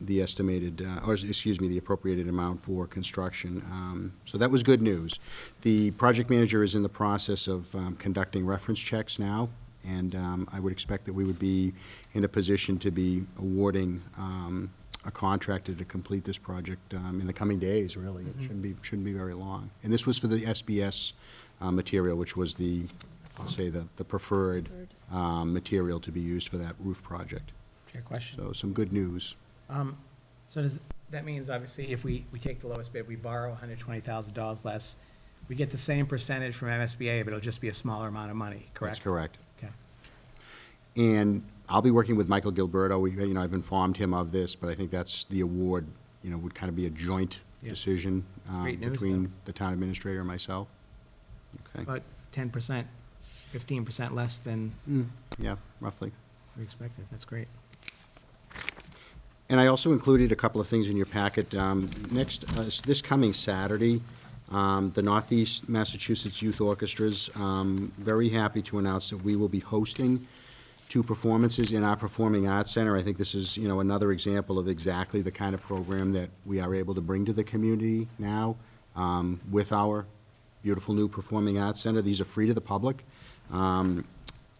F: the estimated, the appropriated amount for construction. So that was good news. The project manager is in the process of conducting reference checks now And I would expect that we would be in a position to be awarding a contractor to complete this project in the coming days, really. It shouldn't be very long. And this was for the SBS material, which was the, I'll say, the preferred material to be used for that roof project.
C: Fair question.
F: So some good news.
C: So that means, obviously, if we take the lowest bid, we borrow $120,000 less, we get the same percentage from MSBA, but it'll just be a smaller amount of money, correct?
F: That's correct.
C: Okay.
F: And I'll be working with Michael Gilberto. I've informed him of this, but I think that's the award, would kind of be a joint
C: Yeah.
F: decision
C: Great news,
F: between
C: though.
F: the town administrator and myself. Okay.
C: About 10%, 15% less than
F: Yeah, roughly.
C: we expected. That's great.
F: And I also included a couple of things in your packet. This coming Saturday, the Northeast Massachusetts Youth Orchestras, very happy to announce that we will be hosting 2 performances in our Performing Arts Center. I think this is, another example of exactly the kind of program that we are able to bring to the community now with our beautiful new Performing Arts Center. These are free to the public.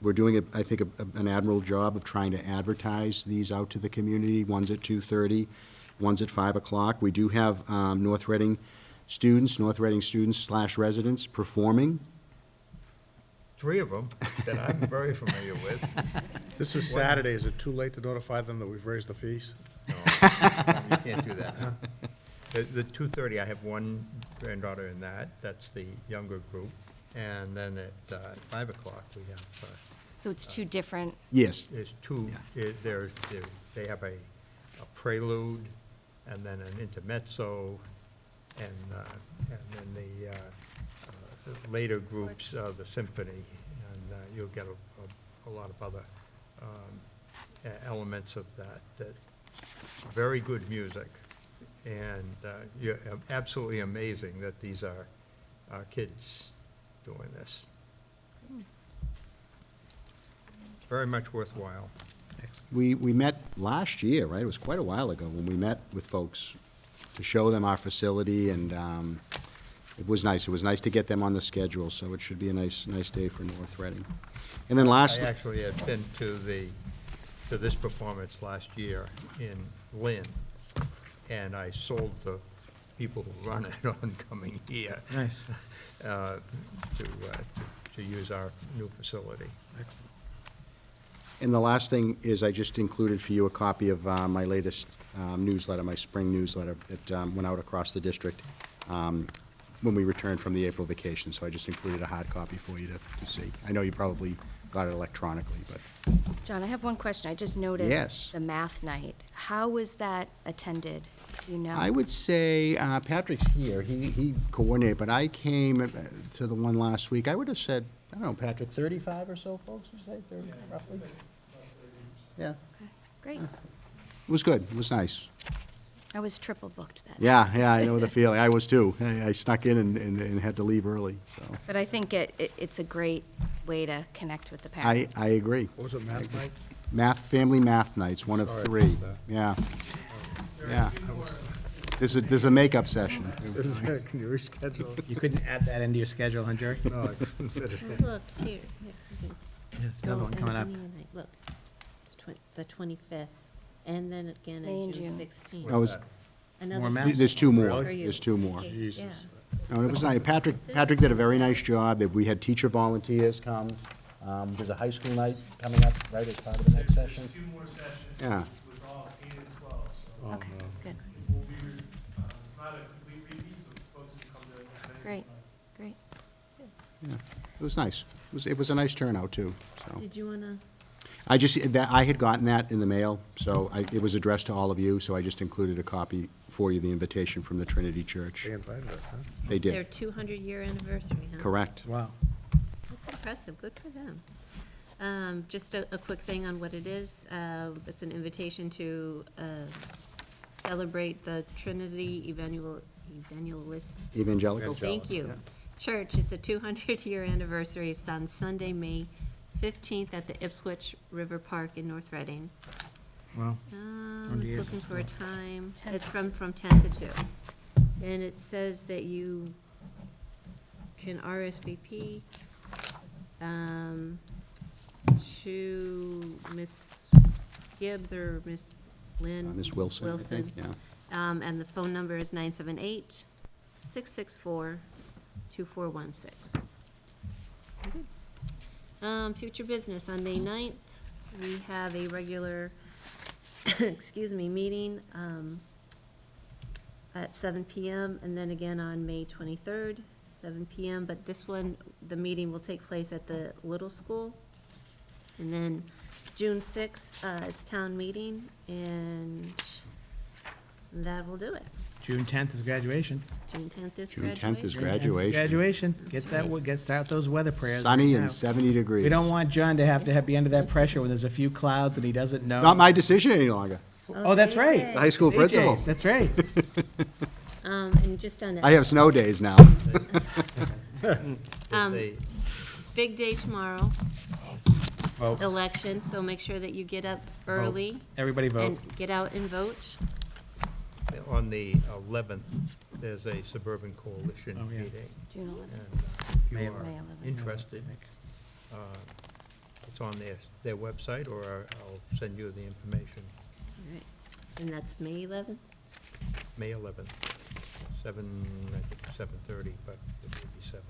F: We're doing, I think, an admirable job of trying to advertise these out to the community. One's at 2:30, one's at 5 o'clock. We do have North Reading students/residents performing.
E: 3 of them that I'm very familiar with.
D: This is Saturday. Is it too late to notify them that we've raised the fees?
E: No, you can't do that. The 2:30, I have one granddaughter in that, that's the younger group. And then at 5 o'clock, we have,
I: So it's 2 different,
F: Yes.
E: there's 2, they have a prelude, and then an intermezzo, and then the later groups, the symphony, and you'll get a lot of other elements of that very good music. And absolutely amazing that these are our kids doing this. It's very much worthwhile.
F: We met last year, right? It was quite a while ago when we met with folks to show them our facility, and it was nice. It was nice to get them on the schedule, so it should be a nice day for North Reading. And then
E: I
F: lastly,
E: actually had been to this performance last year in Lynn, and I sold the people who run it on coming here.
C: Nice.
E: To use our new facility.
C: Excellent.
F: and the last thing is I just included for you a copy of my latest newsletter, my spring newsletter that went out across the district when we returned from the April vacation. So I just included a hard copy for you to see. I know you probably got it electronically, but
I: John, I have one question. I just noticed.
F: Yes.
I: The math night. How was that attended? Do you know?
F: I would say, Patrick's here, he coordinated, but I came to the one last week, I would have said, I don't know, Patrick, 35 or so folks, would you say, 30 roughly? Yeah,
I: Okay, great.
F: it was good, it was nice.
I: I was triple booked that.
F: Yeah, I know the feeling, I was too. I snuck in and had to leave early, so.
I: But I think it's a great way to connect with the
F: I
I: parents.
F: agree.
D: What was it, math night?
F: Family math nights, one of
D: Sorry, I
F: 3,
D: missed that.
F: yeah. Yeah. There's a makeup session.
D: Can you reschedule?
C: You couldn't add that into your schedule, huh, Jerry?
D: No, I couldn't fit it in.
A: Look, here, okay.
C: Yes, another one coming up.
A: Look, the 25th, and then again
I: May
A: on
I: and
A: June
I: June.
A: 16th.
F: I was-
A: Another
C: More math?
A: special
F: There's 2 more,
A: for you,
F: there's 2 more.
A: in case-
D: Jesus.
A: yeah.
F: No, it was nice. Patrick did a very nice job. That we had teacher volunteers come. There's a high school night coming up, right, as part of the next session?
J: There's 2 more sessions.
F: Yeah.
J: With all 8 and 12, so
I: Okay, good.
J: it will be, it's not a complete repeat, so folks can come to it.
I: Great, great.
F: Yeah, it was nice. It was a nice turnout, too, so.
A: Did you wanna,
F: I had gotten that in the mail, so it was addressed to all of you, so I just included a copy for you, the invitation from the Trinity Church.
D: They invited us, huh?
F: They
A: their
F: did,
A: 200-year anniversary, huh?
F: correct.
C: Wow.
A: That's impressive, good for them. Just a quick thing on what it is. It's an invitation to celebrate the Trinity Evangelist.
F: Evangelical?
A: Thank you. Church, it's the 200-year anniversary. It's on Sunday, May 15th at the Ipswich River Park in North Reading.
C: Wow. 200 years,
A: Looking
C: that's
A: for a
C: cool.
A: time.
I: 10
A: It's from 10 to 2. And it says that you can RSVP to Miss Gibbs or Miss Lynn?
F: Ms. Wilson, I think, yeah.
A: And the phone number is 978-664-2416. Future business, on May 9th, we have a regular, meeting at 7 PM, and then again on May 23rd, 7 PM, but this one, the meeting will take place at the little school. And then June 6th is town meeting, and that will do it.
C: June 10th is graduation.
A: June 10th is
F: June
A: graduation.
F: 10th is
C: June 10th
F: graduation.
C: Graduation. Get
A: That's
C: that,
A: right.
C: start those weather prayers.
F: Sunny
C: right now.
F: and 70 degrees.
C: We don't want John to have be under that pressure when there's a few clouds and he doesn't know.
F: Not my decision any longer.
C: Oh, that's right.
A: Okay.
F: It's a high school
C: It's
F: principal.
C: AJ's, that's right.
A: And just on
F: I
A: a
F: have snow days now.
E: There's
A: big day tomorrow,
C: Vote.
A: election, so make sure that you get up early
C: Everybody vote.
A: and get out and vote.
E: On the 11th, there's a suburban coalition
C: Oh, yeah.
E: meeting.
I: June 11th.
E: And if
C: May
E: you are
I: 11th.
E: interested, it's on their website, or I'll send you the information.
A: All right. And that's May 11th?
E: May 11th, 7:30, but it will be 7.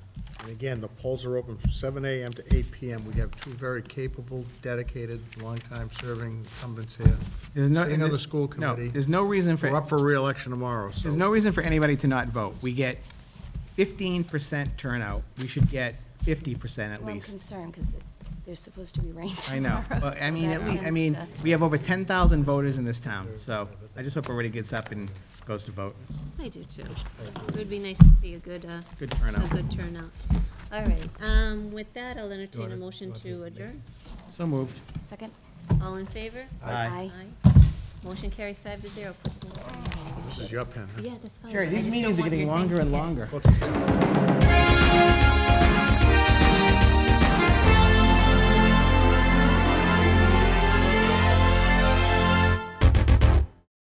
D: And again, the polls are open from 7 AM to 8 PM. We have two very capable, dedicated, longtime serving incumbents here.
C: There's no-
D: Sitting on the school
C: No,
D: committee.
C: there's no reason
D: We're
C: for,
D: up for reelection tomorrow, so.
C: there's no reason for anybody to not vote. We get 15% turnout. We should get 50% at
I: Well, I'm
C: least.
I: concerned because there's supposed to be rain
C: I know.
I: tomorrow.
C: Well, I
I: so
C: mean,
I: that
C: at least, I
I: tends
C: mean,
I: to-
C: we have over 10,000 voters in this town, so I just hope everybody gets up and goes to vote.
A: I do too. It would be nice to see a good
C: Good turnout.
A: A good turnout. All right, with that, I'll entertain a
E: wanna-
A: motion
E: you want
A: to
E: to-
A: adjourn.
C: So moved.
I: Second?
A: All in favor?
C: Aye.
A: Motion carries 5-0.
D: This is your pen, huh?
A: Yeah, that's fine.
C: Jerry,
A: I
C: these
A: just don't
C: meetings are
A: want
C: getting
A: your
C: longer
A: thing
C: and
A: to-
C: longer.
D: What's this?